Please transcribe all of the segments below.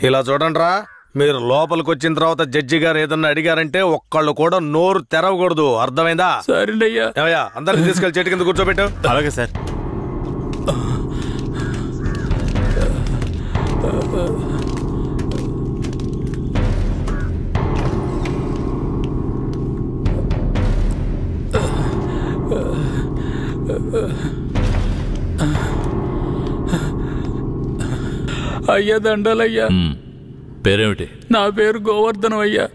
ఇలా చూడండిరా, మీరు లోపలికి వచ్చిన తర్వాత జడ్జి గారు ఏదన్నా అడిగారంటే ఒక్కళ్ళు కూడా నోరు తెరవకూడదు, అర్థమైందా? సరేనయ్యా. ఏమయ్యా, అందరిని తీసుకెళ్లి చెట్టు కింద కూర్చోబెట్టు. అలాగే సార్. అయ్యా దండాలయ్యా. పేరేమిటి? నా పేరు గోవర్ధనం అయ్యా.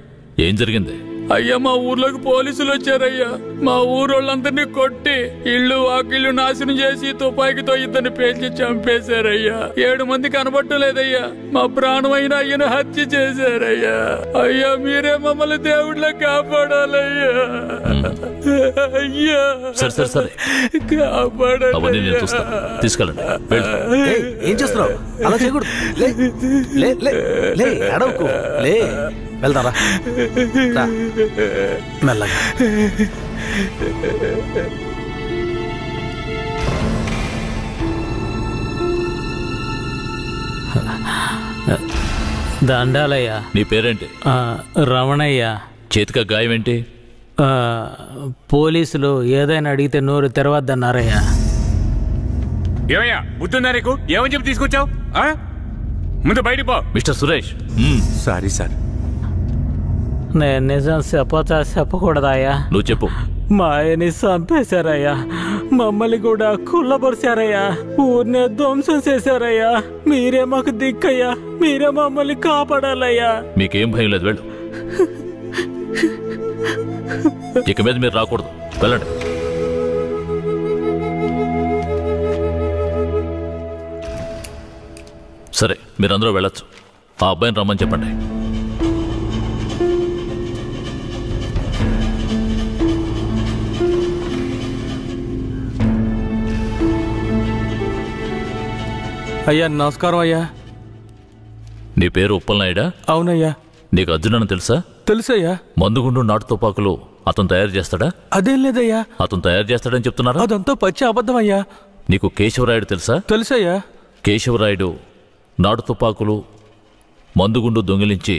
ఏం జరిగింది? అయ్యా మా ఊర్లోకి పోలీసులు వచ్చారయ్యా. మా ఊరోళ్ళందరినీ కొట్టి ఇళ్ళు వాకిళ్ళు నాశనం చేసి తుపాకీతో ఇద్దరిని పేల్చి చంపేశారయ్యా. 7 మంది కనబట్టలేదయ్యా. మా ప్రాణమైన అయ్యను హత్య చేశారయ్యా. అయ్యా మీరే మమ్మల్ని దేవుళ్ళ కాపాడాలయ్యా. అయ్యా కాపాడాలి. తీసుకెళ్ళండి. ఏం చేస్తున్నావు? అలా చేయకూడదు. వెళ్తారా? మెల్లగా. దండాలయ్యా. నీ పేరేంటి? రమణయ్య. చేతిక గాయం ఏంటి? పోలీసులు ఏదైనా అడిగితే నోరు తెరవద్దన్నారయ్యా. ఏమయ్యా బుద్ధుందా నీకు? ఏమని చెప్పి తీసుకొచ్చావు? ముందు బయటికి పో. మిస్టర్ సురేష్. Sorry sir. నేను నిజం చెప్పకూడదాయా? నువ్వు చెప్పు. మా ఆయన్ని చంపేశారయ్యా. మమ్మల్ని కూడా కుళ్ళబరిచారయ్యా. ఊరినే ధ్వంసం చేశారయ్యా. మీరే మాకు దిక్కయ్యా. మీరే మమ్మల్ని కాపాడాలయ్యా. మీకేం భయం లేదు, వెళ్ళు. ఇక మీద మీరు రాకూడదు, వెళ్ళండి. సరే, మీరందరూ వెళ్ళొచ్చు. ఆ అబ్బాయిని రమ్మని చెప్పండి. అయ్యా నమస్కారం అయ్యా. నీ పేరు ఉప్పలనాయుడా? అవునయ్యా. నీకు అర్జునని తెలుసా? తెలుసయ్యా. మందుగుండు నాటు తుపాకులు అతను తయారు చేస్తాడా? అదేం లేదయ్యా. అతను తయారు చేస్తాడని చెప్తున్నారా? అదంతా పచ్చి అబద్ధం అయ్యా. నీకు కేశవరాయుడు తెలుసా? తెలుసయ్యా. కేశవరాయుడు నాటు తుపాకులు మందుగుండు దొంగిలించి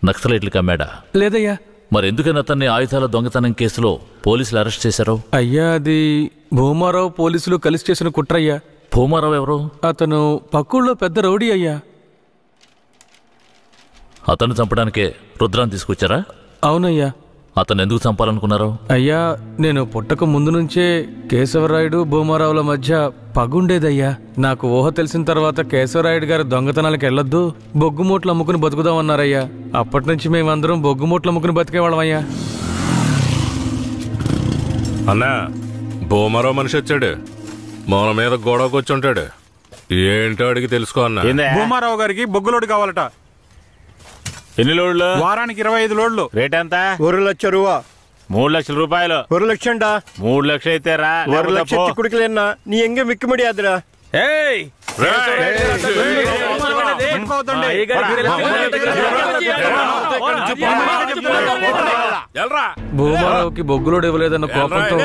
నక్సలైట్లకు అమ్మాడా? లేదయ్యా. మరెందుకని అతన్ని ఆయుధాల దొంగతనం కేసులో పోలీసులు అరెస్ట్ చేశారు? అయ్యా అది భూమారావు పోలీసులు కలిసి చేసిన కుట్రయ్యా. భూమారావు ఎవరు? అతను పక్కూళ్ళో పెద్ద రౌడీ అయ్యా. అతన్ని చంపడానికే రుద్రాన్ని తీసుకొచ్చారా? అవునయ్యా. అతను ఎందుకు చంపాలనుకున్నారు? అయ్యా నేను పుట్టక ముందు నుంచే కేశవరాయుడు భూమారావుల మధ్య పగుండేదయ్యా. నాకు ఊహ తెలిసిన తర్వాత కేశవరాయుడు గారు దొంగతనాలకు వెళ్ళొద్దు, బొగ్గుమూట్లు అమ్ముకుని బతుకుదామన్నారయ్యా. అప్పటి నుంచి మేమందరం బొగ్గుమూట్లు అమ్ముకుని బతికేవాళ్ళమయ్యా. అన్నా, భూమారావు మనిషి వచ్చాడు. మన మీద గొడవకు వచ్చి ఉంటాడు. ఏంటో అడిగి తెలుసుకో అన్నా. భూమారావు గారికి బొగ్గులోడు కావాలట. ఎన్ని లోడ్లు? వారానికి 25 లోడ్లు. రేట్ ఎంత? 1 లక్ష రూపా. 3 లక్షల రూపాయలు. 1 లక్షండా? 3 లక్షలు అయితే రా. 1 లక్ష చిక్కుడుకులేనా? నీ ఎంగ మిక్కి ముడియాదురా. భూమారావుకి బొగ్గులోడు ఇవ్వలేదన్న కోపంతో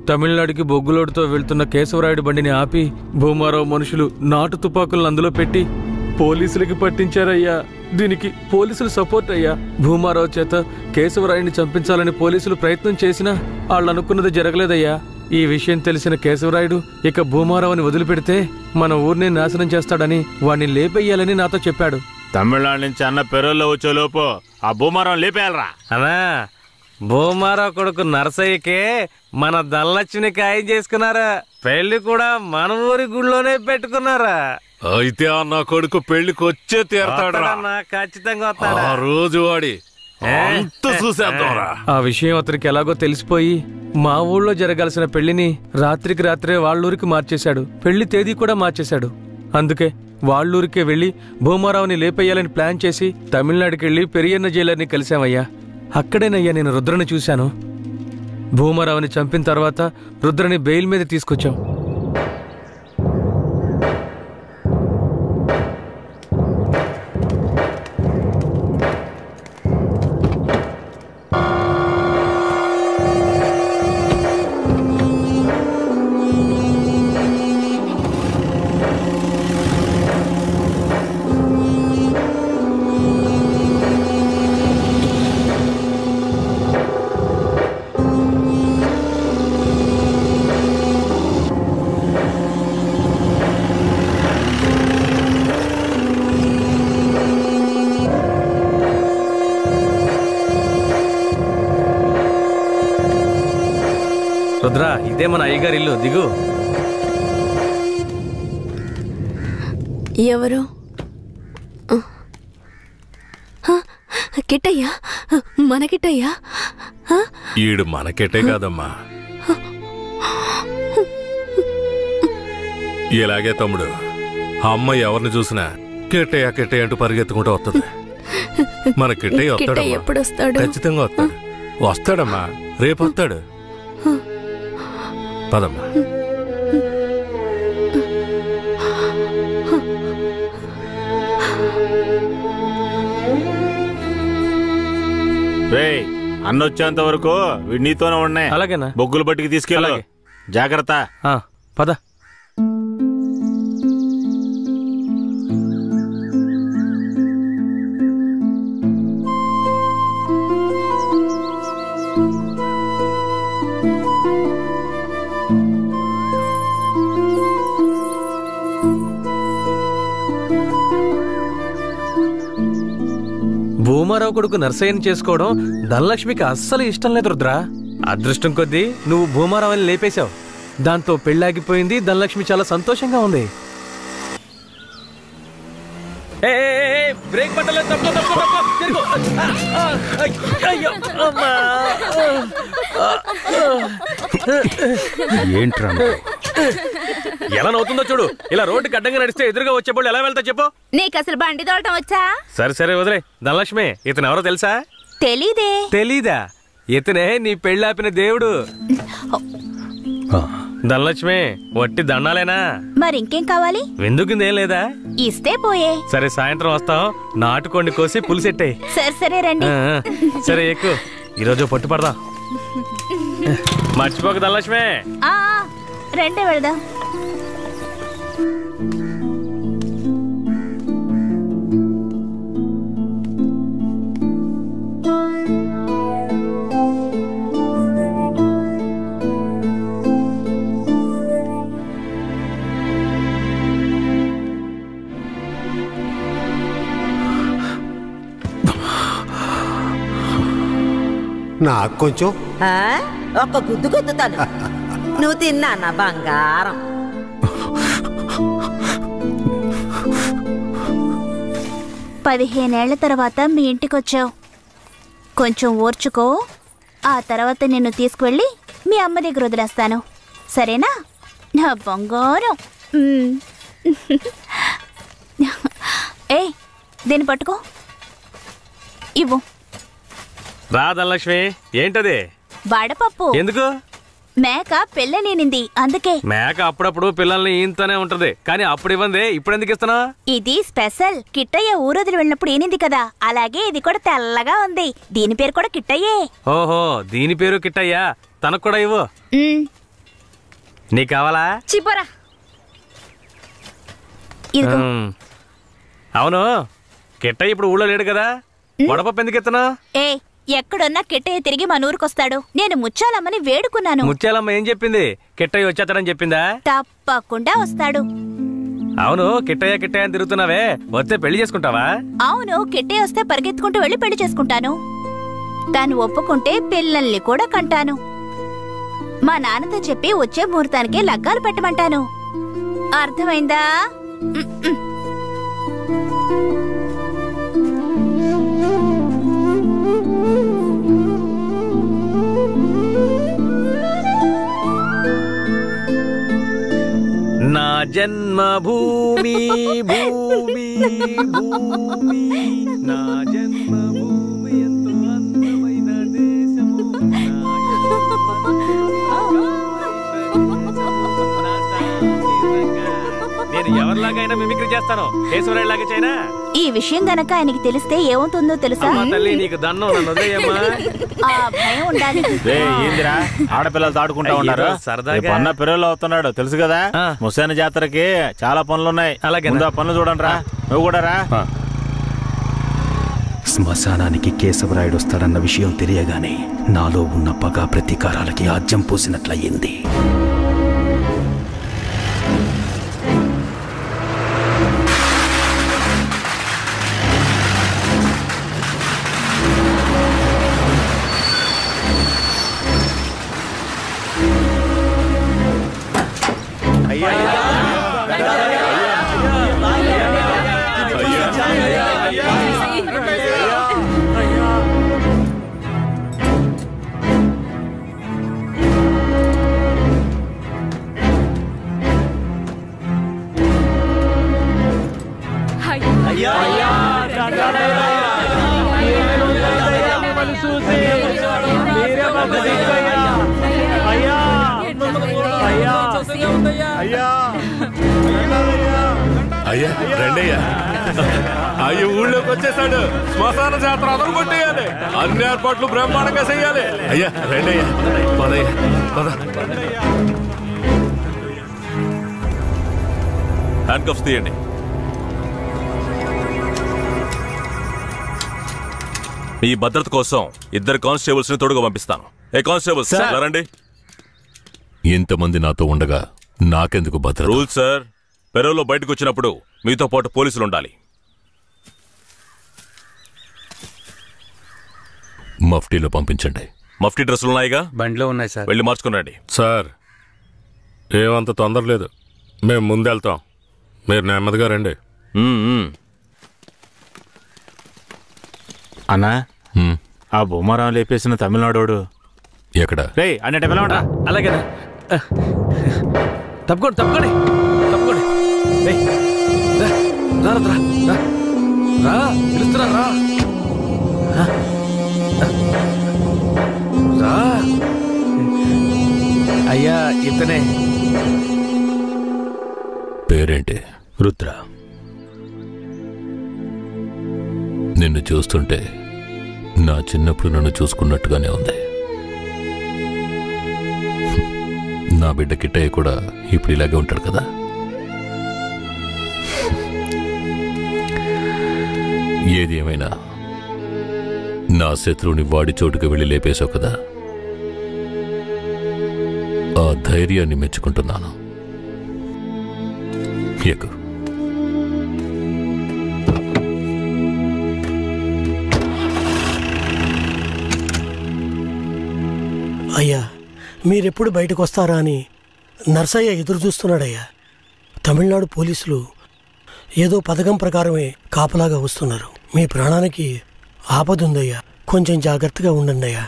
తమిళనాడుకి బొగ్గులోడుతో వెళ్తున్న కేశవరాయుడు బండిని ఆపి భూమారావు మనుషులు నాటు తుపాకులను అందులో పెట్టి పోలీసులకి పట్టించారయ్యా. దీనికి పోలీసులు సపోర్ట్ అయ్యా. భూమారావు చేత కేశవరాయుడిని చంపించాలని పోలీసులు ప్రయత్నం చేసినా వాళ్ళు అనుకున్నది జరగలేదయ్యా. ఈ విషయం తెలిసిన కేశవరాయుడు ఇక భూమారావుని వదిలిపెడితే మన ఊరిని నాశనం చేస్తాడని వాణ్ణి లేపేయాలని నాతో చెప్పాడు. తమిళనాడు నుంచి అన్న పెరోల్లో వచ్చే లోపు ఆ భూమారావు లేపేయాలరా. అన్నా, భూమారావు కొడుకు నరసయ్యకే మన ధనలక్ష్మిని ఖాయం చేసుకున్నారా. పెళ్లి కూడా మన ఊరి గుళ్ళోనే పెట్టుకున్నారా. అయితే అన్న కొడుకు పెళ్లికి వచ్చే తీరతాడా? ఖచ్చితంగా వస్తాడా? ఆ రోజు వాడి చూసేద్దాంరా. ఆ విషయం అతనికి ఎలాగో తెలిసిపోయి మా ఊళ్ళో జరగాల్సిన పెళ్లిని రాత్రికి రాత్రే వాళ్ళూరికి మార్చేశాడు. పెళ్లి తేదీ కూడా మార్చేశాడు. అందుకే వాళ్ళూరికే వెళ్లి భూమారావుని లేపేయాలని ప్లాన్ చేసి తమిళనాడుకి వెళ్లి పెరియన్న జైలర్ని కలిశామయ్యా. అక్కడేనయ్యా నేను రుద్రని చూశాను. భూమారావుని చంపిన తర్వాత రుద్రని బెయిల్ మీద తీసుకొచ్చాం. రుద్ర ఇదే మన అయ్యగారి ఇల్లు, దిగు. ఎవరు? కిట్టయ్యా, మన కిట్టయ్యా? ఈడు మనకెట్టే కాదమ్మా. ఇలాగే తమ్ముడు, అమ్మ ఎవరిని చూసినా కిట్టయ్య కిట్టయ్య అంటూ పరిగెత్తుకుంటూ వస్తుంది. మన కిట్టయ్య వస్తాడమ్మా, ఎప్పుడు వస్తాడు? ఖచ్చితంగా వస్తాడు. వస్తాడమ్మా, రేపు వస్తాడు. పదమ్మా. అన్నొచ్చేంత వరకు వీడి నీతోనే ఉన్నాయి. అలాగేనా? బొగ్గులు బట్టికి తీసుకెళ్ళు. జాగ్రత్త. పద. భూమారావు కొడుకు నర్సయ్యని చేసుకోవడం ధనలక్ష్మికి అస్సలు ఇష్టం లేదు రుద్ర. అదృష్టం కొద్దీ నువ్వు భూమారావుని లేపేశావు. దాంతో పెళ్ళాగిపోయింది. ధనలక్ష్మి చాలా సంతోషంగా ఉంది. బ్రేక్ పట్టలేదు. ఏంట్రా ఎలా నవ్వుతుందో చూడు. ఇలా రోడ్డుకి అడ్డంగా నడిస్తే ఎదురుగా వచ్చే వాళ్ళు ఎలా వెళ్తా చెప్పు. నీకు అసలు బండి తోడటం వచ్చా? సరే సరే వదిలే. ధనలక్ష్మి, ఇతను ఎవరో తెలుసా? తెలీదే. తెలీదా? ఇతనే నీ పెళ్ళాపిన దేవుడు. ధనలక్ష్మి, వట్టి దండాలేనా? మరి ఇంకేం కావాలి? విందుకుందేం లేదా? ఇస్తే పోయే. సరే, సాయంత్రం వస్తాం. నాటుకోండి కోసి పులిసెట్టాయి. సరే సరే రండి. సరే ఎక్కువ. ఈరోజు పట్టుపడదా. మర్చిపోక ధనలక్ష్మి. రండి వెళదాం. నాకు కొంచెం ఒక్క గుద్దు గుద్దుతాను. నువ్వు తిన్నా నా బంగారం. పదిహేనేళ్ల తర్వాత మీ ఇంటికొచ్చావు. కొంచెం ఓర్చుకో. ఆ తర్వాత నిన్ను తీసుకువెళ్ళి మీ అమ్మ దగ్గర వదిలేస్తాను. సరేనా నా బంగారం? ఏ, దీన్ని పట్టుకో. ఇవ్వు. రా ధనలక్ష్మి. ఏంటది? వడపప్పు. ఎందుకు? మేక పెళ్ళనేనింది, అందుకే. మేక అప్పుడప్పుడు పిల్లల్ని ఈయంతోనే ఉంటది, కానీ అప్పుడు ఇవ్వండి. ఇప్పుడు ఎందుకు ఇస్తున్నా? ఇది స్పెషల్. కిట్టయ్య ఊరొదిలి వెళ్ళినప్పుడు ఏనింది కదా, అలాగే ఇది కూడా తెల్లగా ఉంది. దీని పేరు కూడా కిట్టయ్యే. ఓహో, దీని పేరు కిట్టయ్యా. తనకు కూడా ఇవ్వు. నీకు కావాలా? చిపోరా. అవును, కిట్టయ్య ఇప్పుడు ఊళ్ళో లేడు కదా, వడపప్పు ఎందుకు ఇస్తున్నా? ఏ, ఎక్కడున్నా కిట్టయ్య తిరిగి మన ఊరికొస్తాడు. నేను ముత్యాలమ్మని వేడుకున్నాను. ముత్యాలమ్మ ఏం చెప్పింది? కిట్టయ్య వచ్చేస్తాడని చెప్పిందా? తప్పకుండా వస్తాడు. అవును, కిట్టయ్య కిట్టయ్య అని తిరుగుతున్నావే, వస్తే పెళ్లి చేసుకుంటావా? అవును, కిట్టయ్య వస్తే పరిగెత్తుకుంటూ వెళ్ళి పెళ్లి చేసుకుంటాను. తాను ఒప్పుకుంటే పిల్లల్ని కూడా కంటాను. మా నాన్నతో చెప్పి వచ్చే ముహూర్తానికి లగ్గాలు పెట్టమంటాను. అర్థమైందా? నా జన్మభూమి భూమి భూమి, నా జన్మభూమి ఎంతో అందమైన దేశము. నేను ఎవరిలాగైనా మిమిక్రీ చేస్తాను, కేశవరాయుడిలాగా చేయనా? ఈ విషయం గనక ఆయనకి తెలిస్తే ఏమవుతుందో తెలుసా? తల్లి నీకు దన్నం, నన్ను వదిలేయమ్మా. ఆ భయం ఉండాలి. ఏందిరా ఆడపిల్లలతో ఆడుకుంటా ఉన్నారు? సరదాగా అన్న పిల్లలు అవుతున్నాడు తెలుసు కదా. ముసాని జాతరకి చాలా పనులున్నాయి. అలాగే పనులు చూడండి రా. నువ్వు కూడా రా. శ్మశానానికి కేశవరాయుడు వస్తాడన్న విషయం తెలియగానే నాలో ఉన్న పగ ప్రతీకారాలకి ఆజ్యం పోసినట్లయింది. అయ్యా రండయ్యా. అయ్యి ఊళ్ళోకి వచ్చేసాడు. శ్మశాన జాతర అదలు కొట్టేయాలి. అన్ని ఏర్పాట్లు బ్రహ్మాండంగా చెయ్యాలి. అయ్యా రండయ్యా, పదయ్యా పద. హ్యాండ్ కప్స్ తీయండి. ఈ భద్రత కోసం 2 కానిస్టేబుల్స్ ని తోడుగా పంపిస్తాను. ఏ కానిస్టేబుల్స్ రండి. ఇంతమంది నాతో ఉండగా నాకెందుకు భద్రత? రూల్ సార్, పెరోలో బయటకు వచ్చినప్పుడు మీతో పాటు పోలీసులు ఉండాలి. మఫ్టీలో పంపించండి. మఫ్టీ డ్రెస్సులు ఉన్నాయిగా? బండిలో ఉన్నాయి సార్. వెళ్ళి మార్చుకునండి. సార్ ఏమంత తొందర లేదు, మేము ముందెళ్తాం. మీరు నెమ్మదిగా రండి. అన్నా, ఆ భూమారావు లేపేసిన తమిళనాడోడు ఎక్కడ? రే అన్నట్టు పిలవండి. అలాగే తప్పకోండి తప్పకోండి తప్పకోండి. రా పిలుస్తున్నా రా. రా అయ్యా, ఇతనే. పేరేంటి? రుద్ర. నిన్ను చూస్తుంటే నా చిన్నప్పుడు నన్ను చూసుకున్నట్టుగానే ఉంది. నా బిడ్డ కిట్టయ్య కూడా ఇప్పుడు ఇలాగే ఉంటాడు కదా. ఏది ఏమైనా నా శత్రువుని వాడి చోటుకు వెళ్ళి లేపేశావు కదా, ఆ ధైర్యాన్ని మెచ్చుకుంటున్నాను. ఎక్కు. అయ్యా, మీరెప్పుడు బయటకు వస్తారా అని నర్సయ్య ఎదురు చూస్తున్నాడయ్యా. తమిళనాడు పోలీసులు ఏదో పథకం ప్రకారమే కాపలాగా వస్తున్నారు. మీ ప్రాణానికి ఆపదుందయ్యా, కొంచెం జాగ్రత్తగా ఉండండి అయ్యా.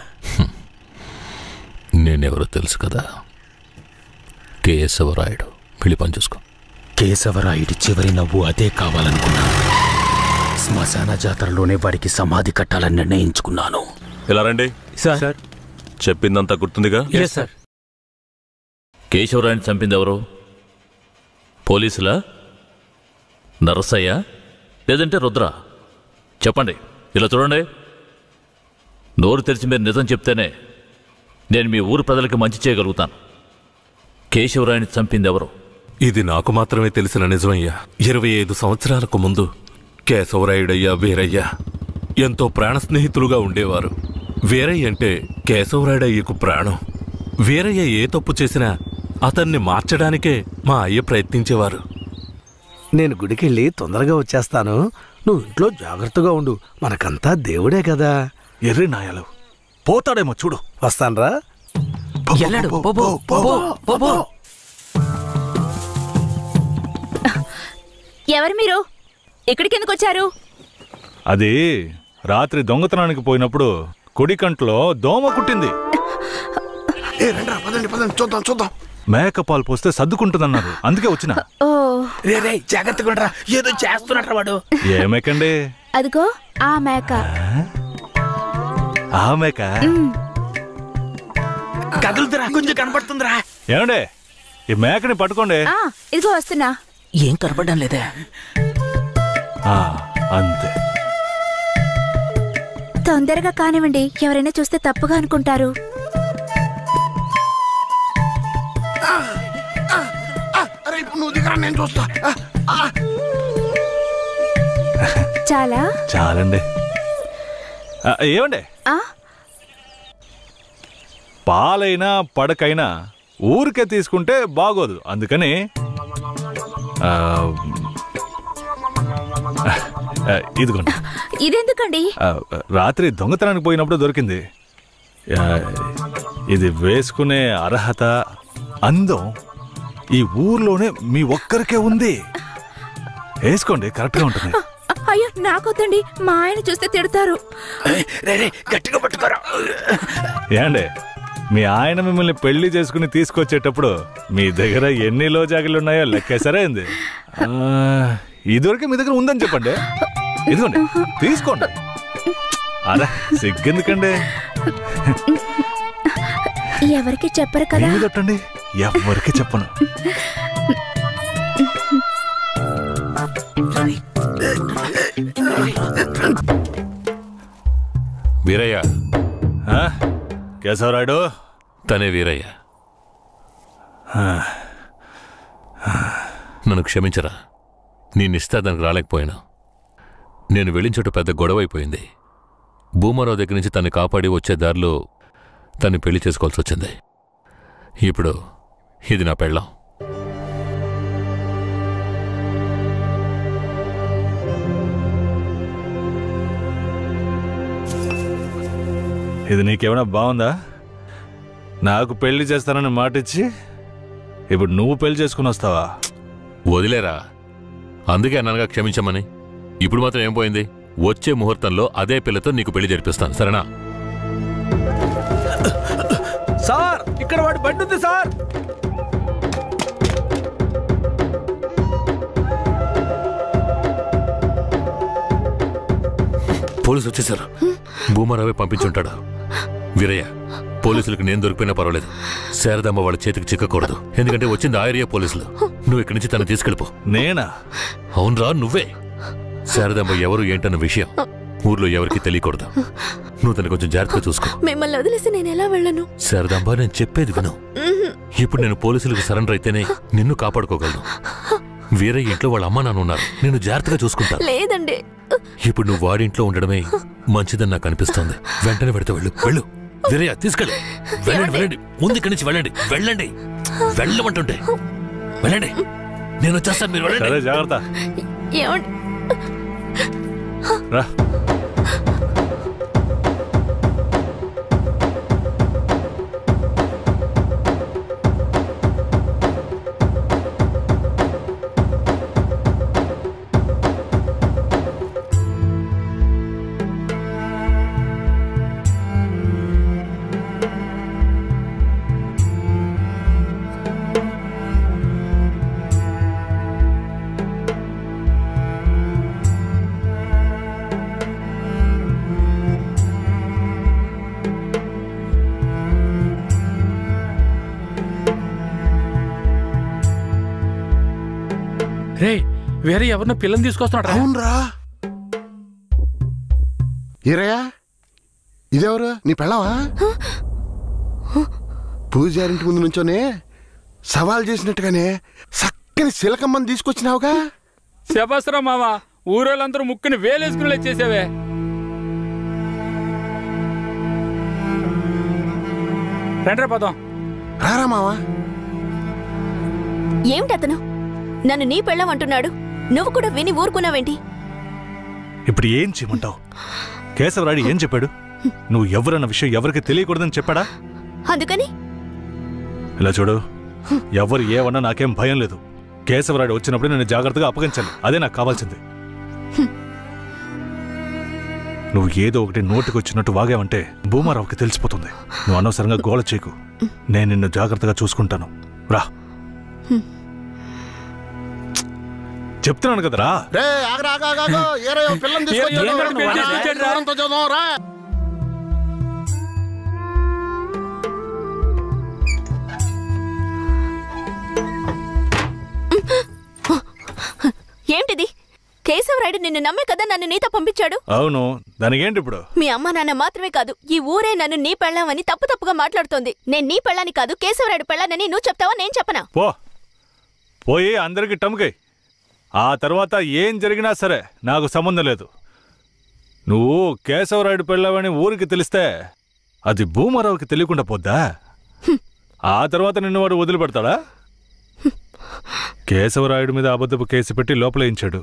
నేనెవరో తెలుసు కదా, కేశవరాయుడు. వెళ్ళి పని చూసుకో. కేశవరాయుడి చివరి నవ్వు అదే కావాలనుకున్నా. శ్మశాన జాతరలోనే వాడికి సమాధి కట్టాలని నిర్ణయించుకున్నాను. ఇలా రండి. సార్ చెప్పిందంతా గుర్తుందిగా? సార్. కేశవరాయుని చంపింది ఎవరు? పోలీసులా, నరసయ్య, లేదంటే రుద్ర? చెప్పండి. ఇలా చూడండి, నోరు తెరిచి మీరు నిజం చెప్తేనే నేను మీ ఊరు ప్రజలకి మంచి చేయగలుగుతాను. కేశవరాయుని చంపింది ఎవరు? ఇది నాకు మాత్రమే తెలిసిన నిజమయ్యా. 25 సంవత్సరాలకు ముందు కేశవరాయుడయ్యా, వీరయ్య ఎంతో ప్రాణ స్నేహితులుగా ఉండేవారు. వీరయ్య అంటే కేశవరాయుడయ్యకు ప్రాణం. వీరయ్య ఏ తప్పు చేసినా అతన్ని మార్చడానికే మా అయ్య ప్రయత్నించేవారు. నేను గుడికెళ్ళి తొందరగా వచ్చేస్తాను. నువ్వు ఇంట్లో జాగ్రత్తగా ఉండు. మనకంతా దేవుడే కదా. ఎర్రి నాయాలు పోతాడేమో చూడు. వస్తాన్రా. ఎవరు మీరు? ఇక్కడికి ఎందుకు వచ్చారు? అది రాత్రి దొంగతనానికి పోయినప్పుడు కుడి కంట్లో దోమ కుట్టింది. చూద్దాం. మేకపాలు పోస్తే సర్దుకుంటుందన్నారు, అందుకే వచ్చిన. జాగ్రత్తగా ఏదో చేస్తున్నట్టు వాడు. ఏ మేకండి? అదిగో ఆ మేక. ఆ మేక కదులుతురా, కొంచెం కనపడుతుందిరా. ఏమండే, ఈ మేకని పట్టుకోండి. ఇదిగో వస్తున్నా. ఏం కనపడడం లేదా? అంతే. తొందరగా కానివ్వండి, ఎవరైనా చూస్తే తప్పుగా అనుకుంటారు. నువ్వు దిగరా, నేను చూస్తా. చాలా చాలండి. ఏమండే, పాలైనా పడకైనా ఊరికే తీసుకుంటే బాగోదు. అందుకని ఇదిగోండి. ఇదెందుకండి? రాత్రి దొంగతనానికి పోయినప్పుడు దొరికింది. ఇది వేసుకునే అర్హత, అందం ఈ ఊర్లోనే మీ ఒక్కరికే ఉంది. వేసుకోండి, కరెక్ట్గా ఉంటుంది. అయ్యో నాకొద్దండి, మా ఆయన చూస్తే తిడతారు. గట్టిగా పట్టుకోరా. ఏండి మీ ఆయన మిమ్మల్ని పెళ్లి చేసుకుని తీసుకొచ్చేటప్పుడు మీ దగ్గర ఎన్ని లోజాగిలు ఉన్నాయో లెక్కేసరే ఏంది? ఇదివరకు మీ దగ్గర ఉందని చెప్పండి. ఇదిగోండి తీసుకోండి. అలా సిగ్గెందుకండి? ఎవరికి చెప్పరు కదా. కొట్టండి, ఎవరికి చెప్పను. వీరయ్య. కేశవరాయుడు. తనే వీరయ్య. నన్ను క్షమించరా, నీ నిశ్చితార్థానికి రాలేకపోయినా. నేను వెళ్ళిన చోట పెద్ద గొడవ అయిపోయింది. భూమారావు దగ్గర నుంచి తన్ని కాపాడి వచ్చే దారిలో తన్ని పెళ్లి చేసుకోవాల్సి వచ్చింది. ఇప్పుడు ఇది నా పెళ్ళాం. ఇది నీకేమైనా బాగుందా? నాకు పెళ్లి చేస్తానని మాటిచ్చి ఇప్పుడు నువ్వు పెళ్లి చేసుకుని వస్తావా? వదిలేరా, అందుకే అన్నగా క్షమించమని. ఇప్పుడు మాత్రం ఏం పోయింది? వచ్చే ముహూర్తంలో అదే పిల్లతో నీకు పెళ్లి జరిపిస్తాను, సరేనా? సార్, ఇక్కడ వాడి బండి ఉంది సార్. పోలీసు వచ్చేసారు. భూమారావే పంపించుంటాడు. వీరయ్య, పోలీసులకు నేను దొరికిపోయినా పర్వాలేదు, శారదమ్మ వాళ్ళ చేతికి చిక్కకూడదు. ఎందుకంటే వచ్చింది ఆ ఏరియా పోలీసులు. నువ్వు ఇక్కడి నుంచి తను తీసుకెళ్ళిపో. నేనా? అవునరా, నువ్వే. శారదమ్మ ఎవరు ఏంటన్న విషయం ఊర్లో ఎవరికి తెలియకూడదు. నువ్వు తను కొంచెం జాగ్రత్తగా చూసుకో. మిమ్మల్ని వదిలేసి నేను ఎలా వెళ్ళను? శారదమ్మ, నేను చెప్పేది విను. ఇప్పుడు నేను పోలీసులకు సరెండర్ అయితేనే నిన్ను కాపాడుకోగలను. వీరయ్య ఇంట్లో వాళ్ళ అమ్మ నాన్న ఉన్నారు, నేను జాగ్రత్తగా చూసుకుంటాను. లేదండి, ఇప్పుడు నువ్వు వాడింట్లో ఉండడమే మంచిదని నాకు అనిపిస్తోంది. వెంటనే పెడితే వెళ్ళు. వెళ్ళు వీరయ్య, తీసుకెళ్ళు. వెళ్ళండి, వెళ్ళండి, ముందు ఇక్కడి నుంచి వెళ్ళండి. వెళ్ళండి, వెళ్ళమంటుంటే వెళ్ళండి. నేను వచ్చేస్తాను, మీరు వెళ్ళండి. జాగ్రత్త. రా. రే, వేరే ఎవరినో పిల్లని తీసుకొస్తున్నాడు. అవునరా. ఈరయ్యా, ఇదెవరు? నీ పెళ్ళవా? పూజారింటి ముందు నుంచోనే సవాల్ చేసినట్టుగానే చక్కని శిలకమ్మని తీసుకొచ్చినావుగా. శబాస్రా మామ, ఊరోళ్ళందరూ ముక్కుని వేలేసుకుని చేసావే. రండ్రా పోదాం. రారా మావా. ఏమిటతను నన్ను నీ పెళ్ళం అంటున్నాడు? నువ్వు కూడా విని ఊరుకున్నావేంటి? ఇప్పుడు ఏం చేయమంటావు? కేశవరాయుడు ఏం చెప్పాడు? నువ్వు ఎవరన్న విషయం ఎవరికి తెలియకూడదని చెప్పాడా? అందుకని ఇలా చూడు, ఎవరు ఏమన్నా నాకేం భయం లేదు. కేశవరాయుడు వచ్చినప్పుడు నేను జాగ్రత్తగా అప్పగించాలి, అదే నాకు కావాల్సింది. నువ్వు ఏదో ఒకటి నోటికి వచ్చినట్టు వాగావంటే భూమారావుకి తెలిసిపోతుంది. నువ్వు అనవసరంగా గోల చేయకు. నేను నిన్ను జాగ్రత్తగా చూసుకుంటాను. రా, చెప్తున్నాను కదరా. ఏంటిది? కేశవరాయుడు నిన్ను నమ్మే కదా నన్ను నీతో పంపించాడు. అవును, దానికేంటి ఇప్పుడు? మీ అమ్మ నాన్న మాత్రమే కాదు, ఈ ఊరే నన్ను నీ పెళ్ళామని తప్పుగా మాట్లాడుతోంది. నేను నీ పెళ్ళాని కాదు, కేశవరాయుడు పెళ్ళానని నువ్వు చెప్తావా, నేను చెప్పనా? పోయి అందరికి టమ్కై. ఆ తర్వాత ఏం జరిగినా సరే నాకు సంబంధం లేదు. నువ్వు కేశవరాయుడు పెళ్ళావని ఊరికి తెలిస్తే అది భూమారావుకి తెలియకుండా పోద్దా? ఆ తర్వాత నిన్ను వాడు వదిలిపెడతాడా? కేశవరాయుడు మీద అబద్ధపు కేసు పెట్టి లోపలేయించాడు.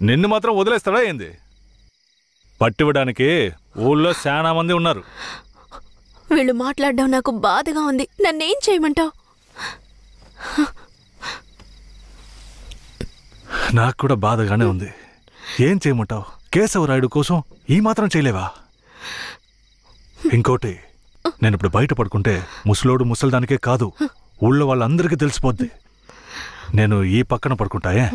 నిన్ను మాత్రం వదిలేస్తాడా ఏంది? పట్టివ్వడానికి ఊళ్ళో చాలా మంది ఉన్నారు. వీళ్ళు మాట్లాడడం నాకు బాధగా ఉంది. నన్నేం చేయమంటావు? నాకు కూడా బాధగానే ఉంది. ఏం చేయమంటావు? కేశవరాయుడు కోసం ఈ మాత్రం చేయలేవా? ఇంకోటి, నేను ఇప్పుడు బయట పడుకుంటే ముసలోడు ముసలిదానికే కాదు, ఊళ్ళో వాళ్ళందరికీ తెలిసిపోద్ది. నేను ఈ పక్కన పడుకుంటాయే.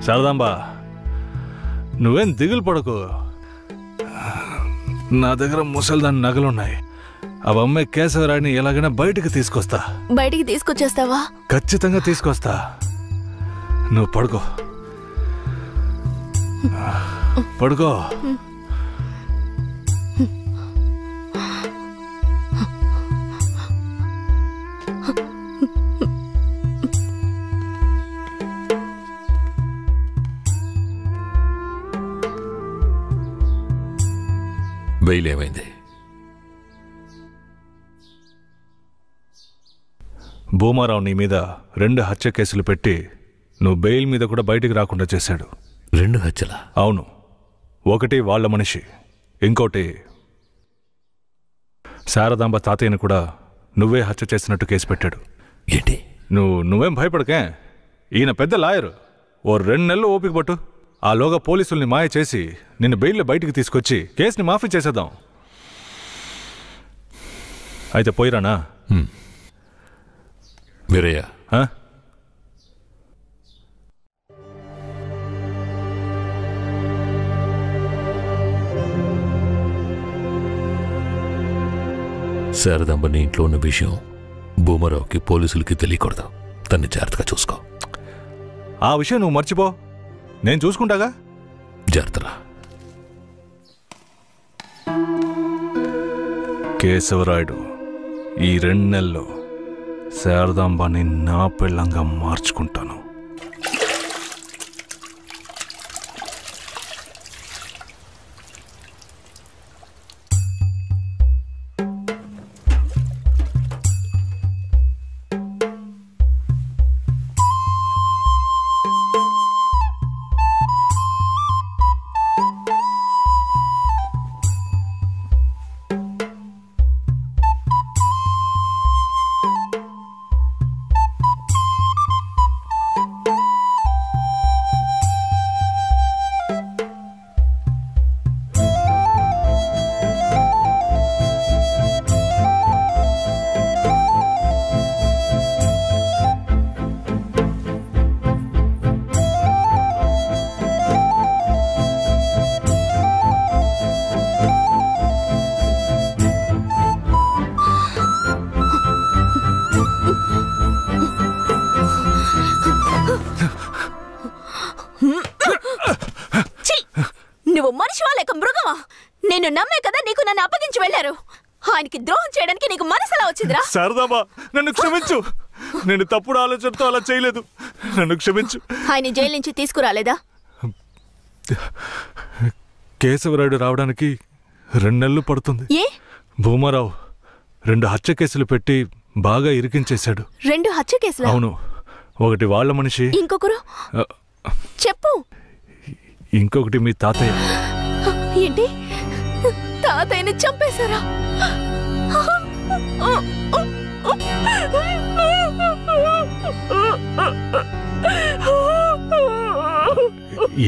శారదాంబా, నువ్వేం దిగులు పడకు. నా దగ్గర ముసలిదాని నగలున్నాయి. అవమ్మే కేశవరాయుడిని ఎలాగైనా బయటికి తీసుకొస్తా. బయటికి తీసుకొచ్చేస్తావా? ఖచ్చితంగా తీసుకొస్తా. నువ్వు పడుకో, పడుకో. బెయిల్ ఏమైంది? భూమారావు నీ మీద 2 హత్య కేసులు పెట్టి నువ్వు బెయిల్ మీద కూడా బయటికి రాకుండా చేశాడు. 2 హత్యలా? అవును. ఒకటి వాళ్ళ మనిషి, ఇంకోటి శారదాంబ తాతయ్యను కూడా నువ్వే హత్య చేసినట్టు కేసు పెట్టాడు. ఏంటి? నువ్వేం భయపడకే. ఈయన పెద్ద లాయరు. ఓ 2 నెలలు ఓపిక పట్టు. ఆలోగా పోలీసుల్ని మాయ చేసి నిన్ను బెయిల్లో బయటికి తీసుకొచ్చి కేసుని మాఫీ చేసేద్దాం. అయితే పోయిరానా? వీరయ్య, శారదాంబ నీ ఇంట్లో ఉన్న విషయం భూమారావుకి పోలీసులకి తెలియకూడదు. తన్ని జాగ్రత్తగా చూసుకో. ఆ విషయం నువ్వు మర్చిపో, నేను చూసుకుంటాగా. జాగ్రత్తరా. కేశవరాయుడు ఈ 2 నెలల్లో శారదాంబాని నా పెళ్ళంగా మార్చుకుంటాను. నువ్వు మనిషివా లేక మృగమా? నేను నమ్మే కదా నీకు నన్ను అప్పగించి వెళ్లారు. ఆయనకి ద్రోహం చేయడానికి నీకు మనసులా వచ్చిందిరా? శారదాంబా, నన్ను క్షమించు. నేను తప్పుడు ఆలోచనతో అలా చేయలేదు. నన్ను క్షమించు. ఆయన జైలు నుంచి తీసుకురాలేదా? కేశవరాయుడు రావడానికి 2 నెలలు పడుతుంది. ఏ? భూమారావు 2 హత్య కేసులు పెట్టి బాగా ఇరికించేశాడు. 2 హత్య కేసులు? అవును. ఒకటి వాళ్ళ మనిషి, ఇంకొకరు చెప్పు. ఇంకొకటి మీ తాతయ్య. ఏంటి? తాతయ్యని చంపేశారా?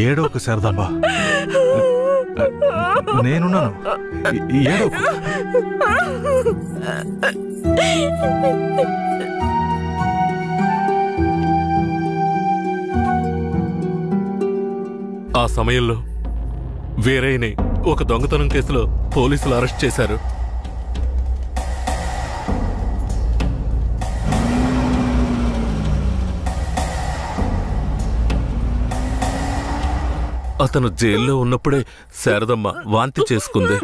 ఏడోకు శారదాంబా, నేనున్నాను. ఏడోకు. ఆ సమయంలో వీరయ్యని ఒక దొంగతనం కేసులో పోలీసులు అరెస్ట్ చేశారు. అతను జైల్లో ఉన్నప్పుడే శారదమ్మ వాంతి చేసుకుంది.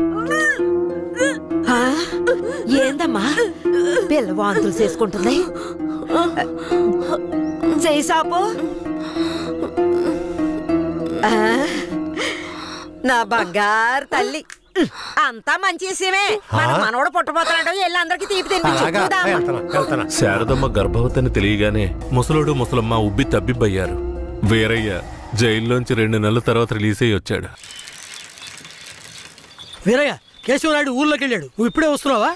ఏందమ్మా పిల్ల వాంతులు చేసుకుంటుంది? చేసాపు నా బంగారు తల్లి అంతా మంచి విషయమే. మన మనవడు పుట్టబోతున్నాడు, వెళ్ళి అందరికి తీపి తినిపించు. శారదమ్మ గర్భవతిని తెలియగానే ముసలోడు ముసలమ్మ ఉబ్బి తబ్బిబ్బయ్యారు. వీరయ్య జైల్లోంచి 2 నెలల తర్వాత రిలీజ్ అయ్యి వచ్చాడు. వీరయ్య, కేశవరాయుడు ఊర్లోకి వెళ్ళాడు, నువ్వు ఇప్పుడే వస్తున్నావా?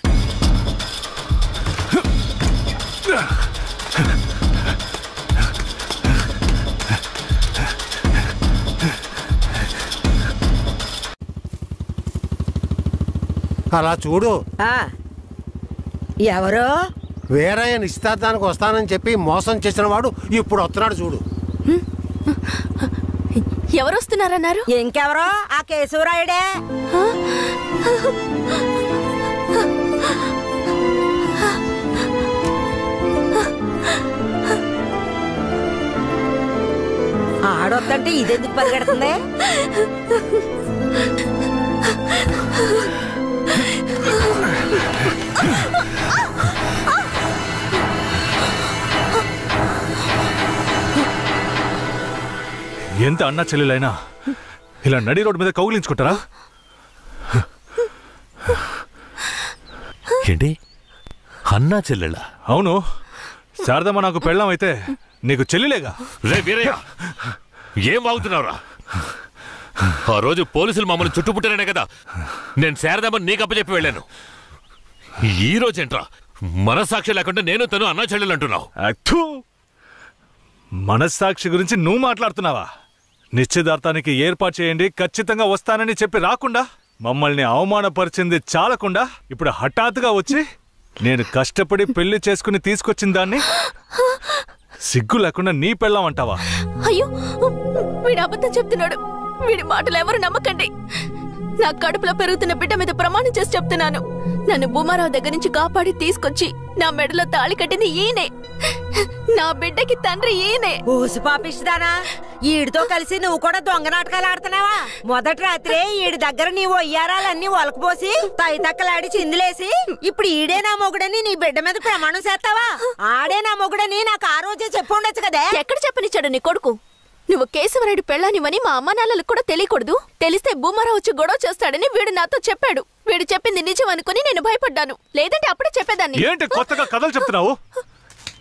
అలా చూడు. ఎవరు? వీరయ్య నిశ్చితార్థానికి వస్తానని చెప్పి మోసం చేసిన వాడు ఇప్పుడు వస్తున్నాడు చూడు. ఎవరు వస్తున్నారన్నారు? ఇంకెవరో ఆ కేశవరాయుడే. ఆడొద్దంటే ఇదెందుకు పరిగెడుతుంది? ఎంత అన్నా చెల్లెలైనా ఇలా నడి రోడ్డు మీద కౌగిలించుకుంటారా? ఏంటి అన్నా చెల్లెళ్ళ? అవును, శారదమ్మ నాకు పెళ్ళాం అయితే నీకు చెల్లిలేగా. రే వీరయ్య, ఏం వాగుతున్నావురా? ఆ రోజు పోలీసులు మమ్మల్ని చుట్టుముట్టారనే కదా నేను శారదమ్మని నీకు అప్పచెప్పి వెళ్ళాను. ఈ రోజేంట్రా మనస్సాక్షి లేకుండా నేను తను అన్నా చెల్లెలు అంటున్నావు? మనస్సాక్షి గురించి నువ్వు మాట్లాడుతున్నావా? నిశ్చితార్థానికి ఏర్పాటు చేయండి, ఖచ్చితంగా వస్తానని చెప్పి రాకుండా మమ్మల్ని అవమానపరిచింది చాలకుండా ఇప్పుడు హఠాత్తుగా వచ్చి నేను కష్టపడి పెళ్లి చేసుకుని తీసుకొచ్చిన దాన్ని సిగ్గు లేకుండా నీ పెళ్ళాం అంటావా? అయ్యో, వీడు అబద్ధం చెప్తున్నాడు. వీడి మాటలు ఎవరు నమ్మకండి. నా కడుపులో పెరుగుతున్న బిడ్డ మీద ప్రమాణం చేసి చెప్తున్నాను. నన్ను భూమారావు దగ్గర నుంచి కాపాడి తీసుకొచ్చి నా మెడలో తాళి కట్టింది ఈయనే. నా బిడ్డకి తండ్రి ఈయనే. ఊసి పాపిస్తానా? ఈడితో కలిసి నువ్వు కూడా దొంగ నాటకాలు ఆడుతున్నావా? మొదటి రాత్రే ఈడి దగ్గర నీ ఒయ్యారాలన్నీ ఒలకపోసి తైతక్కలాడి చిందులేసి ఇప్పుడు ఈడే నా మొగుడని నీ బిడ్డ మీద ప్రమాణం చేస్తావా? ఆడే నా మొగుడని నాకు ఆ రోజే చెప్పు ఉండొచ్చు కదే. ఎక్కడ చెప్పనిచ్చాడు నీ కొడుకు? నువ్వు కేశవరాయుడు పెళ్ళానివని మా అమ్మా నాన్నలకు కూడా తెలియకూడదు. తెలిస్తే భూమారావు వచ్చి గొడవ చేస్తాడని వీడు నాతో చెప్పాడు. వీడు చెప్పింది నిజం అనుకుని నేను భయపడ్డాను. లేదంటే అప్పుడే చెప్పేదాన్ని. ఏంటి కొత్తగా కథలు చెప్తున్నావు?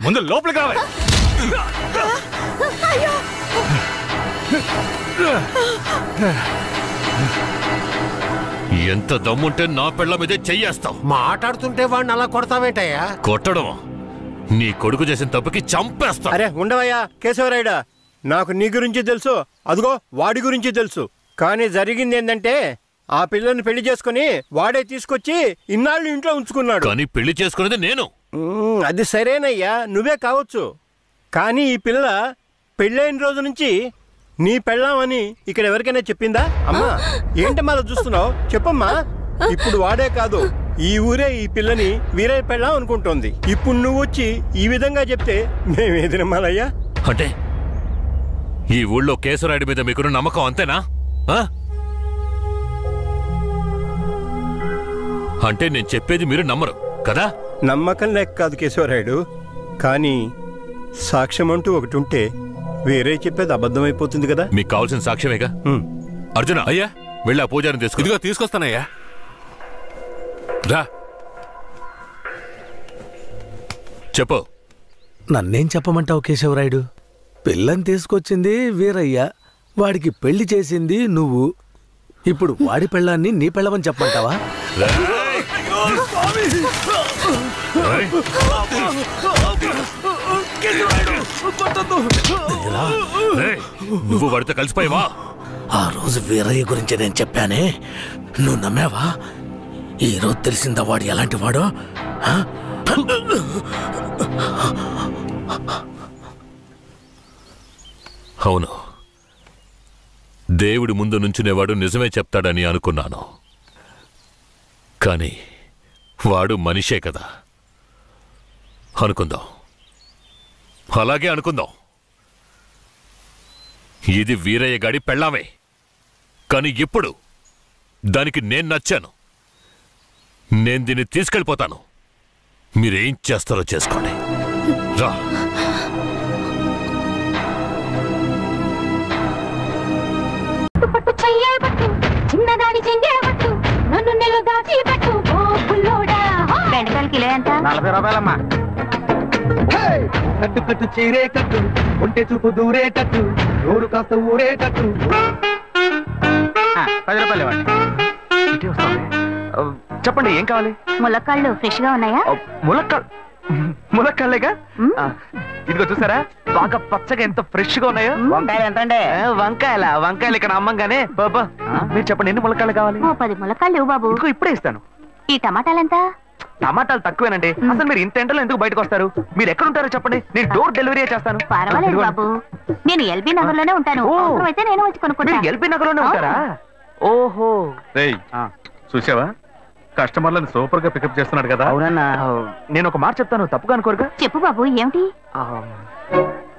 ముందు లోపలికి రావాలి. ఎంత దమ్ముంటే నా పెళ్ళ మీదే చెయ్యేస్తావు? మాట్లాడుతుంటే వాడిని అలా కొడతావేంటయ్యా? కొట్టడం నీ కొడుకు చేసిన తప్పుకి చంపేస్తా. అరే ఉండవయ్యా కేశవరాయుడా, నాకు నీ గురించి తెలుసు, అదిగో వాడి గురించి తెలుసు. కానీ జరిగింది ఏంటంటే ఆ పిల్లని పెళ్లి చేసుకుని వాడే తీసుకొచ్చి ఇన్నాళ్ళు ఇంట్లో ఉంచుకున్నాడు. కానీ పెళ్లి చేసుకునేది నేను. అది సరేనయ్యా, నువ్వే కావచ్చు. కానీ ఈ పిల్ల పెళ్ళైన రోజు నుంచి నీ పెళ్ళామని ఇక్కడ ఎవరికైనా చెప్పిందా? అమ్మా ఏంటమ్మా చూస్తున్నావు? చెప్పమ్మా. ఇప్పుడు వాడే కాదు, ఈ ఊరే ఈ పిల్లని వీరయ్య పెళ్ళాం అనుకుంటోంది. ఇప్పుడు నువ్వు వచ్చి ఈ విధంగా చెప్తే మేమేది నమ్మాలయ్యా? అంటే ఈ ఊళ్ళో కేశవరాయుడి మీద మీకున్న నమ్మకం అంతేనా? అంటే నేను చెప్పేది మీరు నమ్మరు కదా? నమ్మకం లేక కాదు కేశవరాయుడు, కానీ సాక్ష్యం అంటూ ఒకటి ఉంటే వేరే చెప్పేది అబద్ధమైపోతుంది కదా. మీకు కావాల్సిన సాక్ష్యమేగా. అర్జున, అయ్యా వెళ్ళి ఆ పూజారిని తీసుకు. ఇదిగో తీసుకొస్తానయ్యా. రా చెప్పు. నన్నేం చెప్పమంటావు కేశవరాయుడు? పిల్లని తీసుకొచ్చింది వీరయ్య, వాడికి పెళ్లి చేసింది నువ్వు. ఇప్పుడు వాడి పెళ్ళాన్ని నీ పెళ్ళమని చెప్పమంటావా? నువ్వు వాడితో కలిసిపోయావా? ఆ రోజు వీరయ్య గురించి నేను చెప్పానే, నువ్వు నమ్మావా? ఈ రోజు తెలిసిందా వాడు ఎలాంటి వాడో? అవును, దేవుడి ముందు నుంచునేవాడు నిజమే చెప్తాడని అనుకున్నాను. కానీ వాడు మనిషే కదా. అనుకుందాం, అలాగే అనుకుందాం. ఇది వీరయ్య గాడి పెళ్ళామే. కానీ ఇప్పుడు దానికి నేను నచ్చాను. నేను దీన్ని తీసుకెళ్ళిపోతాను. మీరేం చేస్తారో చేసుకోండి. రా. చెయ్యేబట్టు చిన్నదాని చెంగేబట్టు నన్ను నెల దాచి పెట్టు ఓ పుల్లోడా. బెండకాయలు కిలో ఎంత? 40 రూపాయలమ్మా. కట్టు కట్టు చీరే కట్టు ఒంటె చూపు దూరేటట్టు నోరు కాస్త ఊరేటట్టు. 10 రూపాయలు ఇవ్వండి. చెప్పండి ఏం కావాలి? ములక్కాళ్ళు ఫ్రెష్ గా ఉన్నాయా? ములక్కాళ్ళేగా. ఇదిగో చూసారా బాగా పచ్చగా ఎంత ఫ్రెష్ గా ఉన్నాయో. వంకాయలు ఎంత అండి? వంకాయలు ఇక్కడ అమ్మంగానే. బాబా మీరు చెప్పండి ఎన్ని ములక్కాళ్ళు కావాలి? 10 ములక్కాళ్ళు బాబు. ఇదిగో ఇప్పుడే ఇస్తాను. ఈ టమాటాలెంత? టమాటాలు తక్కువేనండి. అసలు మీరు ఇంత ఎండలో ఎందుకు బయటకు వస్తారు? మీరు ఎక్కడ ఉంటారో చెప్పండి, నేను డోర్ డెలివరీ చేస్తాను. పర్వాలేదు బాబు, నేను ఎల్బీ నగర్ లోనే ఉంటాను. అయితే నేను వచ్చి కొనుక్కుంటా. ఎల్బీ నగర్ లోనే ఉంటారా? ఓహో. చూసావా కస్టమర్లను సూపర్ గా పికప్ చేస్తున్నాడు కదా. అవునన్నా. నేను ఒక మాట చెప్తాను, తప్పుగా అనుకోరుగా? చెప్పు బాబు, ఏమిటి?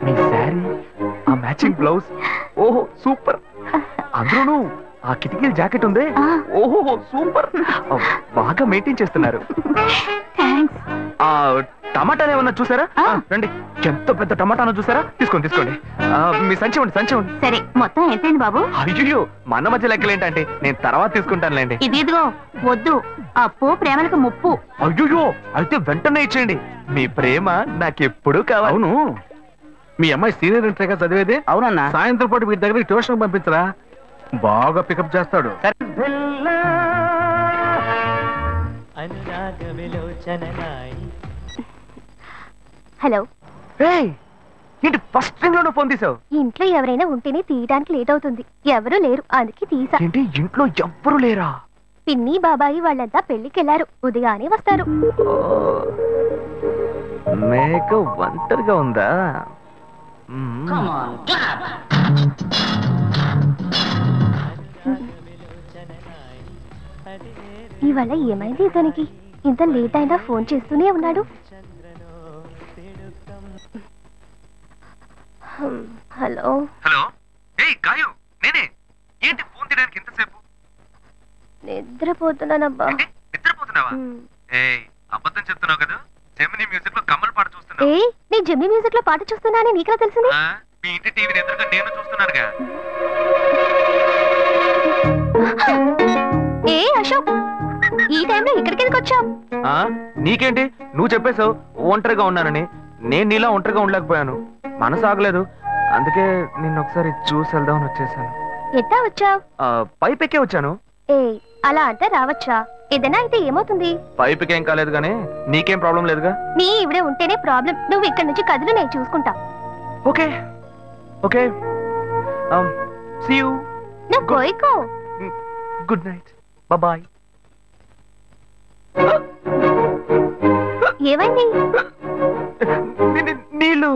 మీ శారీ, ఆ మ్యాచింగ్ బ్లౌజ్, ఓహో సూపర్. అందులోనూ ఆ కిటికీల జాకెట్ ఉంది, ఓహో సూపర్. బాగా మెయింటైన్ చేస్తున్నారు. టమాటాలు ఏమన్నా చూసారా? రండి, ఎంత పెద్ద టమాటాను చూసారా? తీసుకోండి. మీ సంచి ఉండి. సరే, మొత్తం ఎంతైంది బాబు? అయ్యో మన మధ్య లెక్కలు ఏంటంటే నేను తర్వాత తీసుకుంటానులేండి. ఇదిగో వద్దు, అప్పు ప్రేమలకు ముప్పు. అయ్యో అయితే వెంటనే ఇచ్చేయండి. మీ ప్రేమ నాకెప్పుడు కావాలి. అవును, మీ అమ్మాయి సీనియర్ ఇంటర్గా చదివేది? అవునన్నా. సాయంత్రం పాటు వీటి దగ్గర ట్యూషన్ పంపించరా, బాగా పికప్ చేస్తాడు. హలో. ఏంటి ఫస్ట్ రింగ్ లోనే ఫోన్ తీసావు? ఇంట్లో ఎవరైనా ఉంటేనే తీయడానికి లేట్ అవుతుంది. ఎవరూ లేరు, అందుకే తీసా. ఏంటి ఇంట్లో ఎవ్వరు లేరా? పిన్ని బాబాయి వాళ్ళంతా పెళ్లికెళ్లారు, ఉదయానే వస్తారు. మేక ఒంటరిగా ఉందా? ఇవాళ ఏమైంది ఇతనికి? ఇంత లేట్ అయినా ఫోన్ చేస్తూనే ఉన్నాడు. హలో. గాయు నేనే. ఏంటి ఫోన్ తీయడానికి ఇంతసేపు? నిద్రపోతున్నానబ్బా. నిద్రపోతున్నావా? అబద్ధం చెప్తున్నావు కదా. జెమినీ మ్యూజిక్ లో కమల్ పాట చూస్తున్నా. నేను జెమినీ మ్యూజిక్ లో పాట చూస్తున్నానని నీకెలా తెలిసింది? మీ ఇంటి టీవీని ఎదురుగా నేను చూస్తున్నానుగా. అశోక్, ఈ టైంలో ఇక్కడికి ఎందుకు వచ్చావు? నీకేంటి, నువ్వు చెప్పేశావు ఒంటరిగా ఉన్నానని. నేను నీలా ఒంటరిగా ఉండలేకపోయాను, మనసు ఆగలేదు. అందుకే నిన్ను ఒకసారి చూసి వెళ్దామని వచ్చేసాను. ఎట్టా వచ్చావు? పైపెక్కే వచ్చాను. అలా అంటే రావచ్చా? ఏదైనా అయితే ఏమవుతుంది? పైపెక్కేం కాలేదు గానీ నీకేం ప్రాబ్లం లేదుగా. నీ ఇవిడే ఉంటేనే ప్రాబ్లం. నువ్వు ఇక్కడి నుంచి కదులు, నేను చూసుకుంటా. Okay okay, see you. నువ్వు కోయికో. Good night, bye. ఏమైంది? నీళ్ళు.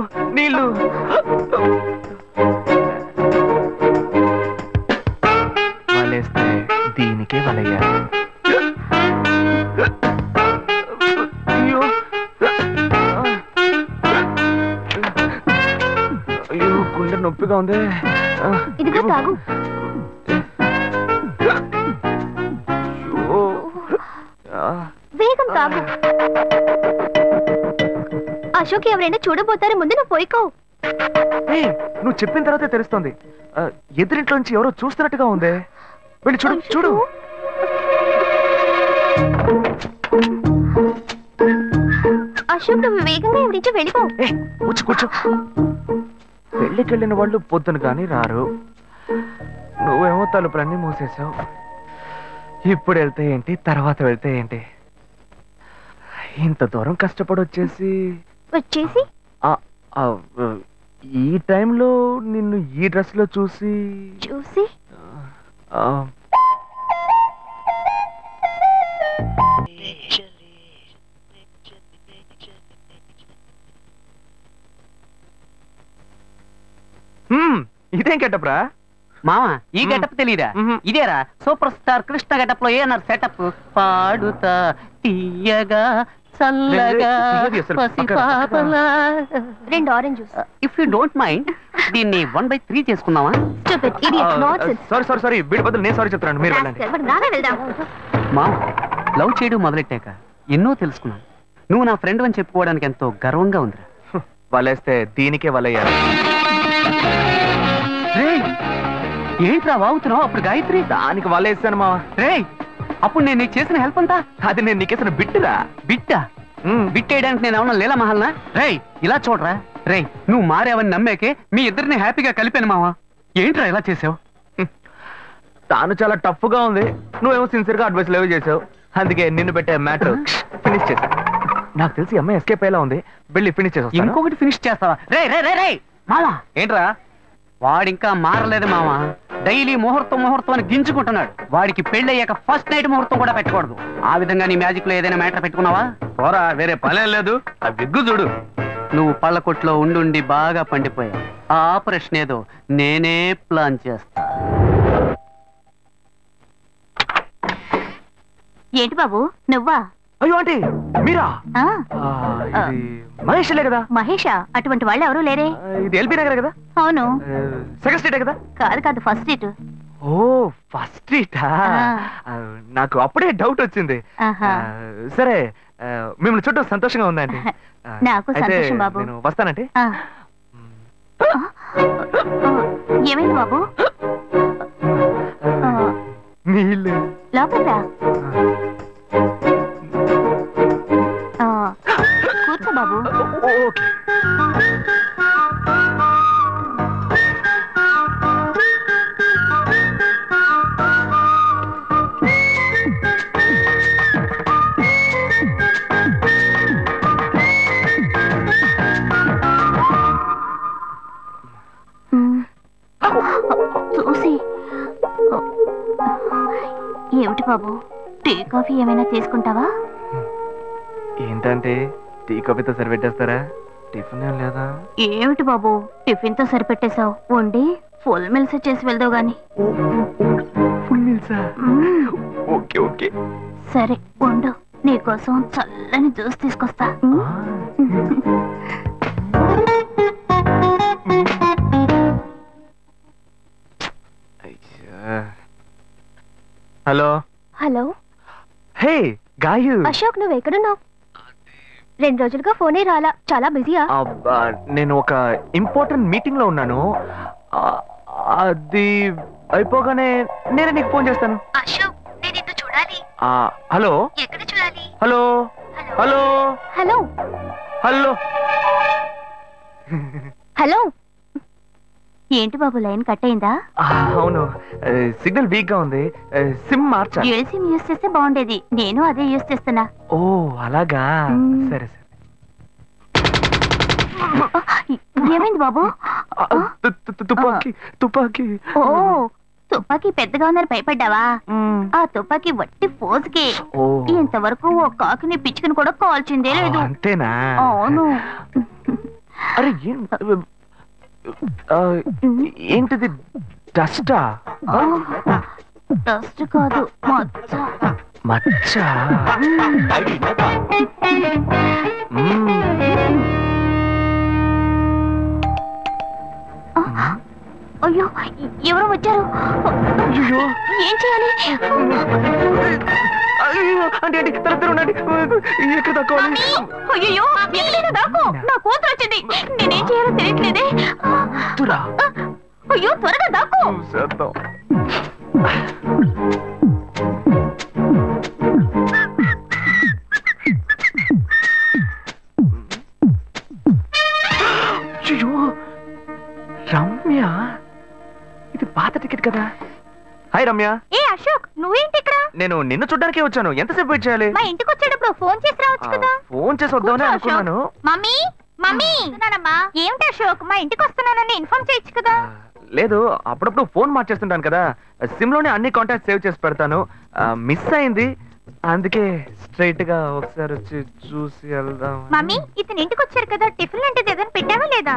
వలేస్తే దీనికే వలయ్యారు. అయ్యో గుండె నొప్పిగా ఉంది. ఇదిగో తాగు. వేగం తాగు. అశోక్ ఎవరైనా చూడబోతారు, ముందు నువ్వు పోయికో. నువ్వు చెప్పిన తర్వాతే తెలుస్తుంది. ఎదురింట్లో నుంచి ఎవరో చూస్తున్నట్టుగా ఉంది. వెళ్ళి చూడు. అశోక్, నువ్వు వేగంగా ఎవరి నుంచి వెళ్ళిపో. కూర్చో. పెళ్ళికెళ్ళిన వాళ్ళు పొద్దున కానీ రారు. నువ్వేమో తలుపులన్నీ మూసేసావు. ఇప్పుడు వెళ్తే ఏంటి, తర్వాత వెళ్తే ఏంటి? ఇంత దూరం కష్టపడి వచ్చేసి ఈ టైంలో నిన్ను ఈ డ్రెస్ లో చూసి ఇదేం గెటప్రా మామ? ఈ గెటప్ తెలీదా? ఇదేరా సూపర్ స్టార్ కృష్ణ గెటప్ లో ఏనారు సెటప్. పాడుతా తీయగా చల్లగా పసిపాపలా. 2 orange juice. If you don't mind దీన్ని 1/3 చేసుకుందామా? సారీ వీడి బదులు నేను సారీ చెప్తున్నాను, మీరు వెళ్ళండి. మామ, లవ్ చేయడం మొదలెట్టాక ఎన్నో తెలుసుకున్నాను. నువ్వు నా ఫ్రెండ్ అని చెప్పుకోవడానికి ఎంతో గర్వంగా ఉందిరా. వలేస్తే దీనికే వలయ్యారు. ఏంట్రా వాగుతున్నావు? అప్పుడు గాయత్రి దానికి వల్ల వేస్తాను మావా. రే అప్పుడు నేను నీకు చేసిన హెల్ప్ అంతా అది నేను నీకేసిన బిట్టురా. బిట్టా? బిట్టేయడానికి నేను ఏమన్నా లీలా మహల్నా? రేయ్ ఇలా చూడరా. రేయ్ నువ్వు మారేవని నమ్మేకే మీ ఇద్దరిని హ్యాపీగా కలిపాను మావా. ఏంట్రా ఇలా చేసావు? తాను చాలా టఫ్ గా ఉంది, నువ్వేమో సిన్సియర్ గా అడ్వైస్ లేవు చేసావు. అందుకే నిన్ను పెట్టే మ్యాటర్ ఫినిష్ చేసా. నాకు తెలిసి అమ్మాయి ఎస్కేప్ అయ్యేలా ఉంది, వెళ్ళి ఫినిష్ చేస్తా. ఇంకొకటి ఫినిష్ చేస్తావా? రే రే రే రే మావా. ఏంట్రా? వాడింకా మారలేదు మావా. డైలీ ముహూర్తం అని గింజుకుంటున్నాడు. వాడికి పెళ్ళయ్యాక ఫస్ట్ నైట్ ముహూర్తం కూడా పెట్టకూడదు. ఆ విధంగా నీ మ్యాజిక్ లో ఏదైనా మ్యాటర్ పెట్టుకున్నావా? పోరా, వేరే పనే లేదు. ఆ విగ్గు చూడు. నువ్వు పళ్ళ కొట్లో ఉండి బాగా పండిపోయావు. ఆ ఆపరేషన్ ఏదో నేనే ప్లాన్ చేస్తా. ఏంటి బాబు నువ్వా? అయ్యో ఆంటీ మీరా? మహేష్లే కదా? మహేషా? అటువంటి వాళ్ళు ఎవరూ లేరే. ఇది ఎల్బీ నగర్ కదా? అవును. సెకండ్ స్ట్రీట్ కదా? కాదు ఫస్ట్ స్ట్రీట్. ఓ ఫస్ట్ స్ట్రీటా? నాకు అప్పుడే డౌట్ వచ్చింది. సరే మిమ్మల్ని చుట్టూ సంతోషంగా ఉందండి. నాకు సంతోషం బాబు. నేను వస్తానండి. ఏమైంది బాబు? నీళ్ళు లోపలికి రా. కూర్చో బాబు. ఓకే. చూసి ఏమిటి బాబు, టీ కాఫీ ఏమైనా తీసుకుంటావా? ఏంటంటే టీ కాఫీతో సరిపెట్టేస్తారా? టిఫిన్ ఏం లేదా? ఏమిటి బాబు టిఫిన్ తో సరిపెట్టేశావు? వండి ఫుల్ మిల్స్ చేసి వెళ్దావు గాని. ఫుల్ మిల్సా? ఓకే ఓకే సరే వండు, నీకోసం చల్లని జ్యూస్ తీసుకొస్తా. Hello hello. Hey Gayu. Ashok నువ్వు ఎక్కడున్నావు? 2 రోజులుగా ఫోనే రాలా, చాలా బిజీయా? నేను ఒక ఇంపార్టెంట్ మీటింగ్ లో ఉన్నాను. అది అయిపోగానే నేనే నీకు ఫోన్ చేస్తాను. అశోక్ నేను నిన్ను చూడాలి. హలో ఎక్కడ చూడాలి? Hello hello hello hello hello. ఏంటి బాబు లైన్ కట్ అయిందా? అవును, సిగ్నల్ వీక్ గా ఉంది. సిమ్ మార్చా. డ్యూయల్ సిమ్ యూస్ చేస్తే బాగుండేది. నేను అదే యూస్ చేస్తున్నా. ఓ అలాగా, సరే సరే. ఏమైంది బాబు? తుపాకీ తుపాకీ. ఓ తుపాకీ పెద్దగా ఉందని భయపడ్డావా? ఆ తుపాకీ వట్టి ఫోజుకే. ఇంతవరకు ఓ కాకిని పిచ్చుకుని కూడా కాల్చిందే లేదు. అంతేనా? అవును. అరే ఏంటిది? డస్టా? డస్ట్ కాదు, మచ్చ. మచ్చ? అయ్యో ఎవరో వచ్చారు. ఏం చేయాలి? అంటే ఎక్కడ తక్కువాలి? అయ్యో ఎక్కడైనా దాకో, నా కూతురు వచ్చింది. నేనేం చేయాలో తెలియట్లేదే. అయ్యో త్వరగా దాకో. రమ్య, ఇది పాత టికెట్ కదా? హాయ్ రమ్య. ఏ అశోక్ నువ్వేంటి ఇక్కడ? నేను నిన్ను చూడ్డానికే వచ్చాను. ఎంతసేపు వెయిట్ చేయాలి? మా ఇంటికి వచ్చేటప్పుడు ఫోన్ చేసి రావచ్చు కదా? ఫోన్ చేసి వద్దామని అనుకున్నాను. మమ్మీ మమ్మీ ఏమిటి అశోక్ మా ఇంటికి వస్తున్నానని ఇన్ఫార్మ్ చేయొచ్చు కదా? లేదు, అప్పుడప్పుడు ఫోన్ మార్చేస్తుంటాను కదా, సిమ్ లోనే అన్ని కాంటాక్ట్ సేవ్ చేసి పెడతాను. మిస్ అయింది, అందుకే స్ట్రైట్ గా ఒకసారి వచ్చి చూసి వెళ్దాం. మమ్మీ ఇతను ఇంటికి వచ్చారు కదా, టిఫిన్ లాంటిది ఏదైనా పెట్టావా లేదా?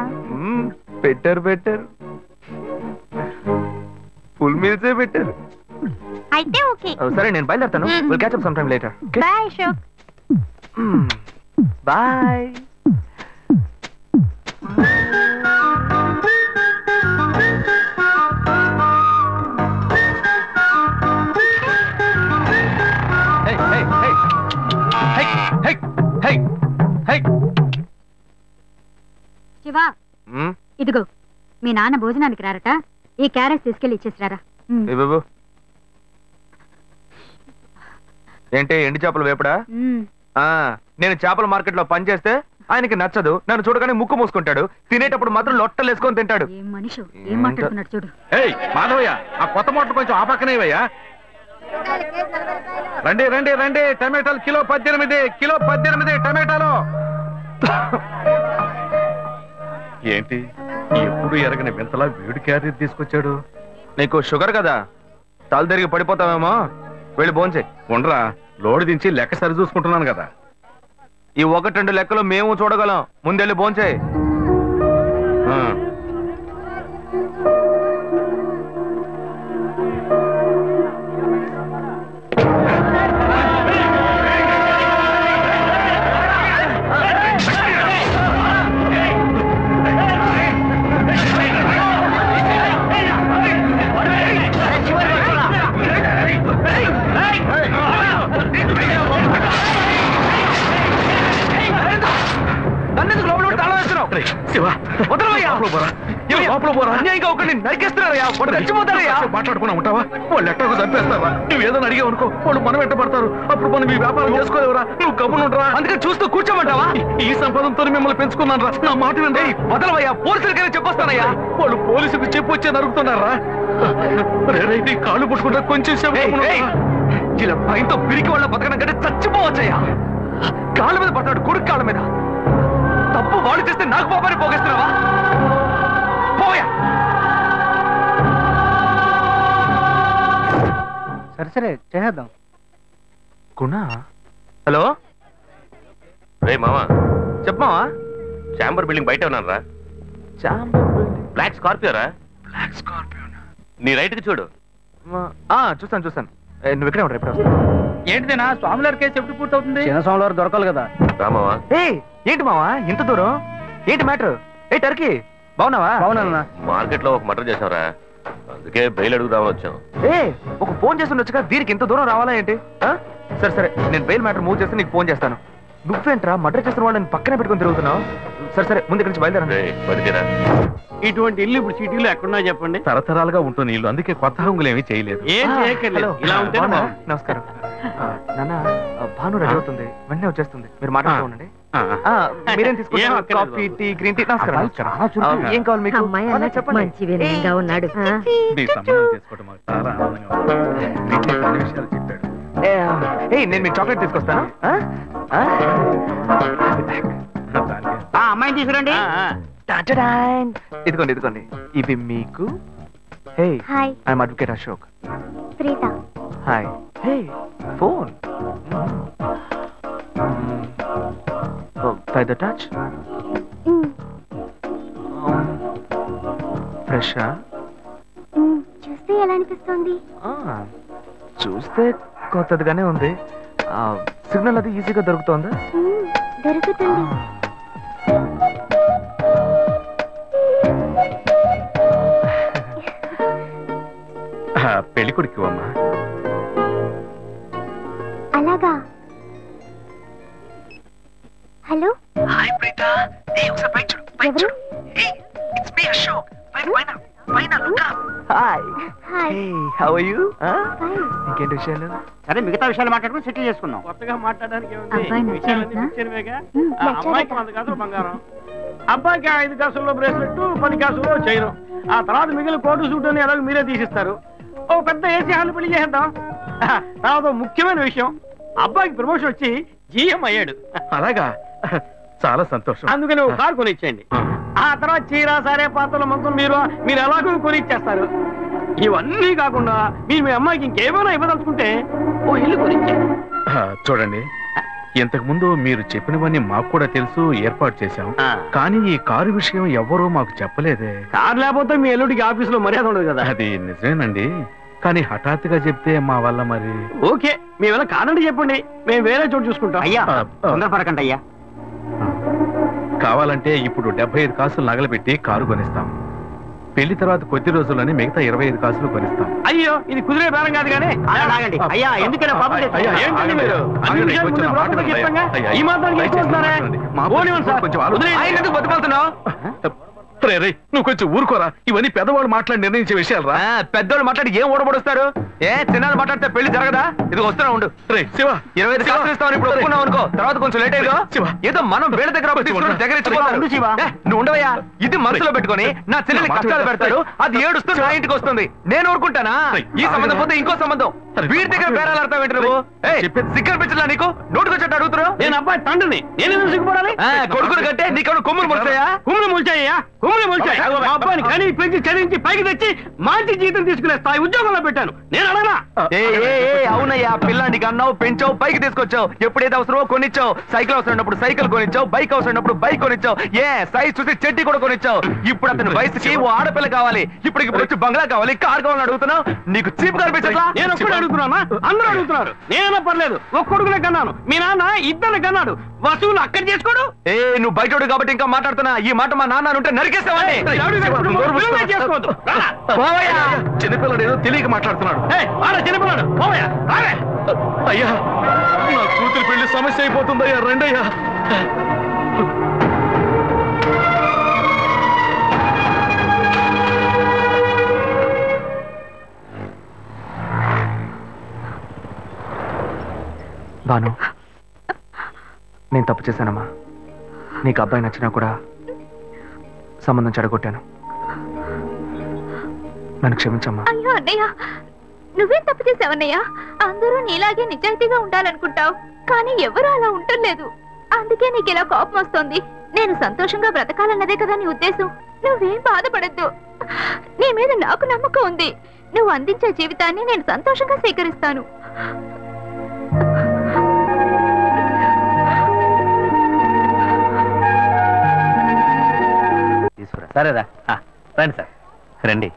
బెటర్ బెటర్, ఫుల్ మీల్సే బెటర్. అయితే ఓకే. సరే నేను బయలుదేరుతాను. Will catch up some time later. Bye Ashok. Bye. Shiva ఇదిగో మీ నాన్న భోజనానికి రారట, ఈ క్యారెట్ తీసుకెళ్లి ఇచ్చేసిరారా. బాబు ఏంటి ఎండి చేపలు వేపడా? నేను చేపల మార్కెట్ లో పనిచేస్తే ఆయనకి నచ్చదు, నన్ను చూడగానే ముక్కు మూసుకుంటాడు, తినేటప్పుడు మాత్రం లొట్టలు వేసుకొని తింటాడు. ఏం మనిషి ఏం మాట్లాడుతున్నాడు చూడు. ఏయ్ మాధవయ్య, ఆ కొత్త మోటార్ కొంచెం ఆ పక్కనేవయ్యా. రండి రండి రండి, టమాటాలు కిలో 18 టమాటాలు. ఏంటి ఎప్పుడు ఎరగని వింతలా వేడి క్యారెట్ తీసుకొచ్చాడు? నీకు షుగర్ కదా, తల తిరిగి పడిపోతావేమో, వెళ్ళి భోంచే. ఉండరా, లోడు దించి లెక్క సరి చూసుకుంటున్నాను కదా. ఈ 1-2 లెక్కలు మేము చూడగలం, ముందెళ్ళి భోంచే. మాట్లాడుకున్నా ఉంటావా? వాళ్ళు ఎట్టకు చంపేస్తావా? నువ్వు ఏదైనా అడిగావు అనుకో, వాళ్ళు మనం ఎట్టబడతారు. అప్పుడు మనం ఈ వ్యాపారం చేసుకోలేవరా? నువ్వు గమ్మునుంటరా? అందుకని చూస్తూ కూర్చోమంటావా? ఈ సంపాదనతో మిమ్మల్ని పెంచుకున్నాను రా, నా మాట వినండి. వదలవయ్యా, పోలీసులకైనా చెప్పొస్తానయ్యా. వాళ్ళు పోలీసులకు చెప్పొచ్చే నరుగుతున్నారా? నీ కాళ్ళు పుట్టుకుంటా కొంచెం ఇలా భయంతో పిరికి వాళ్ళ బతకడం కంటే చచ్చిపోవచ్చయ్యా. కాళ్ళ మీద పడ్డాడు, కొడుకు కాళ్ళ మీద. తప్పు వాళ్ళు చేస్తే నాకు పాపాన్ని పోగేస్తున్నావా? పోయా. సరే చేద్దాం. గుణ, హలో. రే మావా, చెప్పమావా. చాంబర్ బిల్డింగ్ బయట ఉన్నాను రా. బ్లాక్ స్కార్పియో రా. బ్లాక్ స్కార్పియో నీ రైట్ కి చూడు. చూస్తాను. నువ్వు ఇక్కడే ఉంటావు, ఎప్పుడు వస్తావు? ఏంటిదేనా స్వామివారి కేసు ఎప్పుడు పూర్తవుతుంది? చిన్న స్వామివారు దొరకాలి కదా. రామావా. ఏంటి మావా ఇంత దూరం? ఏంటి మ్యాటర్? టర్కీ బాగున్నావా? బాగున్నా. మార్కెట్ లో ఒక మర్డర్ చేసావురా, అందుకే బెయిల్ అడుగుదామని వచ్చాం. ఒక ఫోన్ చేసి ఉండొచ్చుగా, దీనికి ఇంత దూరం రావాలా ఏంటి? సరే నేను బెయిల్ మ్యాటర్ మూవ్ చేస్తే నీకు ఫోన్ చేస్తాను. నువ్వేంట్రా మర్డర్ చేసిన వాళ్ళని పక్కనే పెట్టుకుని తిరుగుతున్నావు? సరే ముందు ఇక్కడి నుంచి బయలుదేరా. ఇటువంటి ఇల్లు ఇప్పుడు సిటీలో ఎక్కడున్నా చెప్పండి. తరతరాలుగా ఉంటుంది ఇల్లు, అందుకే కొత్త హంగులు ఏమీ చేయలేదు. ఇలా ఉంటే నమస్కారం నాన్న. భాను రెడీ అవుతుంది, వెంటనే వచ్చేస్తుంది, మీరు మాట్లాడుకోండి. మీరేం తీసుకుంటారు? Coffee, tea, green tea? నమస్కారం. ఏం కావాలి మీకు? మంచి ఉన్నాడు. నేను మీకు చాక్లెట్ తీసుకొస్తాను. అమ్మాయిని తీసుకురండి. ఇదిగోండి ఇవి మీకు. Hey I'm advocate Ashok. Preetha. Hi. Hey phone. By the touch. ఫ్రెషా? చూస్తే ఎలా అనిపిస్తుంది? చూస్తే కొత్తదిగానే ఉంది. సిగ్నల్ అది ఈజీగా దొరుకుతుందా? దొరుకుతుంది. పెళ్లి కొడుకు అమ్మా. అలాగా. హలో. హాయ్ ప్రీత. ఒకసారి బయట చూడు. ఎవరు? It's me Ashok. పైన look up. Hi. How are you? ఇంకేంటి విషయాలు? సరే మిగతా విషయాలు మాట్లాడుకుని సెటిల్ చేసుకుందాం. కొత్తగా మాట్లాడడానికి అమ్మాయికి 100 కాసులు బంగారం, అబ్బాయికి 5 కాసుల్లో బ్రేస్లెట్, 10 కాసుల్లో చైన్. ఆ తర్వాత మిగిలిన కోటు సూట్ అని ఎలాగో మీరే తీసిస్తారు. ఓ పెద్ద ఏసీ హాల్ పెళ్లి చేద్దాం. తర్వాత ముఖ్యమైన విషయం, అబ్బాయికి ప్రమోషన్ వచ్చి జీఎం అయ్యాడు. అలాగా, చాలా సంతోషం. అందుకని ఒక కారు కొనిచ్చేయండి. ఆ తర్వాత చీర, సారే, పాత్రలు మొత్తం మీరు ఎలాగో కొనిచ్చేస్తారు. ఇవన్నీ కాకుండా మీరు మీ అమ్మాయికి ఇంకేమైనా ఇవ్వదలుచుకుంటే ఓ ఇల్లు కొనిచ్చేయండి. చూడండి, ఇంతకు ముందు మీరు చెప్పినవన్నీ మాకు కూడా తెలుసు, ఏర్పాటు చేశాం. కానీ ఈ కారు విషయం ఎవ్వరూ మాకు చెప్పలేదే. కారు లేకపోతే మీ ఎల్లుడికి ఆఫీసులో మర్యాద ఉండదు కదా. అది నిజమేనండి, కానీ హఠాత్తుగా చెప్తే మా వల్ల మరి. ఓకే, మీ వల్ల కాదండి చెప్పండి, మేము వేరే చోటు చూసుకుంటాం. అయ్యా తొందరపడకండి అయ్యా. కావాలంటే ఇప్పుడు 75 కాసులు నగలబెట్టి కారు కొనిస్తాం. పెళ్లి తర్వాత కొద్ది రోజుల్లోనే మిగతా 25 కాసులు కొనిస్తాం. అయ్యో, ఇది కుదిరే బేరం కాదు కానీ. అయ్యా ఎందుకైనా పాపం ఏంటండి మీరు? ఈ మాత్రం బతుకుతున్నావు. రే నువ్వు కొంచెం ఊరుకోరా. ఇవన్నీ పెద్దవాళ్ళు మాట్లాడి నిర్ణయించే విషయాలు రా. పెద్దోళ్ళు మాట్లాడి ఏం ఓడబడొస్తారు? చిన్నాళ్ళు మాట్లాడితే పెళ్లి జరగదా? ఇది వస్తున్నా ఉండు. రే శివ 25 కాసులు ఇస్తామని ఇప్పుడు ఒప్పుకున్నావు అనుకో, తర్వాత కొంచెం లేట్ అయ్యో ఏదో మనం వీళ్ళ దగ్గర నువ్వు ఉండవయ్యా. ఇది మనసులో పెట్టుకొని నా చెల్లెలి కష్టాలు పెడతాడు, అది ఏడుస్తుంది నా ఇంటికి వస్తుంది. నేను ఊరుకుంటానా? ఈ సంబంధం పోతే ఇంకో సంబంధం. వీడి దగ్గర బేరాలు ఆడతావు ఏంటి నువ్వు? సిగ్గర్ పిచ్చలా నీకు? నోటుకొచ్చేట్టు అడుగుతున్నావు. నేను అబ్బాయి తండ్రిని, నేను సిగ్గుపడాలి? కొడుకుని కంటే నీకు కొమ్ములు మొలుస్తాయా? కుమ్ములు మొలిచాయ్యా, కుమ్ములు మొలిచాయి. మా అబ్బాయిని కనీ పెంచి చదివించి పైకి తెచ్చి మంచి జీతం తీసుకునే స్థాయి ఉద్యోగంలో పెట్టాను. నేను అడగనా? అవునయ్యా, పిల్లానికి అన్నావు, పెంచావు, పైకి తీసుకొచ్చావు. ఎప్పుడైతే అవసరమో కొనిచ్చావు. సైకిల్ అవసరం ఉన్నప్పుడు సైకిల్ కొనిచ్చావు, బైక్ అవసరం ఉన్నప్పుడు బైక్ కొనిచ్చావు. సైజ్ చూసి చెట్టి కూడా కొనిచ్చావు. ఇప్పుడు అతని వయసుకి ఓ ఆడపిల్ల కావాలి, ఇప్పుడు వచ్చి బంగ్లా కావాలి, కార్ కావాలని అడుగుతున్నావు. నీకు చీప్ కనిపించట్లా? నేను ఒక్కడే అడుగుతున్నా, అందరూ అడుగుతున్నారు. నేనైనా పర్లేదు, ఒక కొడుకునే కన్నాను, మీ నాన్న ఇద్దరు కన్నాడు. వసూలు అక్కడ చేసుకోడు. నువ్వు బయటోడు కాబట్టి ఇంకా మాట్లాడుతున్నా. ఈ మాట మా నాన్న ఉంటే నరికేస్తావని. చిన్నపిల్లడు ఏదో తెలియక మాట్లాడుతున్నాడు. చిన్నపిల్లడు అయ్యా నా కూతురు పెళ్లి సమస్య అయిపోతుందయ్యా, రండయ్యా. బాను, నేను తప్పు చేశానమ్మా. నీకు అబ్బాయి నచ్చినా కూడా సంబంధం చెడగొట్టాను. నన్ను క్షమించమ్మా. అయ్యో అన్నయ్య, నువ్వేం తప్పు చేసావన్నయ్య? అందరూ నీలాగే నిజాయితీగా ఉండాలనుకుంటావు, కానీ ఎవరు అలా ఉండలేదు. అందుకే నీకు ఇలా కోపం వస్తుంది. నేను సంతోషంగా బ్రతకాలన్నదే కదా నీ ఉద్దేశం. నువ్వేం బాధపడద్దు. నీ మీద నాకు నమ్మకం ఉంది. నువ్వు అందించే జీవితాన్ని నేను సంతోషంగా స్వీకరిస్తాను. సరేరా, రండి సార్, రండి.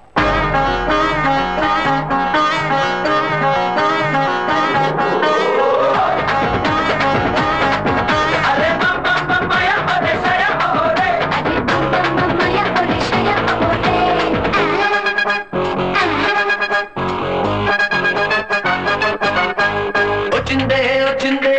వచ్చిందే వచ్చిందే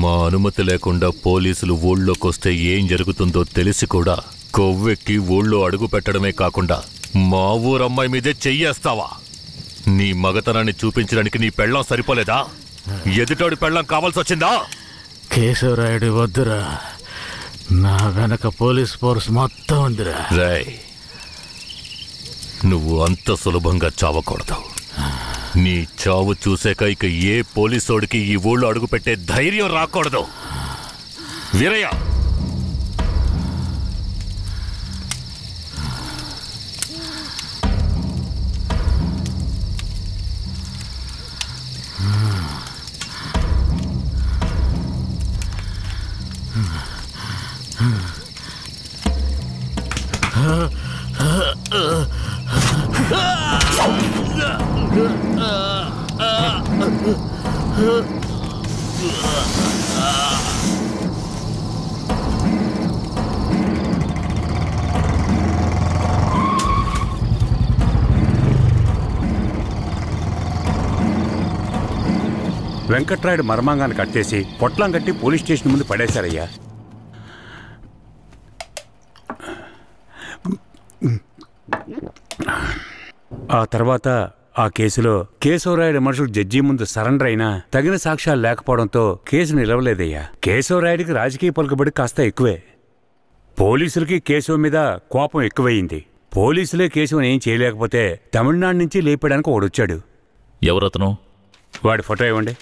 మా అనుమతి లేకుండా పోలీసులు ఊళ్ళోకొస్తే ఏం జరుగుతుందో తెలిసి కూడా కొవ్వెక్కి ఊళ్ళో అడుగు పెట్టడమే కాకుండా మా ఊరమ్మాయి మీదే చెయ్యేస్తావా? నీ మగతనాన్ని చూపించడానికి నీ పెళ్ళం సరిపోలేదా? ఎదుటోడి పెళ్ళం కావాల్సి వచ్చిందా? కేశవరాయుడు వద్దురా, నా వెనక పోలీస్ ఫోర్స్ మొత్తం ఉందిరా. రేయ్, నువ్వు అంత సులభంగా చావకూడదు. నీ చావు చూసాక ఇక ఏ పోలీసోడికి ఈ ఊళ్ళో అడుగుపెట్టే ధైర్యం రాకూడదు. వీరయ్య, వెంకట్రాయుడు మర్మాంగాన్ని కట్టేసి పొట్లం కట్టి పోలీస్ స్టేషన్ ముందు పడేశారయ్యా. ఆ తర్వాత ఆ కేసులో కేశవరాయుడు మనుషులు జడ్జి ముందు సరెండర్ అయినా తగిన సాక్ష్యాలు లేకపోవడంతో కేసు నిలవలేదయ్యా. కేశవరాయుడికి రాజకీయ పలుకుబడి కాస్త ఎక్కువే. పోలీసులకి కేశవ మీద కోపం ఎక్కువయింది. పోలీసులే కేశవని ఏం చేయలేకపోతే తమిళనాడు నుంచి లేపడానికి ఒకడొచ్చాడు. ఎవరతను? వాడి ఫోటో ఇవ్వండి.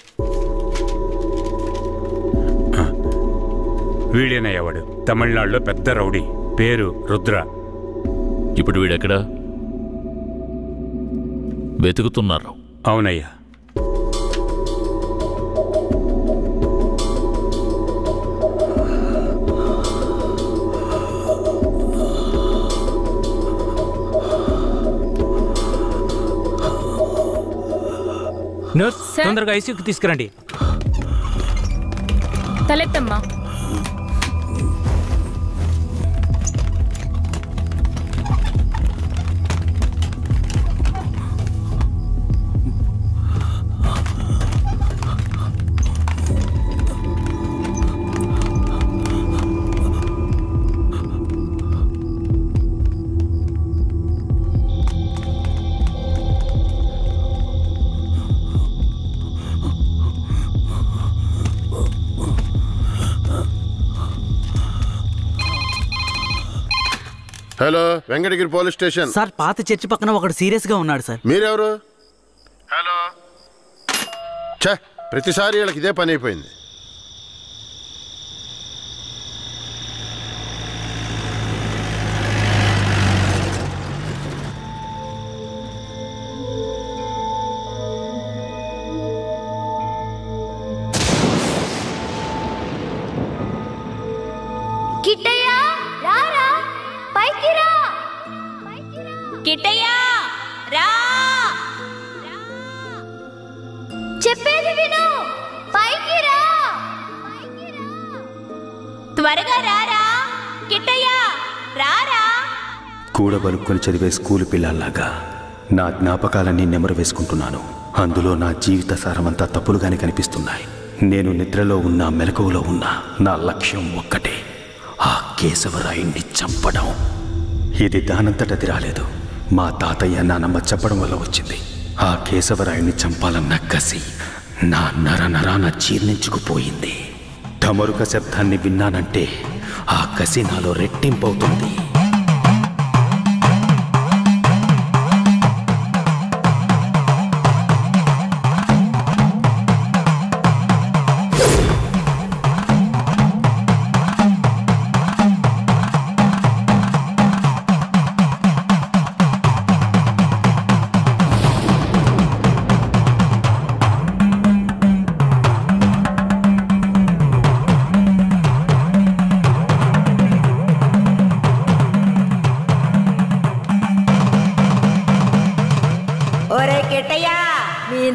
వీడేనయ్యా వాడు. తమిళనాడులో పెద్ద రౌడీ, పేరు రుద్ర. ఇప్పుడు వీడెక్కడా? వెతుకుతున్నారు. అవునయ్యా. నర్స్, తొందరగా ఐసీయూకి తీసుకురండి. తలెత్తమ్మా. Hello, Venkatagiri police station sir. పాత చర్చి పక్కన ఒకడు సీరియస్ గా ఉన్నాడు సార్. మీరెవరు? హలో. ఛే, ప్రతిసారి వీళ్ళకి ఇదే పని అయిపోయింది. కిట్టయ్య రారా, పైకి రా. కిట్టయ్య రా, చెప్పేది విను, పైకి రా. త్వరగా రారా కిట్టయ్య, రారా. కూడబలుక్కొని చదివే స్కూలు పిల్లల్లాగా నా జ్ఞాపకాలన్నీ నెమరు వేసుకుంటున్నాను. అందులో నా జీవిత సారమంతా తప్పులుగానే కనిపిస్తున్నాయి. నేను నిద్రలో ఉన్నా మెలకువలో ఉన్నా నా లక్ష్యం ఒక్కటే, ఆ కేశవరాయుణ్ణి చంపడం. ఇది దానంతటది రాలేదు, మా తాతయ్య నానమ్మ చెప్పడం వల్ల వచ్చింది. ఆ కేశవరాయుణ్ణి చంపాలన్న కసి నా నరనరాన జీర్ణించుకుపోయింది. ఢమరుక శబ్దాన్ని విన్నానంటే ఆ కసి నాలో రెట్టింపవుతుంది.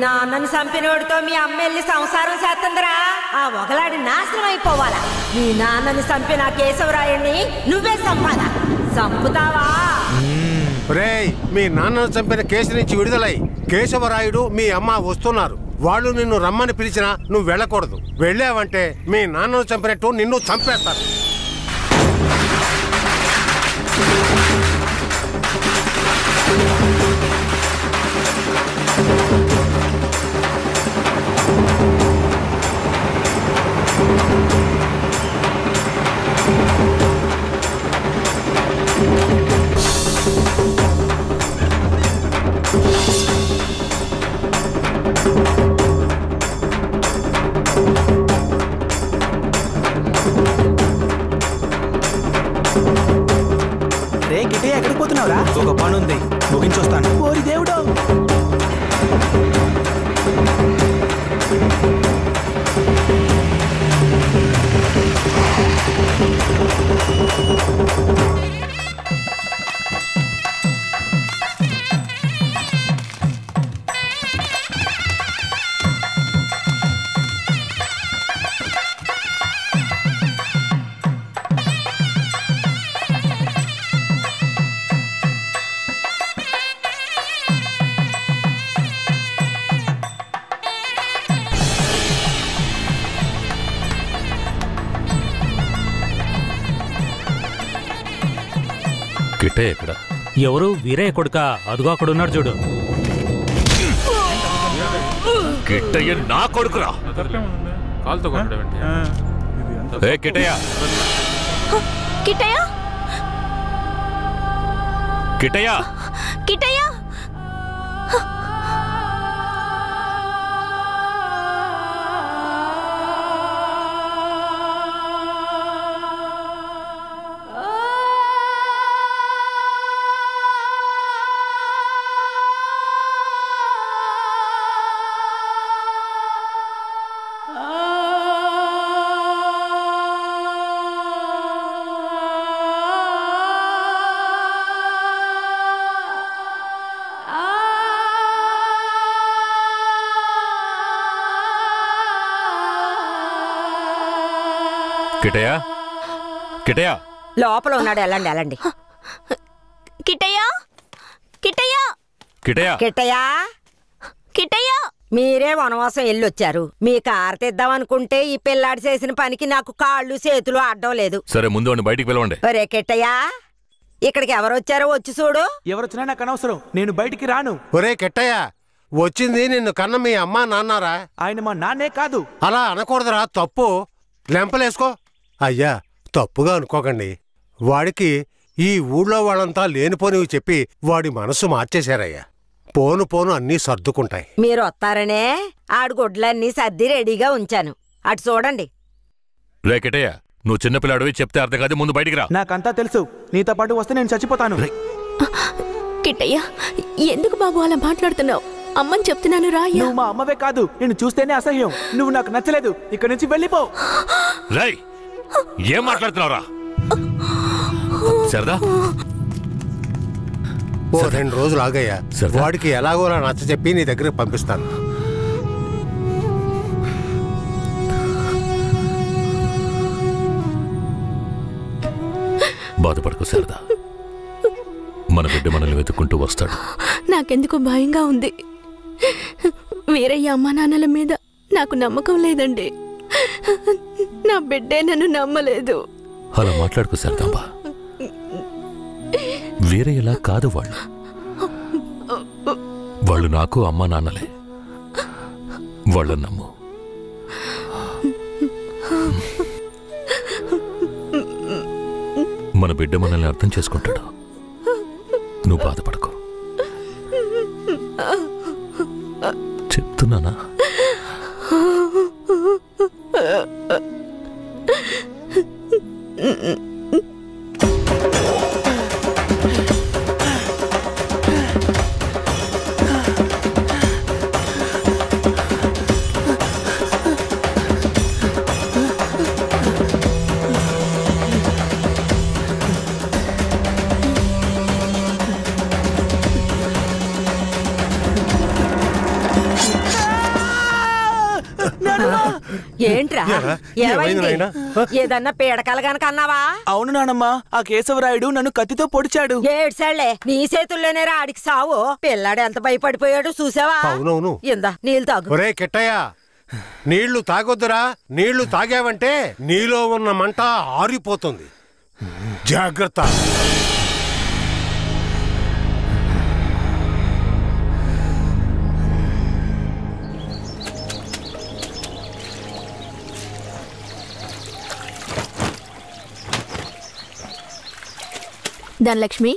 నాన్నని చంపినోడితో మీ అమ్మ వెళ్ళి సంసారం చేస్తుందిరా. ఆ ఒకలాడి నాశనం అయిపోవాలా. మీ నాన్నని చంపిన కేశవరాయుణ్ణి నువ్వే చంపాలా? చంపుతావా? రేయ్, మీ నాన్నను చంపిన కేసు నుంచి విడుదలై కేశవరాయుడు మీ అమ్మ వస్తున్నారు. వాళ్ళు నిన్ను రమ్మని పిలిచినా నువ్వు వెళ్ళకూడదు. వెళ్ళావంటే మీ నాన్నను చంపినట్టు నిన్ను చంపేస్తారు. రే గిటే, ఎక్కడికి పోతున్నావురా? ఒక పని ఉంది, ముగించొస్తాను. ఓరి దేవుడు. కిట్టయ్య ఎక్కడ? ఎవరు? వీరయ్య కొడుక? అదుగో అక్కడున్నాడు చూడు. కిట్టయ్య నా కొడుకురా. ఏ కిట్టయ్య, కిట్టయ్య, కిట్టయ్య, కిట్టయ్య. కిటయా కిటయా లోపల ఉన్నాడు. వెళ్ళండి వెళ్ళండి. కిట్టయ్యా కిట్టయ్యా కిటయా కిట్టయా కిట్టయ్యా మీరే వనవాసం వెళ్ళొచ్చారు. మీ కారు తెద్దామనుకుంటే ఈ పిల్లాడు చేసిన పనికి నాకు కాళ్ళు చేతులు అడ్డం లేదు. సరే ముందు బయటికి పిలవండి. ఒరే కిట్టయ్యా, ఇక్కడికి ఎవరు వచ్చారో వచ్చి చూడు. ఎవరొచ్చినా నాకు అనవసరం, నేను బయటికి రాను. ఒరే కిట్టయ్య, వచ్చింది నిన్ను కన్న మీ అమ్మా నాన్నారా? ఆయన మా నాన్నే కాదు. అలా అనకూడదురా, తప్పు. లెంపలేసుకో. అయ్యా, తప్పుగా అనుకోకండి. వాడికి ఈ ఊళ్ళో వాళ్ళంతా లేనిపోనివి చెప్పి వాడి మనసు మార్చేశారయ్యా. పోను పోను అన్నీ సర్దుకుంటాయి. మీరు వస్తారనే ఆడు గుడ్లన్నీ సర్ది రెడీగా ఉంచాను. అటు చూడండి. రే కిటయా, నువ్వు చిన్నపిల్లాడివి, చెప్తే అర్థం కాదు. ముందు బయటికి రా. నాకంతా తెలుసు. నీతో పాటు వస్తే నేను చచ్చిపోతాను. కిట్టయ్యా, ఎందుకు బాబు అలా మాట్లాడుతున్నావు? అమ్మని చెప్తున్నాను రా. నువ్వు మా అమ్మవే కాదు, నిన్ను చూస్తేనే అసహ్యం. నువ్వు నాకు నచ్చలేదు, ఇక్కడి నుంచి వెళ్ళిపో. రేయ్, ఏం మాట్లాడుతున్నావురా? సరదా ఓ 2 రోజులు ఆగయ్యా. వాడికి ఎలాగోలా నచ్చ చెప్పి నీ దగ్గరికి పంపిస్తాను. బాధపడకు సరదా, మన బిడ్డ మనల్ని వెతుక్కుంటూ వస్తాడు. నాకెందుకు భయంగా ఉంది. వీరయ్య అమ్మా నాన్నల మీద నాకు నమ్మకం లేదండి. నా బిడ్డే నన్ను నమ్మలేదు. అలా మాట్లాడుకో సరదాంబా. వీరయ్యలా కాదు వాళ్ళు నాకు అమ్మా నాన్నలే. వాళ్ళని నమ్ము. మన బిడ్డ మనల్ని అర్థం చేసుకుంటాడు. నువ్వు బాధపడకు, చెప్తున్నానా? ఏంట్రా ఏమైంది? ఏదన్నా పీడకలు గనక అన్నావా? అవును నానమ్మా, ఆ కేశవరాయుడు నన్ను కత్తితో పొడిచాడు. ఏడ్సాళ్లే, నీ చేతుల్లోనే ఆడికి సావు. పిల్లాడు ఎంత భయపడిపోయాడు చూసావా? అవునవును. ఇందా నీళ్ళు తాగు. ఒరే కిట్టయ్య, నీళ్లు తాగొద్దురా. నీళ్లు తాగావంటే నీలో ఉన్న మంట ఆరిపోతుంది. జాగ్రత్త. ధనలక్ష్మి,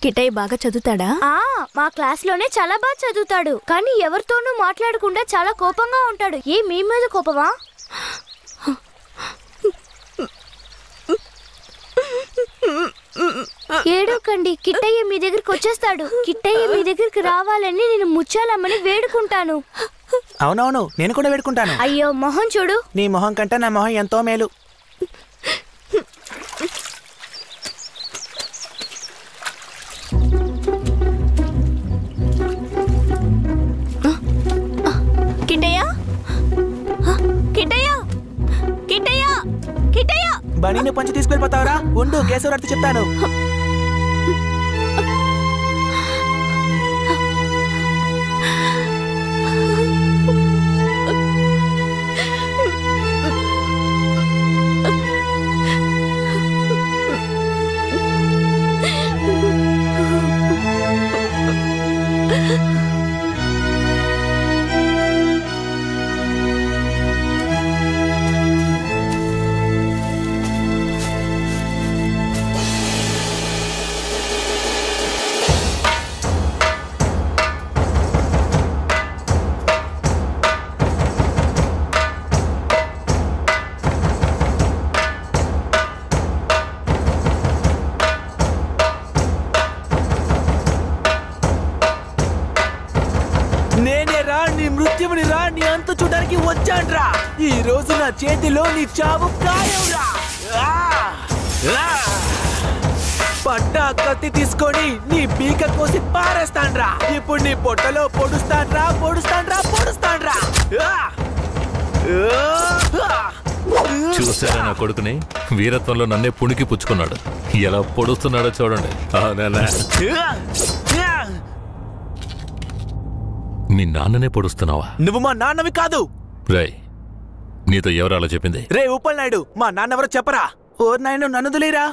కిట్టయ్య బాగా చదువుతాడా? మా క్లాస్ లోనే చాలా బాగా చదువుతాడు, కానీ ఎవరితోనూ మాట్లాడకుండా చాలా కోపంగా ఉంటాడు. ఏ మీ మీద కోపమా? ఏడోకండి, కిట్టయ్య మీ దగ్గరికి వచ్చేస్తాడు. కిట్టయ్య మీ దగ్గరికి రావాలని నేను ముచ్చాలమ్మని వేడుకుంటాను. అవునవును, నేను కూడా వేడుకుంటాను. అయ్యో, మొహం చూడు. నీ మొహం కంటే నా మొహం ఎంతో మేలు. కిట్టయ్య, కిట్టయ్య, కిట్టయ్య, కిట్టయ్య. బనీని పంచి తీసుకెళ్ళిపోతావరా? ఉండు, కేశవరాయుడు చెప్తాను. వచ్చాన్రా, ఈ రోజు నా చేతిలో నీ చావు ఖాయంరా. పట్టా కత్తి తీసుకొని నీ పీక కోసి పారేస్తాన్రా. ఇప్పుడు నీ పొట్టలో పొడుస్తాన్రా, పొడుస్తాన్రా, పొడుస్తాన్రా. చూసారా నా కొడుకుని? వీరత్వంలో నన్నే పుణికి పుచ్చుకున్నాడు. ఎలా పొడుస్తున్నాడో చూడండి. మీ నాన్ననే పొడుస్తున్నావా? నువ్వు మా నాన్నవి కాదు. రేయ్, నీతో ఎవరు అలా చెప్పింది? రే ఉప్పల్ నాయుడు, మా నాన్నెవరో చెప్పరా? ఓ నాయన నన్ను వదిలేరా.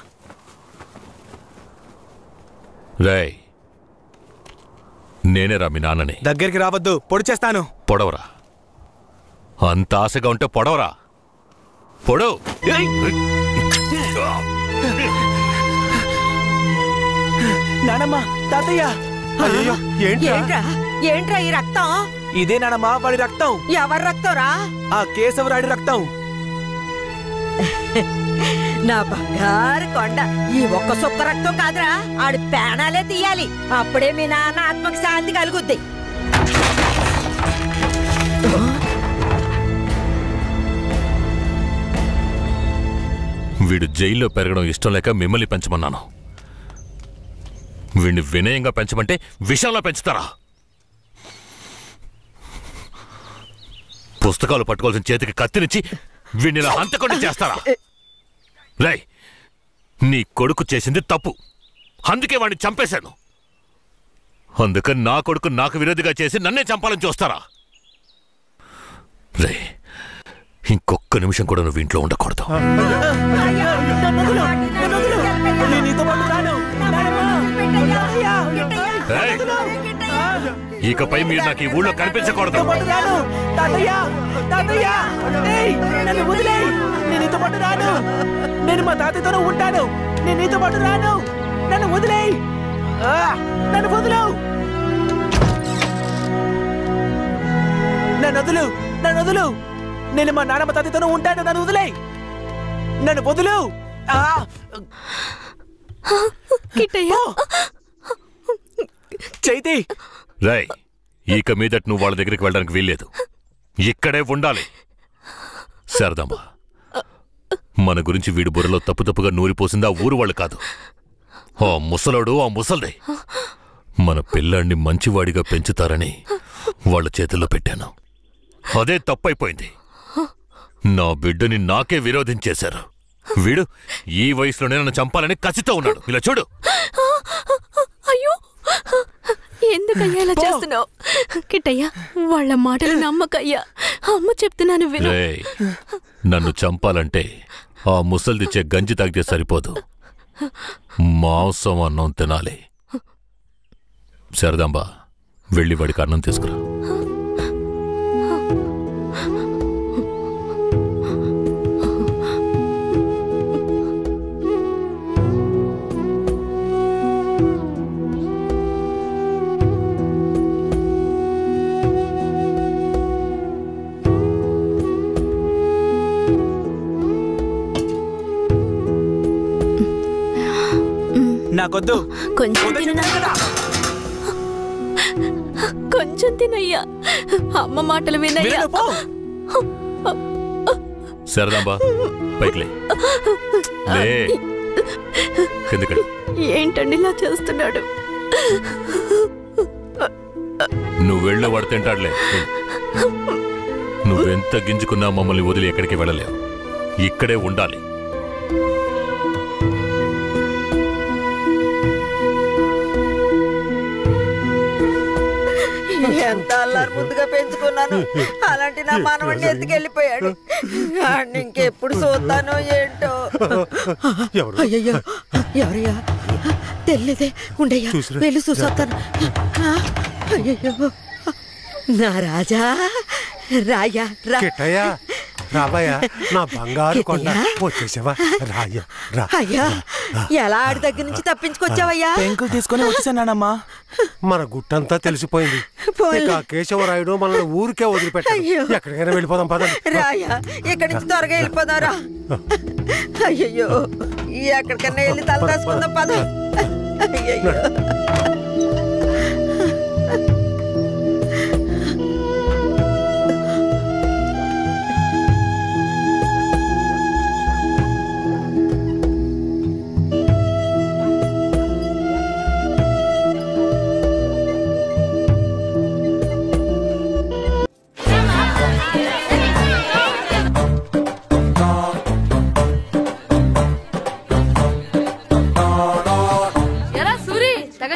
రేయ్, నేనేరా మీ నాన్నని. దగ్గరికి రావద్దు, పొడి చేస్తాను. పొడవరా. అంత ఆశగా ఉంటే పొడవరా. పొడవు. నానమ్మ, తాతయ్య. ఏంట్రా ఈ రక్తం? ఇదే నానమ్మ, వాడి రక్తం. ఎవరి రక్తంరా? ఆ కేశవరాయుడి రక్తం. నా బంగారు కొండ, ఈ ఒక్క సుక్క రక్తం కాదురా, ఆడి పేనాలే తీయాలి. అప్పుడే మీ నాన్న ఆత్మకి శాంతి కలుగుద్ది. వీడు జైల్లో పెరగడం ఇష్టం లేక మిమ్మల్ని పెంచమన్నాను. వీడిని వినయంగా పెంచమంటే విషంలో పెంచుతారా? పుస్తకాలు పట్టుకోవాల్సిన చేతికి కత్తిరించి వీడిని ఇలా హంతకుండా చేస్తారా? రేయ్, నీ కొడుకు చేసింది తప్పు, అందుకే వాడిని చంపేశాను. అందుకని నా కొడుకు నాకు విరోధిగా చేసి నన్నే చంపాలని చూస్తారా? రే, ఇంకొక్క నిమిషం కూడా నువ్వు ఇంట్లో ఉండకూడదు. ఇకపై మీరు నాకు ఈ ఊళ్ళో కనిపించకూడదు. నేను మా తాతయ్యతోనే ఉంటాను. నేను నీతో పాటు రాను. నన్ను వదిలేయ్. నన్ను వదులు. నన్ను వదులు. నన్ను వదులు. నేను మా నాన్నమ్మ తాతయ్యతోనే ఉంటాను. నన్ను వదిలేయ్. నన్ను వదులు. చైతి. రాయ్, ఇక మీదట నువ్వు వాళ్ళ దగ్గరికి వెళ్ళడానికి వీల్లేదు. ఇక్కడే ఉండాలి. శారదమ్మ, మన గురించి వీడి బుర్రలో తప్పుగా నూరిపోసింది ఆ ఊరు వాళ్ళు కాదు, ఆ ముసలోడు, ఆ ముసల్దే. మన పిల్లాన్ని మంచివాడిగా పెంచుతారని వాళ్ళ చేతుల్లో పెట్టాను. అదే తప్పైపోయింది. నా బిడ్డని నాకే విరోధించేశారు. వీడు ఈ వయసులోనే నన్ను చంపాలని కసితో ఉన్నాడు. ఇలా చూడు. అయ్యో, ఎందుకయ్యా ఇలా చేస్తున్నావు? కిట్టయ్యా, వాళ్ళ మాటలు నమ్మకయ్యా. అమ్మ చెప్తున్నాను విను. నన్ను చంపాలంటే ఆ ముసల్దిచ్చే గంజి తాగితే సరిపోదు, మాంసం అన్నం తినాలి. శారదాంబ, వెళ్ళి వాడికి అన్నం తీసుకురా. నాకొద్దు. కొంచెం కొంచెం తినయ్యా. అమ్మ మాటలు వినయ్యా. శారదాంబ, పైకిలే. ఏంటండి ఇలా చేస్తున్నాడు? నువ్వు వెళ్ళి వాడు తింటాడులే. నువ్వెంత గింజుకున్నా మమ్మల్ని వదిలి ఎక్కడికి వెళ్ళలేవు. ఇక్కడే ఉండాలి. ఎంత అల్లారు ముద్దుగా పెంచుకున్నాను, అలాంటి నా మనవడిని ఎత్తుకెళ్ళిపోయాడు. ఇంకెప్పుడు చూస్తానో ఏంటో. అయ్యయ్యో, ఎవరయ్యా? తెలీదే. ఉండయ్యా, వెళ్ళి చూసొస్తాను. అయ్యయ్యో, నా రాజా, రాయా కిట్టయ్యా, రావయ్యా, నా బంగారు కొండ. వచ్చేసావా? రాయ్యా, రా. అయ్యా, ఎలా ఆడి దగ్గర నుంచి తప్పించుకొచ్చావయ్యా? పెంకులు తీసుకొని వచ్చేసానమ్మా. మన గుట్టంతా తెలిసిపోయింది. ఇక కేశవరాయుడు మనల్ని ఊరికే వదిలిపెట్టాడు. ఎక్కడికైనా వెళ్ళిపోదాం పదండి. రాయా, ఇక్కడి నుంచి త్వరగా వెళ్ళిపోదారా. అయ్యయ్యో, ఎక్కడికన్నా వెళ్ళి తల దాచుకుందాం పద. అయ్యయ్యో,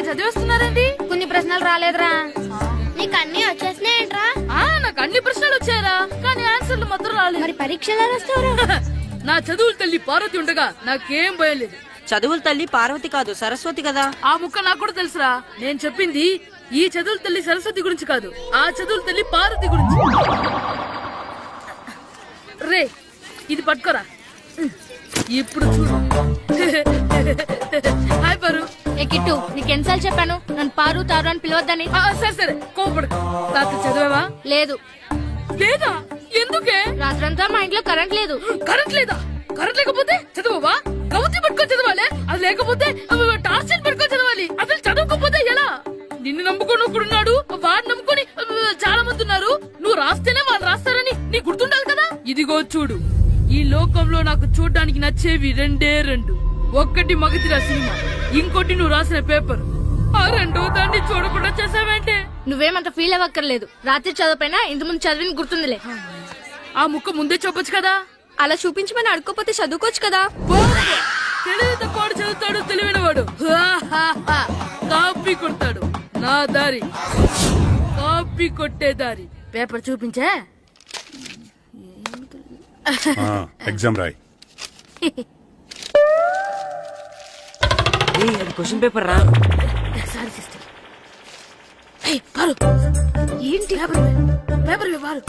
తెగ చదివేస్తున్నారండి. కొన్ని ప్రశ్నలు రాలేదురా. నీకు అన్ని వచ్చేసినాయంట్రా? నాకు అన్ని ప్రశ్నలు వచ్చాయరా, కానీ ఆన్సర్లు మాత్రం రాలేదు. మరి పరీక్షలు రాస్తావురా? నా చదువుల తల్లి పార్వతి ఉండగా నాకేం భయం లేదు. చదువుల తల్లి పార్వతి కాదు, సరస్వతి కదా. ఆ ముక్క నాకు కూడా తెలుసురా. నేను చెప్పింది ఈ చదువుల తల్లి సరస్వతి గురించి కాదు, ఆ చదువుల తల్లి పార్వతి గురించి. రే ఇది పట్టుకోరా. ఇప్పుడు చూడు. హాయ్ పారు. ఏ కిట్టు, నీకెన్నిసార్లు చెప్పాను నన్ను పారు తారు అని పిలవద్దని? సరే సరే కోపడకు. రాత్రి చదివావా? లేదు. లేదా? ఎందుకే? రాత్రంతా మా ఇంట్లో కరెంట్ లేదు. కరెంట్ లేదా? కరెంట్ లేకపోతే చదవవా? కవతి పట్టుకొని చదవాలి. అది లేకపోతే టార్చర్ పట్టుకొని చదవాలి. అసలు చదవకపోతే ఎలా? నిన్ను నమ్ముకొని ఒకడున్నాడు, వాడు నమ్ముకొని చాలా మంది ఉన్నారు. నువ్వు రాస్తేనే వాళ్ళు రాస్తారని నీకు గుర్తుండాలి కదా. ఇదిగో చూడు, ఈ లోకంలో నాకు చూడడానికి నచ్చేవి రెండే రెండు. ఒక్కటి మగధిరా సినిమా, ఇంకోటి నువ్వు రాసిన పేపర్. ఆ రెండో దాన్ని చూడకుండా చేసావేంటే? నువ్వేమంత ఫీల్ అవ్వక్కర్లేదు. రాత్రి చదవపోయినా ఇంతకుముందు చదివిన గుర్తుందిలే. ఆ ముక్క ముందే చెప్పొచ్చు కదా. అలా చూపించమని అడుక్కోపోతే చదువుకోవచ్చు కదా. తెలివి తక్కువ చదువుతాడు, తెలివైన వాడు కాపీ కొడతాడు. నా దారి కాపీ కొట్టే దారి. పేపర్ చూపించే. ఎగ్జామ్ రాయి. క్వశ్చన్ పేపర్ రా. Sorry sister. ఏంటి పేపర్ పారు.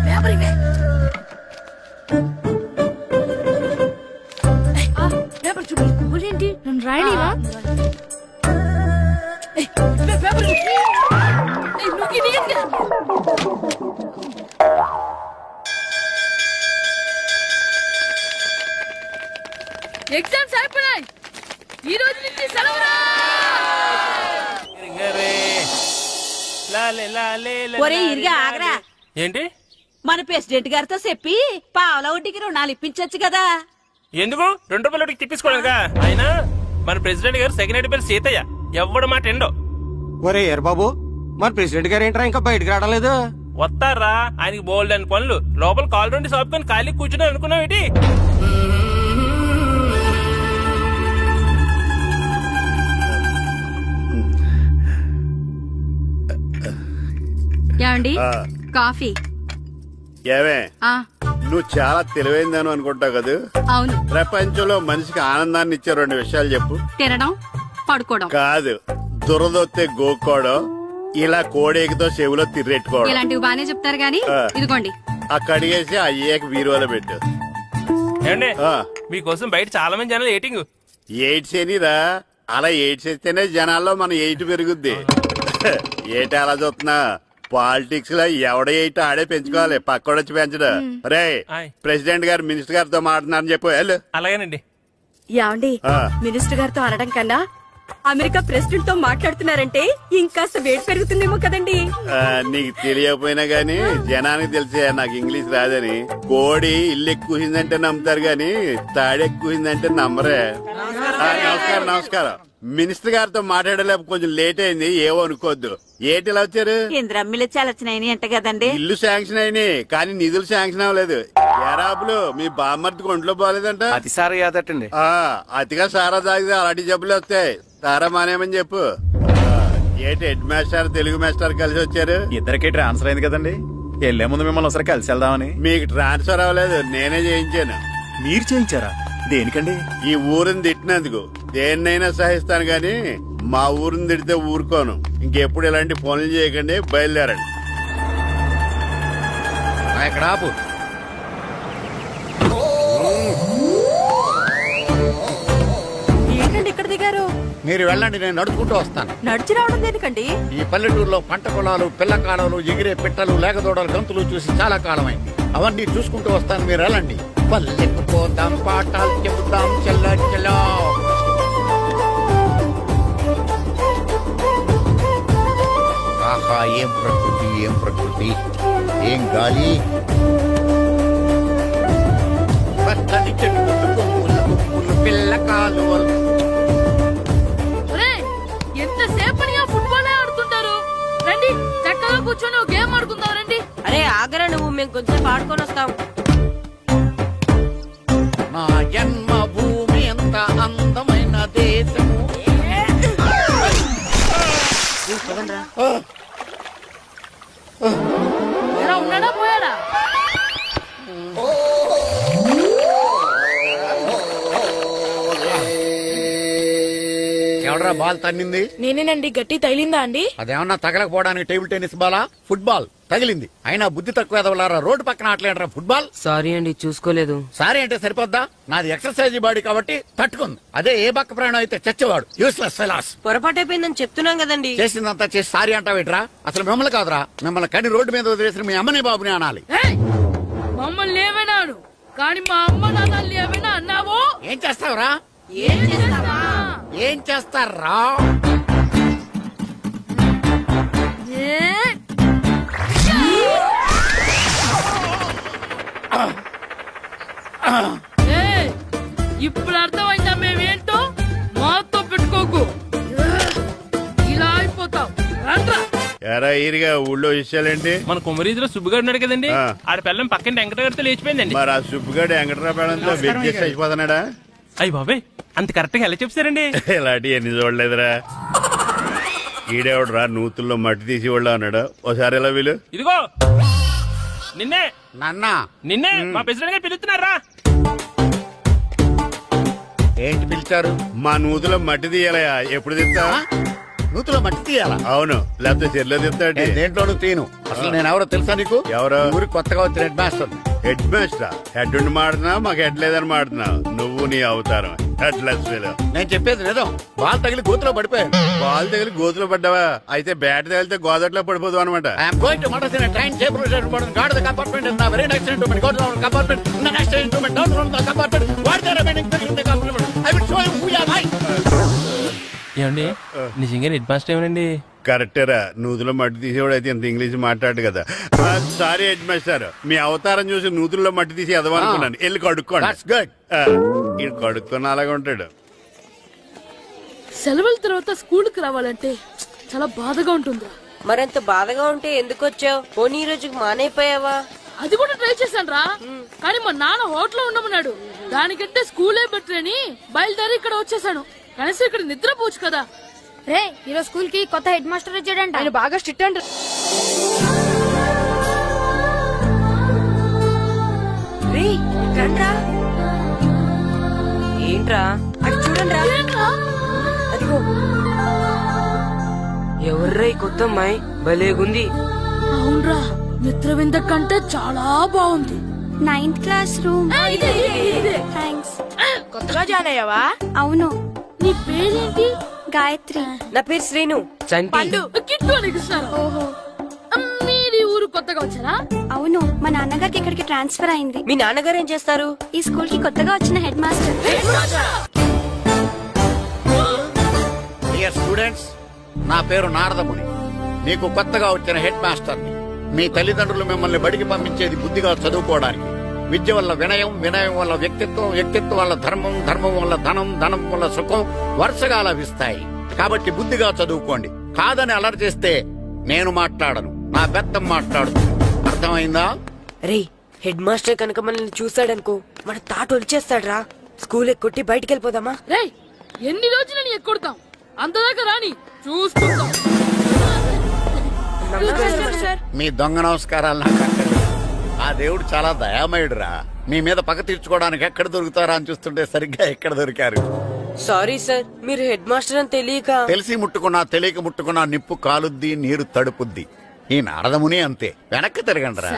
పేపర్ ఇవే. పేపర్ చూడు. ఏంటి నన్ను రాయలేవా? పేపర్ ఎగ్జామ్స్ అయిపోయాయి. ఈ రోజు నుంచి సెలవురా. ఒరే ఇరిగా ఆగరా. ఏంటి? మన ప్రెసిడెంట్ గారితో చెప్పి పావలా వడ్డీకి రుణాలు ఇప్పించచ్చు కదా. ఎందుకు? 2 రూపాయల వడ్డీకి తిప్పించుకోలేదుగా. అయినా మన ప్రెసిడెంట్ గారు సెకండ్ హెడ్ పేరు సీతయ్య. ఎవ్వడు మాట ఎండో. ఒరే ఎర్ బాబు, మన ప్రెసిడెంట్ గారు ఏంట్రా ఇంకా బయటకు రావడం లేదు? వస్తారా? ఆయనకి బోల్డ్ అని పనులు. లోపల కాల్ నుండి సాపుకొని ఖాళీ కూర్చుని అనుకున్నావు ఏంటి? ఏమండి కాఫీ? ఏమే నువ్వు చాలా తెలివైందని అనుకుంటావు కదా. అవును. ప్రపంచంలో మనిషికి ఆనందాన్ని ఇచ్చే 2 విషయాలు చెప్పు. తినడం, పడుకోవడం. కాదు, దురదొత్తే గోక్కోవడం, ఇలా కోడేకితో చెవులో తిర్రెట్టుకోవడం. ఇలాంటివి బానే చెప్తారు గానీ ఇదిగోండి. ఆ కడిగేసి అయ్యాక వీరువలో పెట్టు. ఏమండి మీకోసం బయట చాలా మంది జనాలు ఎయిటింగ్. ఎయిడ్స్ ఏనిరా? అలా ఎయిడ్స్ వేస్తేనే జనాల్లో మన ఎయిట్ పెరుగుద్ది. ఏటి అలా చూస్తున్నా? పాలిటిక్స్ లో ఎవడ ఎయిట్ ఆడే పెంచుకోవాలి, పక్కోడొచ్చి పెంచడు. రే ప్రెసిడెంట్ గారు మినిస్టర్ గారితో మాట్లాడుతున్నారని చెప్పు. వెళ్ళు. అలాగేనండి. ఏమండి మినిస్టర్ గారితో అనడం కన్నా అమెరికా ప్రెసిడెంట్ తో మాట్లాడుతున్నారంటే ఇంకాస్త వేడి పెరుగుతుందేమో కదండి. నీకు తెలియకపోయినా గానీ జనానికి తెలిసే నాకు ఇంగ్లీష్ రాదని. కోడి ఇల్లు ఎక్కువసిందంటే నమ్ముతారు గాని తాడెక్కువసిందంటే నమ్మరే. నమస్కారం. నమస్కారం. మినిస్టర్ గారితో మాట్లాడలేక కొంచెం లేట్ అయింది, ఏవో అనుకోవద్దు. ఏటి ఇలా వచ్చారు? ఇంద్రమ్మిలు చాలా వచ్చినాయి అంట కదండి. ఇల్లు శాంక్షన్ అయినాయి కానీ నిధులు శాంక్షన్ అవ్వలేదు. ఎరాబులు మీ బామ్మర్తికి ఒంట్లో పోలేదంట. అతి సారా యాదటండి. అతిగా సారా తాగితే అలాంటి జబ్బులు వస్తాయి. సారా మానేమని చెప్పు. ఏటి హెడ్ మాస్టర్ తెలుగు మాస్టర్ కలిసి వచ్చారు? ఇద్దరికి ట్రాన్స్ఫర్ అయింది కదండి. వెళ్లే ముందు మిమ్మల్ని ఒకసారి కలిసి వెళ్దామని. మీకు ట్రాన్స్ఫర్ అవ్వలేదు, నేనే చేయించాను. మీరు చేయించారా? దేనికండి? ఈ ఊరిని తిట్టినందుకు. దేన్నైనా సహిస్తాను గాని మా ఊరిని తిడితే ఊరుకోను. ఇంకెప్పుడు ఇలాంటి పనులు చేయకండి, బయలుదేరండి. ఇక్కడ ఆపు. ఏంటండి ఇక్కడ దిగారు? మీరు వెళ్ళండి, నేను నడుచుకుంటూ వస్తాను. నడిచి రావడం దేనికండి? ఈ పల్లెటూరులో పంట పొలాలు, పిల్ల కాలాలు, ఎగిరే పిట్టలు, లేకదోడలు, గంతులు చూసి చాలా కాలం అయింది. అవన్నీ చూసుకుంటూ వస్తాను, మీరు వెళ్ళండి. పల్లెకు పోతాం, పాఠాలు చెబుతాం, చెల్ల చెల్ల. ఆహా, ఏం ప్రకృతి, ఏం ప్రకృతి, ఏం గాలి. పచ్చని చెట్టు కొమ్ములు, పిల్ల కాలువలు. ఎంతసేపనిగా ఫుట్బాల్ ఆడుతుంటారు. రండి చక్కగా కూర్చొని గేమ్ ఆడుకుందాం. రండి. అరే ఆగరా నువ్వు, మేము కొంచెం ఆడుకొని వస్తాం. నా జన్మభూమి ఎంత అందమైన దేశము. ఉన్నాడా పోయాడా? ఎవడరా బాల్ తన్నింది? నేనేనండి. గట్టి తగిలిందా అండి? అదేమన్నా తగలకపోవడానికి టేబుల్ టెన్నిస్ బాలా, ఫుట్బాల్ తగిలింది. అయినా బుద్ధి తక్కువ ఎదవలారా, రోడ్డు పక్కన ఆటలేడరా ఫుట్బాల్. సారీ అండి, చూసుకోలేదు. సారీ అంటే సరిపోద్దా? నాది ఎక్సర్సైజ్ బాడీ కాబట్టి తట్టుకుంది. అదే ఏ బక్క ప్రాణం అయితే చచ్చేవాడు. Useless fellas. పొరపాటు అయిపోయిందని చెప్తున్నాం కదండి. చేసిందంతా చేసి సారీ అంటావేట్రా? అసలు మిమ్మల్ని కాదురా, మిమ్మల్ని కని రోడ్డు మీద వదిలేసిన మీ అమ్మని బాబుని అనాలి. మమ్మల్ని ఏమైనాడు కానీ మా అమ్మ నాన్నల్ని ఏమైనా అన్నావో ఏం చేస్తావురా? ఏం చేస్తారా? ఇప్పుడు అర్థమైందా మేమేంటో? మాతో పెట్టుకోకు, ఇలా అయిపోతావు. ఎరా ఈరిగా ఊళ్ళో విషయాలేంటి? మన కుమరీధిలో సుబ్బుగాడు ఉన్నాడు కదండి, ఆడ పిల్లం పక్కన వెంకటగారితో లేచిపోయిందండి. మరి ఆ సుబ్బుగాడు వెంకటరావు పిల్లంతో వెజ్ అయిపోతున్నాడా? అయ్యి బాబాయ్, అంత కరెక్ట్ గా ఎలా చెప్తారండి? ఇలాంటి ఎన్ని చూడలేదురా. ఈడేవడరా నూతుల్లో మట్టి తీసి వాళ్ళు అన్నాడు. ఓసారి ఎలా వీలు? ఇదిగో నిన్నే. నాన్న నిన్నే మా ప్రెసిడెంట్ గారు పిలుస్తున్నారా? ఏంటి పిలిచారు? మా నూతులో మట్టి తీయాలయా? ఎప్పుడు తీస్తా? నూతులో మట్టి తీయాలా? అవును, లేకపోతే చెర్లో తీస్తాడు. దేంట్లోనూ తీను. అసలు నేను ఎవరో తెలుసా నీకు? ఎవరో ఊరికి కొత్తగా వచ్చిన head master. Head master? Head ఉండి మాడుతున్నావు, మాకు హెడ్ లేదని మాడుతున్నావు. నువ్వు నీ అవతారం హెడ్ లెస్. నేను చెప్పేది నిజం. బాల్ తగిలి గోతులో పడిపోయాను. బాల్ తగిలి గోతులో పడ్డావా? అయితే బ్యాట్ తగిలితే గోదట్లో పడిపోదు అనమాట. ఏమండి నిజంగా హెడ్ మాస్టర్ ఏమనండి? కరెక్టేరా, నూతులో మట్టి తీసేవాడు అయితే ఇంత ఇంగ్లీష్ మాట్లాడు కదా. సారీ హెడ్ మాస్టర్, మీ అవతారం చూసి నూతుల్లో మట్టి తీసి ఎదవనుకున్నాను. వెళ్ళి కడుక్కోండి. ఇది కడుక్కొని అలాగే ఉంటాడు. సెలవుల తర్వాత స్కూల్ కి రావాలంటే చాలా బాధగా ఉంటుంది. మరంత బాధగా ఉంటే ఎందుకు వచ్చావు? పోనీ ఈ రోజుకి మానైపోయావా? అది కూడా ట్రై చేశాను రా, కానీ మా నాన్న హోటల్లో ఉండమన్నాడు. దానికంటే స్కూలే బెటర్ అని బయలుదేరి ఇక్కడ వచ్చేసాను. కనీసం ఇక్కడ నిద్రపోవచ్చు కదా. రే, ఈరోజు స్కూల్ కి కొత్త హెడ్ మాస్టర్ వచ్చాడంట. ఆయన బాగా స్ట్రిక్ట్ అంట. ఏంట్రా అది చూడండి. అదిగో ఎవర్రా ఈ కొత్త అమ్మాయి? భలేగుంది. అవునరా, మిత్రవింద కంటే చాలా బాగుంది. 9th class room. థ్యాంక్స్. కొత్తగా జాయిన్ అయ్యావా? అవును. నీ పేరేంటి? గాయత్రి. నా పేరు శ్రీను. పండు కిట్టు అని ఇస్తారు. ఓహో, మీరు ఊరు కొత్తగా వచ్చారా? అవును, మా నాన్నగారికి ఇక్కడికి ట్రాన్స్ఫర్ అయింది. మీ నాన్నగారు ఏం చేస్తారు? ఈ స్కూల్ కి కొత్తగా వచ్చిన హెడ్ మాస్టర్. డియర్ స్టూడెంట్స్, నా పేరు నారదముని. మీకు కొత్తగా వచ్చిన హెడ్ మాస్టర్ని. మీ తల్లిదండ్రులు మిమ్మల్ని బడికి పంపించేది బుద్ధిగా చదువుకోవడానికి. విద్య వల్ల వినయం, వినయం వల్ల వ్యక్తిత్వం, వ్యక్తిత్వం వల్ల ధర్మం, ధర్మం వల్ల ధనం, ధనం వల్ల సుఖం వరుసగా లభిస్తాయి. కాబట్టి బుద్ధిగా చదువుకోండి. కాదని అలర్ చేస్తే నేను మాట్లాడను, నా పెద్దం మాట్లాడుతుంది. అర్థమైందా? రే, హెడ్ మాస్టర్ కనుక మనల్ని చూసాడనుకో మన తాట వచ్చేస్తాడ్రా. స్కూల్ ఎక్కొట్టి బయటికి వెళ్ళిపోదామా? రే, ఎన్ని రోజులని ఎక్కొడతాం? అంతదాకా రాని చూసుకుంటాం. మీ దొంగ నమస్కారాలు నాకు అక్కర్లేదు. ఆ దేవుడు చాలా దయామయుడురా. మీ మీద పగ తీర్చుకోవడానికి ఎక్కడ దొరుకుతారా అని చూస్తుంటే సరిగ్గా ఎక్కడ దొరికారు. సారీ సార్, మీరు హెడ్ మాస్టర్ అని తెలియక. తెలిసి ముట్టుకున్నా తెలియక ముట్టుకున్నా నిప్పు కాలుద్ది, నీరు తడుపుద్ది. ఈ నారదముని అంతే. వెనక్కి తిరగండిరా.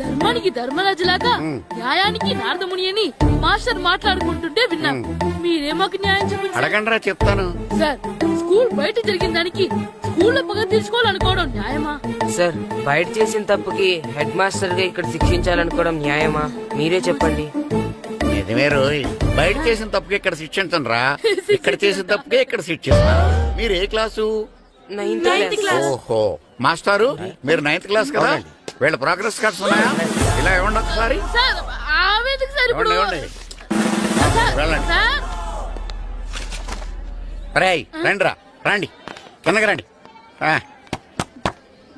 ధర్మానికి ధర్మరాజులాగా న్యాయానికి నారదముని అని మాస్టర్ మాట్లాడుకుంటుంటే విన్నాం. మీరేమాకు న్యాయం చెప్పండి. అడగండిరా, చెప్తాను. సార్, స్కూల్ బయట జరిగిన దానికి స్కూల్లో పగ తీర్చుకోవాలనుకోవడం న్యాయమా? సార్, బయట చేసిన తప్పుకి హెడ్ మాస్టర్ గా ఇక్కడ శిక్షించాలనుకోవడం న్యాయమా? మీరే చెప్పండి. నిజమే రోయ్, బయట చేసిన తప్పుకి ఇక్కడ శిక్షించండి రా. ఇక్కడ చేసిన తప్పుకే ఇక్కడ శిక్షిస్తున్నారు. మీరు ఏ క్లాసు? 9th class. ఓహో, మాస్టారు మీరు 9th క్లాస్ కదా? వీళ్ళ ప్రోగ్రెస్ కార్డ్స్ ఉన్నాయా? ఇలా ఇవ్వండి ఒకసారి. వెళ్ళండి. రేయ్, రండిరా, రండి, కిందకి రండి.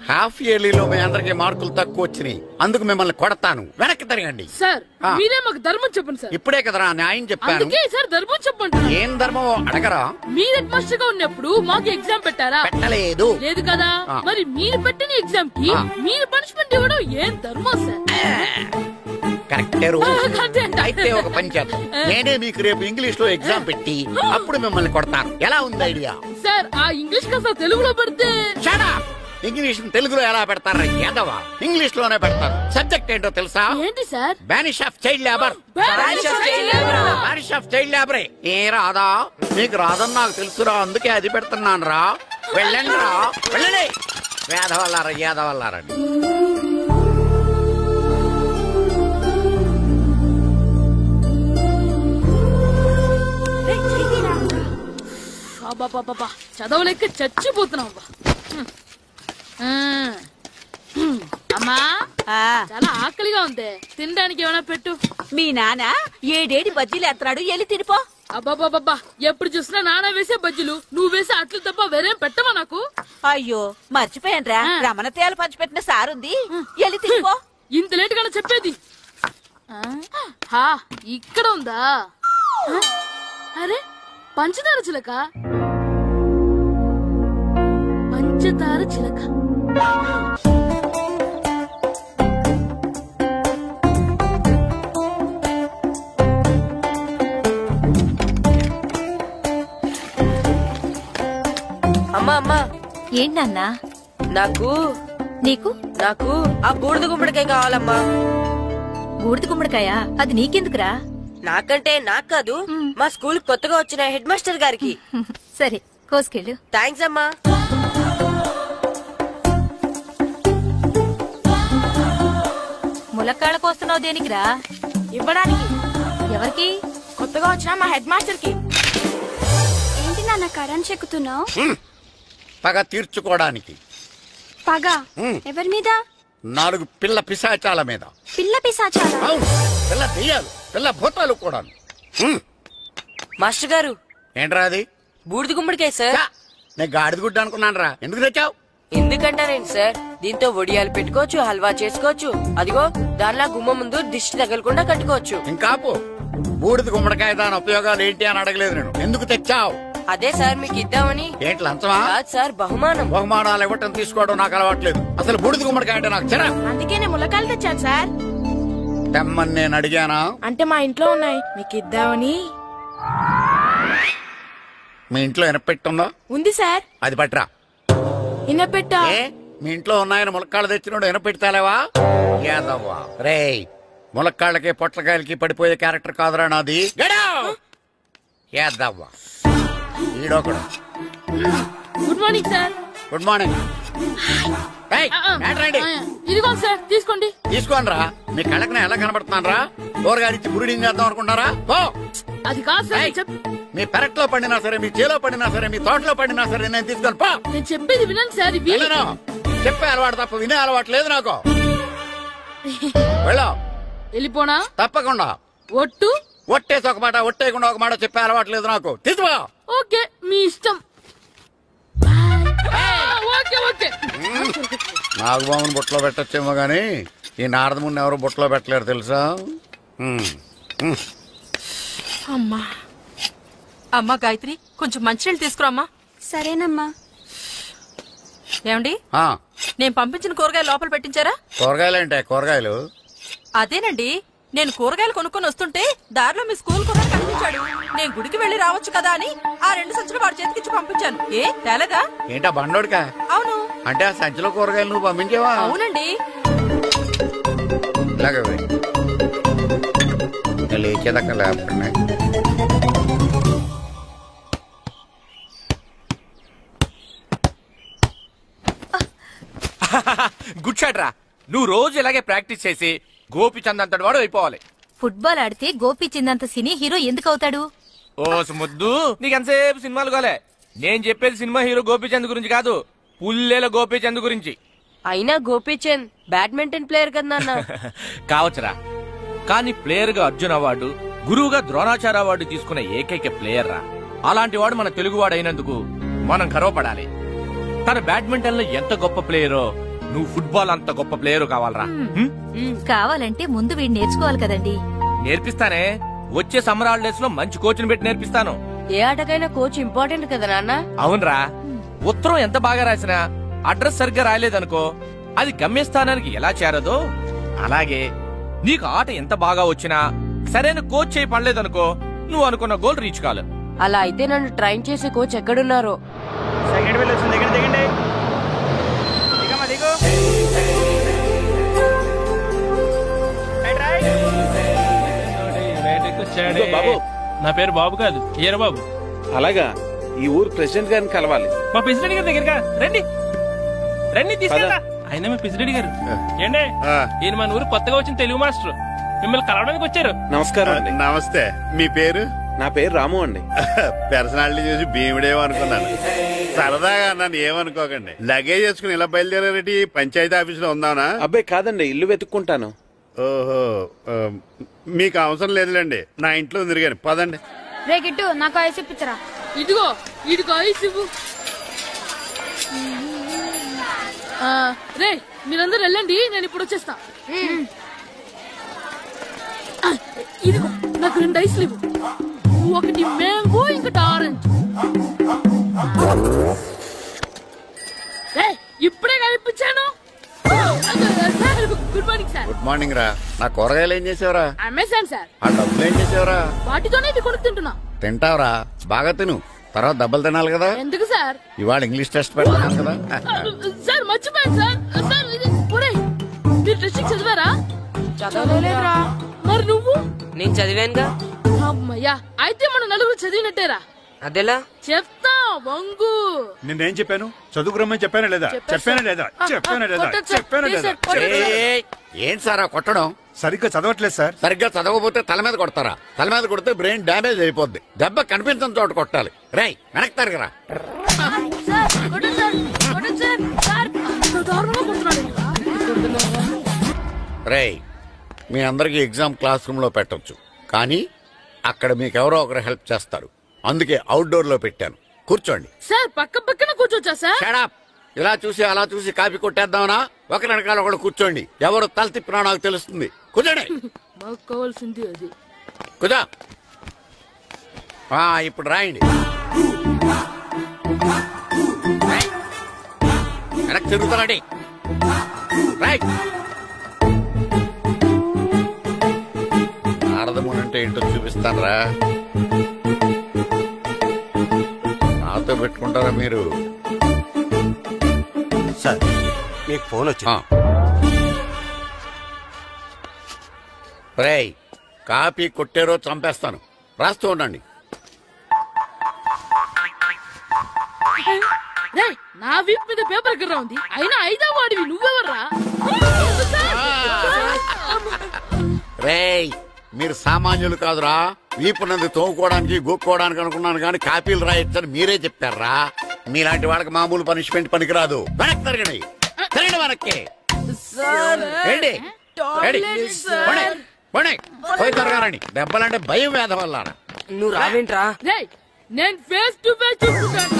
హాఫ్ ఇయర్లీలో మీ అందరికి మార్కులు తక్కువ వచ్చినాయి, అందుకు మిమ్మల్ని కొడతాను. వెనక్కి తిరగండి. సార్ మీరే మాకు ధర్మం చెప్పండి సార్. ఇప్పుడే కదరా న్యాయం చెప్పాను. అందుకే సార్ ధర్మం చెప్పండి. ఏం ధర్మం అడగరా? మీరు హెడ్ మాస్టర్ గా ఉన్నప్పుడు మాకు ఎగ్జామ్ పెట్టారా? పెట్టలేదు. లేదు కదా. మరి మీరు పెట్టిన ఎగ్జామ్ కి మీరు పనిష్మెంట్ ఇవ్వడం ఏం ధర్మం సార్? కరెక్టే. అయితే ఒక పని చేద్దాం, నేనే మీకు రేపు ఇంగ్లీష్ లో ఎగ్జామ్ పెట్టి అప్పుడు మిమ్మల్ని కొడతాను. ఎలా ఉంది ఐడియా? సార్ ఆ ఇంగ్లీష్ కాస్త తెలుగులో పెడితే. ఇంగ్లీష్ తెలుగులో ఎలా పెడతారా? యాదవా, ఇంగ్లీష్ లోనే పెడతారు. సబ్జెక్ట్ ఏంటో తెలుసా? ఏంటి sir? Banish of child labour. Banish of child లేబరే. ఏ రాదా? నీకు రాదని నాకు తెలుసురా, అందుకే అది పెడుతున్నాను రా. వెళ్ళండి రా, వెళ్ళండి. వేదవల్లారా, యాదవల్లారండి. చదవలేక చచ్చిపోతున్నావు. అమ్మా చాలా ఆకలిగా ఉంది, తినడానికి ఏమైనా పెట్టు. మీ నాన్న ఏడేడి బజ్జీలు ఎత్తాడు, ఎల్లి తినిపో. అబ్బాబాబా ఎప్పుడు చూసినా నాన్న వేసే బజ్జీలు, నువ్వు వేసే అట్లు తప్ప వేరేం పెట్టవా నాకు? అయ్యో మర్చిపోయానురా, రమణ తేలు పంచిపెట్టిన సారుంది, ఎల్లి తినిపో. ఇంత లేట్ గా చెప్పేది. ఇక్కడ ఉందా? అరే పంచదార చిలక, పంచదార చిలక. అమ్మా అమ్మా. ఏంటన్నా? నాకు నీకు నాకు ఆ బూడిద గుమ్మడికాయ కావాలమ్మా. బూడిద గుమ్మడికాయ? అది నీకెందుకురా? నాకంటే నాకు కాదు, మా స్కూల్ కొత్తగా వచ్చిన హెడ్ మాస్టర్ గారికి. సరే కోసుకెళ్ళు. థ్యాంక్స్ అమ్మా. ములక్కాళ్ళ కోస్తున్నావు దేనికిరా? ఇవ్వడానికి. ఎవరికి? కొత్తగా వచ్చిన మా హెడ్ మాస్టర్ కి. ఏంటి నాన్న కరెంట్ చెక్కుతున్నావు? పగ తీర్చుకోవడానికి. పగ ఎవరి మీద? 4 పిల్ల పిశాచాల మీద. పిల్ల పిశాచాలా? అవును, పిల్ల దెయ్యాలు, పిల్ల భూతాలు కూడా. మాస్టర్ గారు. ఏంట్రా అది? బూడిద గుమ్మడికాయ సార్. నేను గాడిద గుడ్డ అనుకున్నాను రా. ఎందుకు తెచ్చావు? ఎందుకంటారేంటి సార్, దీంతో వడియాలు పెట్టుకోవచ్చు, హల్వా చేసుకోవచ్చు. అదిగో దానిలా గుమ్మ ముందు దిష్టి తగలకుండా కట్టుకోవచ్చు. ఇంకాపు, బూడిద గుమ్మడికాయ దాని ఉపయోగాలు ఏంటి అని అడగలేదు నేను. ఎందుకు తెచ్చావు? అదే సార్ మీకు ఇద్దామని. ఏంటి లంచమా? సార్ బహుమానం. బహుమానాలు ఇవ్వటం తీసుకోవడం నాకు అలవాట్లేదు. అసలు బూడిద గుమ్మడికాయ అంటే నాకు చిరా. అందుకే నేను ములకాయలు తెచ్చాను సార్. తెమ్మని నేను అడిగానా? అంటే మా ఇంట్లో ఉన్నాయి, మీకు ఇద్దామని. మీ ఇంట్లో ఎనపెట్టుందా? ఉంది సార్. అది పట్రా. ఇనపెట్టా? మీ ఇంట్లో ఉన్నాయని ములక్కాళ్ళు తెచ్చినోడు ఎనపెడతాలేవా? యాదవ్వా రే, ములక్కాళ్ళకి పొట్లకాయలకి పడిపోయే క్యారెక్టర్ కాదురా నాది. యాదవ్వా ఈడొకడు. Good morning sir. Good morning. ఇదిగో సార్ తీసుకోండి. తీసుకోండి రా. మీ కళ్ళకి ఎలా కనబడుతున్నాను రా? కూరగాయలిచ్చి బ్రీడింగ్ చేద్దాం అనుకుంటారా? అది కాదు సార్. మీ పెరట్లో పండినా సరే, మీ చేలో పండినా సరే, మీ తోటలో పండినా సరే నేను తీసుకొని పో. నేను చెప్పేది వినండి సార్. చెప్పే అలవాటు తప్ప వినే అలవాటు లేదు నాకు. వెళ్ళావు వెళ్ళిపోనా? తప్పకుండా. ఒట్టు? ఒట్టేసి ఒక మాట, ఒట్టేయకుండా ఒక మాట చెప్పే అలవాటు లేదు నాకు. తీసుకో. ఓకే మీ ఇష్టం. నాగబాబుని బొట్లో పెట్టచ్చేమో గాని ఈ నారదముని ఎవరు బొట్లో పెట్టలేరు తెలుసా? అమ్మా అమ్మా గాయత్రి, కొంచెం మంచినీళ్ళు తీసుకురామ్మా. సరేనమ్మా. ఏమండి, నేను పంపించిన కూరగాయలు లోపల పెట్టించారా? కూరగాయలు ఏంటే? కూరగాయలు అదేనండి, నేను కూరగాయలు కొనుక్కొని వస్తుంటే దారిలో మీ స్కూల్ కుర్రాడు కనిపించాడు. నేను గుడికి వెళ్లి రావచ్చు కదా అని ఆ 2 సంచులు వాడి చేతికిచ్చి పంపించాను. ఏ తేలేదా? ఏంటా బండోడికా? అవును. అంటే ఆ సంచిలో కూరగాయలు నువ్వు పంపించావా? అవునండి. లేచేదాకా లేకుండా గుడ్ షాట్ రా. నువ్వు రోజు ఇలాగే ప్రాక్టీస్ చేసి గోపిచంద్ అంతటి వాడు అయిపోవాలి. ఫుట్బాల్ ఆడితే గోపిచంద్ అంత సినీ హీరో ఎందుకు అవుతాడు? ఓ ముద్దు, నీకెంతసేపు సినిమాలు కాలే. నేను చెప్పేది సినిమా హీరో గోపిచంద్ గురించి కాదు, పుల్లేల గోపిచంద్ గురించి. అయినా గోపిచంద్ బ్యాడ్మింటన్ ప్లేయర్ కదా నాన్న. కావచ్చురా, కానీ ప్లేయర్ గా అర్జున్ అవార్డు, గురువుగా ద్రోణాచార్య అవార్డు తీసుకున్న ఏకైక ప్లేయర్ రా. అలాంటి వాడు మన తెలుగువాడు అయినందుకు మనం గర్వపడాలి. తన బ్యాడ్మింటన్ లో ఎంత గొప్ప ప్లేయరో నువ్వు ఫుట్బాల్ అంత గొప్ప ప్లేయర్ కావాలరా. కావాలంటే ముందు వీడు నేర్చుకోవాలి కదండి. నేర్పిస్తానే, వచ్చే సమ్మర్ హాలిడేస్ లో మంచి కోచ్ని పెట్టి నేర్పిస్తాను. ఏ ఆటకైనా కోచ్ ఇంపార్టెంట్ కదా నాన్న. అవునరా, ఉత్తరం ఎంత బాగా రాసినా అడ్రస్ సరిగ్గా రాయలేదనుకో అది గమ్యస్థానానికి ఎలా చేరదో అలాగే నీకు ఆట ఎంత బాగా వచ్చినా సరైన కోచ్ చేయి పడలేదనుకో నువ్వు అనుకున్న గోల్ రీచ్ కాదు. అలా అయితే నన్ను ట్రైన్ చేసే కోచ్ ఎక్కడున్నారో. సెకండ్ బిల్ వచ్చింది, దిగండి దిగండి. దిగమ్మా దిగు. బాబు, నా పేరు బాబు కాదు, ఏరా బాబు. అలాగా, ఈ ఊరు ప్రెసిడెంట్ గారిని కలవాలి. మా ప్రెసిడెంట్ గారి దగ్గరగా రండి రండి తీసుకెళ్తా. ఆయన మీ ప్రెసిడెంట్ గారు ఏండే, ఈయన మన ఊరు కొత్తగా వచ్చిన తెలుగు మాస్టర్, మిమ్మల్ని కలవడానికి వచ్చారు. నమస్కారం అండి. నమస్తే. మీ పేరు? నా పేరు రాము అండి. పర్సనాలిటీ చూసి భీముడేమో అనుకున్నాను. సరదాగా నన్ను ఏమనుకోకండి. లగేజ్ చేసుకుని ఇలా బయలుదేరేటి పంచాయతీ ఆఫీస్ లో ఉందానా? అబ్బాయి కాదండి, ఇల్లు వెతుక్కుంటాను. ఓహో, మీకు అవసరం లేదులేండి, నా ఇంట్లో తిరిగాను. పదండి. రే గిట్టు, నాకు ఐస్ ఇప్పించరా. ఇదిగో ఇదిగో ఐస్ ఇవ్వు. రే మీరందరూ వెళ్ళండి, నేను ఇప్పుడు వచ్చేస్తా. ఇదిగో నాకు 2 ఐస్లు ఇవ్వు. ఒకటి మ్యాంగో, ఇంకటి ఆరెంజ్. ఇప్పుడే కనిపించాను. Good morning sir. Good morning రా. నా కూరగాయలు ఏం చేసావురా? Amazon sir. ఆ డబ్బులు ఏం చేసావురా? వాటితోనే ఇది కొనుక్కు తింటున్నా. తింటావురా, బాగా తిను, తర్వాత డబ్బులు తినాలి కదా. ఎందుకు సార్? ఇవాళ ఇంగ్లీష్ టెస్ట్ పెడతాను కదా. సార్ మర్చిపోయాను సార్. సార్ మీరు టెస్టింగ్ చదివారా? చదవలేదురా. మరి నువ్వు? నేను చదివానుగా. అమ్మయ్యా, అయితే మన నలుగురు చదివినట్టేరా. అదెలా? చెప్తా వంగు. నేనేం చెప్పాను? చదువుకురమ్మని చెప్పానా లేదా? చెప్పానా లేదా? చెప్పానా లేదా? చెప్పానా లేదా? ఏంటి సార్ కొట్టడం? సరిగ్గా చదవట్లేదు సార్. సరిగ్గా చదవకపోతే తల మీద కొడతారా? తల మీద కొడితే బ్రెయిన్ డ్యామేజ్ అయిపోద్ది. దెబ్బ కనిపించిన చోట కొట్టాలి. రేయ్ వెనక్కి తరగరా. రేయ్, మీ అందరికి ఎగ్జామ్ క్లాస్ రూమ్ లో పెట్టొచ్చు, కానీ అక్కడ మీకెవరో ఒకరు హెల్ప్ చేస్తారు. అందుకే అవుట్డోర్ లో పెట్టాను. కూర్చోండి. సార్ పక్క పక్కన కూర్చోచ్చా సార్? షడప్. ఇలా చూసి అలా చూసి కాపీ కొట్టేద్దామనా? ఒకరి వెనకాల ఒకడు కూర్చోండి. ఎవరు తల తిప్పినా నాకు తెలుస్తుంది. కూర్చోండి. మాకు కావాల్సింది అది. కూర్చో. ఇప్పుడు రాయండి. వెనక్కి తిరుగుతారండి. రైట్. నారదమునంటే ఏంటో చూపిస్తానరా. నాతో పెట్టుకుంటారా మీరు? సార్ మీకు ఫోన్ వచ్చింది. రేయ్, కాపీ కొట్టారో చంపేస్తాను. రాస్తూ ఉండండి. నా వీప్ మీద పేపర్ ఎక్కడ ఉంది? అయినా 5వ వాడివి నువ్వెవర్రా? రేయ్, మీరు సామాన్యులు కాదురా. వీపునంది తోముకోవడానికి గోక్కోవడానికి అనుకున్నాను, కానీ కాపీలు రాయొచ్చని మీరే చెప్పారా. మీలాంటి వాళ్ళకి మామూలు పనిష్మెంట్ పనికిరాదు. వెనక్కి తిరగండి. తిరగండి వెనక్కి. ఏంటి? పోయి తిరగారండి. దెబ్బలంటే భయం వేద వల్ల. నువ్వు రావేంట్రా? నేను ఫేస్ టు ఫేస్ చూసుకుంటాను.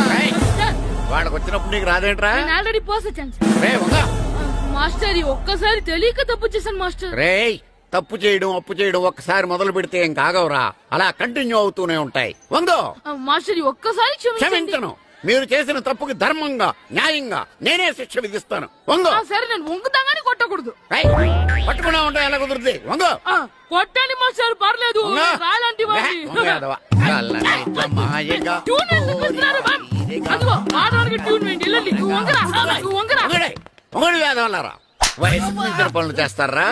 వాళ్ళకి వచ్చినప్పుడు నీకు రాదేంట్రా? నేను ఆల్రెడీ పోసొచ్చాను మాస్టర్. ఒక్కసారి తెలియక తప్పు చేశాను మాస్టర్. రేయ్, తప్పు చేయడం అప్పు చేయడం ఒక్కసారి మొదలు పెడితే ఏం కాగవరా, అలా కంటిన్యూ అవుతూనే ఉంటాయి. వందో మాస్టర్, ఒక్కసారి క్షమించను. మీరు చేసిన తప్పుకి ధర్మంగా న్యాయంగా నేనే శిక్ష విధిస్తాను. వందో. సరే, నేను వంగుతాగానే కొట్టకూడదు. పట్టుకున్నా ఉంటా ఎలా కుదురుతుంది? వందో. కొట్టండి మాస్టర్, పర్లేదు. రాలాంటి వయసు మించిన పనులు చేస్తారా?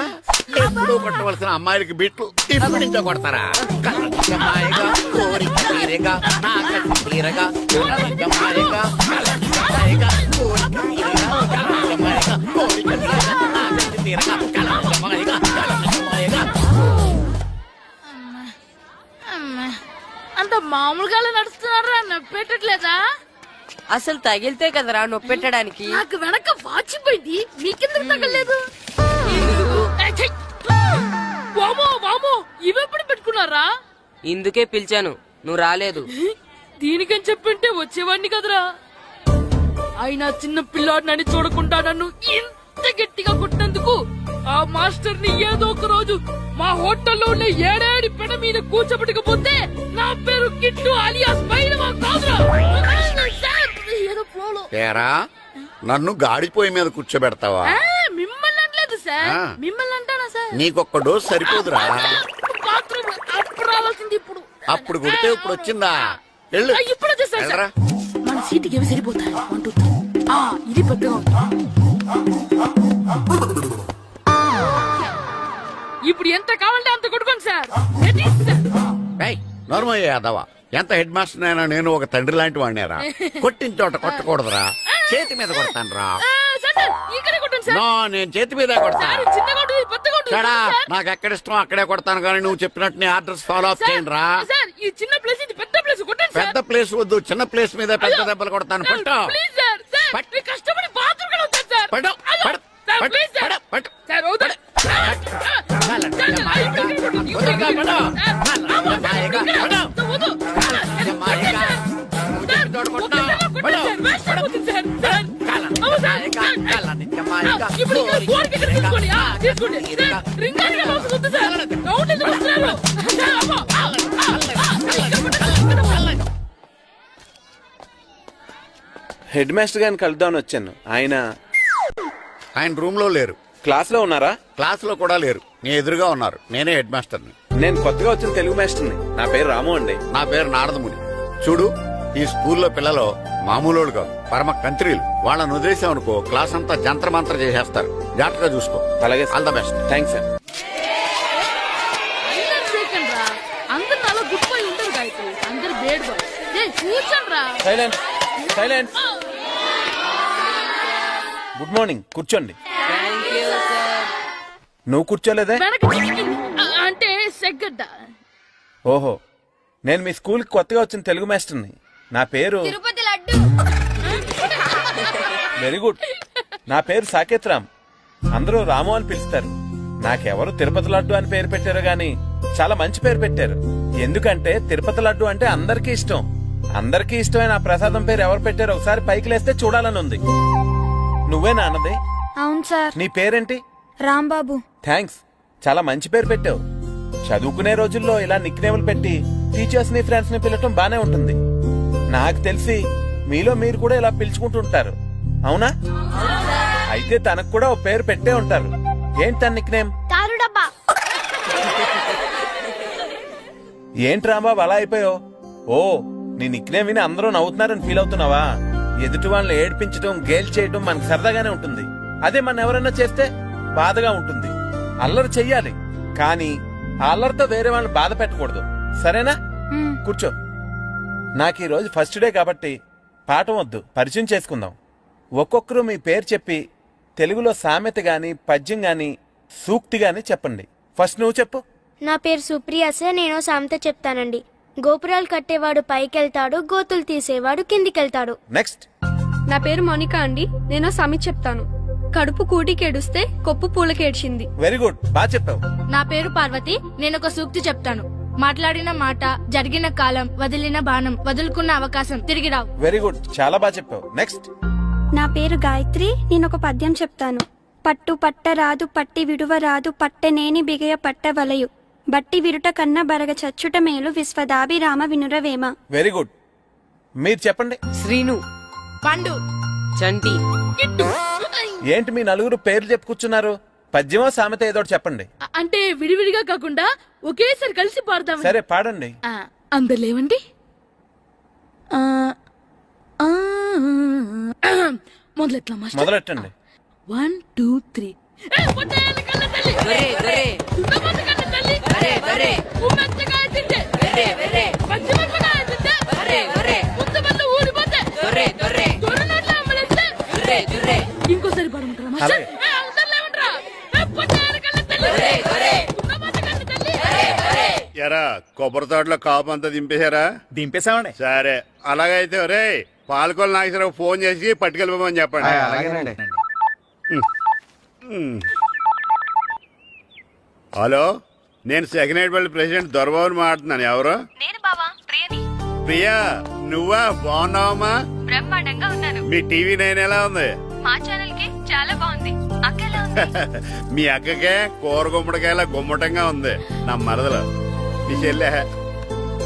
ఎప్పుడు కొట్టవలసిన అమ్మాయిలకి బిట్లు ఇప్పుడు నుంచో కొడతారా? కలజమాయగా కోరిక తీరగా నా కసి తీరగా కలజమాయగా కలజమాయగా కోరిక తీరగా కలజమాయగా కోరిక తీరగా నా కసి తీరగా కలజమాయగా కలజమాయగా. అంత మామూలుగా నడుస్తున్నారా? నొప్పెట్టట్లేదా? అసలు తగిలితే కదరా నొప్పెట్టడానికి. నాకు వెనక వాచిపోయింది, మీకెందుకు తగలేదు? ఇవెప్పుడు పెట్టుకున్నారా? ఇందుకే పిలిచాను, నువ్వు రాలేదు. దీనికని చెప్పింటే వచ్చేవాడిని కదరా. అయినా చిన్న పిల్లాడినని చూడకుండా నన్ను ఇంత అంత గట్టిగా కొట్టినందుకు ఆ మాస్టర్ ని ఏదో ఒక రోజు మా హోటల్లో ఉన్న ఏడేడి పెడ మీద కూర్చోబెట్టకపోతే నా పేరు కిట్టు అలియాస్ బైరవా కాదురా. ఏదో ఫ్లోలో. ఏరా నన్ను గాడిపోయి మీద కూర్చోబెడతావా? మిమ్మల్ని అనలేదు సార్, మిమ్మల్ని అంటానా సార్? నీకొక్క డోస్ సరిపోదురా. బాత్రూమ్ అప్పుడు రావాల్సింది ఇప్పుడు. అప్పుడు కొడితే ఇప్పుడు వచ్చిందా? వెళ్ళు. ఇప్పుడు వచ్చేసా సార్. మన సీటుకి ఏమి సరిపోతాయి? 1 2 3. ఇది పెద్దగా ఉంది. ఇప్పుడు ఎంత కావాలంటే అంత కొట్టుకోండి సార్. నోర్మయ్య యాదవా, ఎంత హెడ్ మాస్టర్ అయినా నేను ఒక తండ్రి లాంటి వాడినేరా. కొట్టిన చోట కొట్టకూడదురా, చేతి మీద కొడతాను రా. నేను చేతి మీద కొడతాను. నాకు ఎక్కడ ఇష్టం అక్కడే కొడతాను, కానీ నువ్వు చెప్పినట్టు నీ ఆర్డర్స్ ఫాలో అప్ చేయండి రా. పెద్ద ప్లేస్ వద్దు, చిన్న ప్లేస్ మీద పెద్ద దెబ్బలు కొడతాను. పట్టు హెడ్ మాస్టర్ గారిని కలుద్దామని వచ్చాను. ఆయన రూమ్ లో లేరు. క్లాస్ లో ఉన్నారా? క్లాస్ లో కూడా లేరు, నీ ఎదురుగా ఉన్నారు. నేనే హెడ్ మాస్టర్ని. నేను కొత్తగా వచ్చిన తెలుగు మాస్టర్ని. నా పేరు రాము అండి. నా పేరు నారదముని. చూడు, ఈ స్కూల్లో పిల్లలు మామూలు కాదు, పరమ కంత్రీలు. వాళ్ళని వదిలేసాం అనుకో క్లాస్ అంతా జంత్ర మంత్ర చేసేస్తారు. జాగ్రత్తగా చూసుకో. అలాగే, all the best. Thanks sir. అందరు నాలో గుడ్ బాయ్ ఉండరు గాయత్రి, అందరు బేడ్ బాయ్. కూర్చోండి రా. Silence silence. గుడ్ మార్నింగ్, కూర్చోండి. నువ్వు కూర్చోలేదే? అంటే సెగ్గడ్డ. ఓహో, నేను మీ స్కూల్ కి కొత్తగా వచ్చిన తెలుగు మాస్టర్ని. నా పేరు తిరుపతి లడ్డు. Very good. నా పేరు సాకేత్ రామ్, అందరూ రాము అని పిలుస్తారు. నాకెవరు తిరుపతి లడ్డు అని పేరు పెట్టారు గాని చాలా మంచి పేరు పెట్టారు. ఎందుకంటే తిరుపతి లడ్డు అంటే అందరికీ ఇష్టం. అందరికీ ఇష్టమైన ఆ ప్రసాదం పేరు ఎవరు పెట్టారో ఒకసారి పైకి లేస్తే చూడాలని ఉంది. నువ్వేనా అన్నది? అవును సార్. నీ పేరేంటి? రాంబాబు. థ్యాంక్స్, చాలా మంచి పేరు పెట్టావు. చదువుకునే రోజుల్లో ఇలా నిక్నేములు పెట్టి టీచర్స్ ని ఫ్రెండ్స్ ని పిలవటం బానే ఉంటుంది. నాకు తెలిసి మీలో మీరు కూడా ఇలా పిలుచుకుంటుంటారు, అవునా? అయితే తనకు కూడా ఓ పేరు పెట్టే ఉంటారు. ఏంటి తన నిక్నేమ్? తారుడబ్బా. ఏంటి రాంబాబు అలా అయిపోయావు? ఓ, నీ నిక్నేమ్ విని అందరూ నవ్వుతున్నారని ఫీల్ అవుతున్నావా? ఎదుటి వాళ్ళని ఏడ్పించడం, గేల్ చేయడం మనకు సరదాగానే ఉంటుంది. అదే మన ఎవరన్నా చేస్తే బాధగా ఉంటుంది. అల్లరి చెయ్యాలి, కానీ ఆ అల్లరితో వేరే వాళ్ళని బాధ పెట్టకూడదు, సరేనా? కూర్చో. నాకు ఈ రోజు ఫస్ట్ డే కాబట్టి పాఠం వద్దు, పరిచయం చేసుకుందాం. ఒక్కొక్కరు మీ పేరు చెప్పి తెలుగులో సామెత గాని, పద్యం గాని, సూక్తి గాని చెప్పండి. ఫస్ట్ నువ్వు చెప్పు. నా పేరు సుప్రియ సార్. నేను సామెత చెప్తానండి. గోపురాలు కట్టేవాడు పైకెళ్తాడు, గోతులు తీసేవాడు కిందికెళ్తాడు. నెక్స్ట్. నా పేరు మోనికా అండి. నేను సామెత చెప్తాను. కడుపు కూటికేడుస్తే కొప్పు పూలకేడ్చింది. వెరీ గుడ్, బాగా చెప్పావు. నా పేరు పార్వతి. నేను ఒక సూక్తి చెప్తాను. మాట్లాడిన మాట, జరిగిన కాలం, వదిలిన బాణం, వదులుకున్న అవకాశం తిరిగి రావు. వెరీ గుడ్, చాలా బాగా చెప్పావు. నెక్స్ట్. నా పేరు గాయత్రి. నేను ఒక పద్యం చెప్తాను. పట్టు పట్టరాదు, పట్టి విడువరాదు, పట్టెనేని బిగయ పట్టవలయు, బట్టి విరుట కన్నా బరగ చచ్చుట మేలు, విశ్వదాభిరామ వినురవేమ. Very good. మీరు చెప్పండి. శ్రీను, పండు, చంటి, ఏంటి మీ నలుగురు పేర్లు చెప్పుకూర్చున్నారు? పద్యమో సామెత ఏదో చెప్పండి. అంటే విడివిడిగా కాకుండా ఒకేసారి కలిసి పాడతాం. సరే, పాడండి. అందరు లేవండి. మొదలెట్టండి. 1 2 3. ఇంకోసారి పడమంటారా? ఎరా కొబ్బరి తోటలో కాపు అంతా దింపేశారా? దింపేశామండి. సరే, అలాగైతే రే పాలకొల్లు నాగేశ్వరరావు ఫోన్ చేసి పట్టుకెళ్ళిపోమని చెప్పండి. హలో, నేను సెకండ్ హెడ్ బల్లి ప్రెసిడెంట్ దొరబాబుని మాట్లాడుతున్నాను. ఎవరు? ప్రియా, నువ్వా? బాగున్నావమ్మా? బ్రహ్మాండంగా ఉన్నాను. మీ టీవీ 9 ఎలా ఉంది? మా ఛానల్ కి చాలా బాగుంది. మీ అక్కకే కూర గుమ్మడికాయలా గుమ్మటంగా ఉంది నా మరదలు. ఈ చెల్లె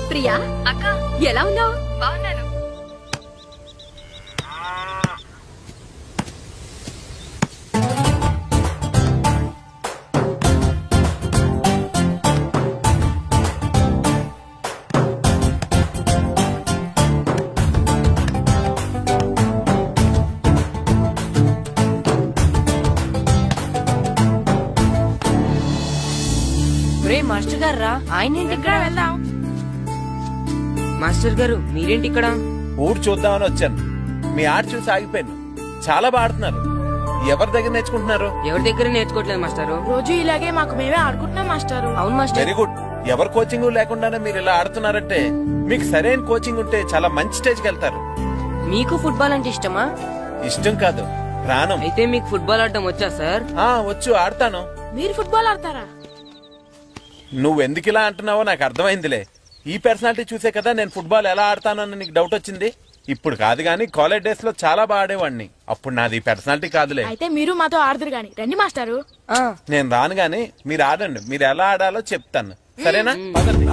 ప్రియా అక్క ఎలా ఉన్నావు? బాగున్నాను. మాస్టర్ గారు రా, ఆయన ఇక్కడ వెళ్దాం. మాస్టర్ గారు మీరేంటి ఇక్కడ? ఊరు చూద్దామని వచ్చాను. మీ ఆట చూసి ఆగిపోయాను. చాలా బాడుతున్నారు. ఎవరి దగ్గర నేర్చుకుంటున్నారు? ఎవరి దగ్గర నేర్చుకోవట్లేదు మాస్టారు. రోజు ఇలాగే మాకు మేమే ఆడుకుంటున్నాం మాస్టారు. అవును మాస్టర్. Very good. ఎవరి కోచింగ్ లేకుండానే మీరు ఇలా ఆడుతున్నారంటే మీకు సరైన కోచింగ్ ఉంటే చాలా మంచి స్టేజ్కి వెళ్తారు. మీకు ఫుట్బాల్ అంటే ఇష్టమా? ఇష్టం కాదు, ప్రాణం. అయితే మీకు ఫుట్బాల్ ఆడటం వచ్చా సార్? వచ్చు, ఆడతాను. మీరు ఫుట్బాల్ ఆడతారా? నువ్వెందుకు ఇలా అంటున్నావో నాకు అర్థమైందిలే. ఈ పర్సనాలిటీ చూసే కదా నేను ఫుట్బాల్ ఎలా ఆడతానని నీకు డౌట్ వచ్చింది. ఇప్పుడు కాదు గానీ కాలేజ్ డేస్ లో చాలా బాగా ఆడేవాడిని. అప్పుడు నాది పర్సనాలిటీ కాదులే. అయితే మీరు మాతో ఆడదురు గాని రండి మాస్టారు. నేను రాను గాని మీరు ఆడండి. మీరు ఎలా ఆడాలో చెప్తాను, సరేనా? పదండి.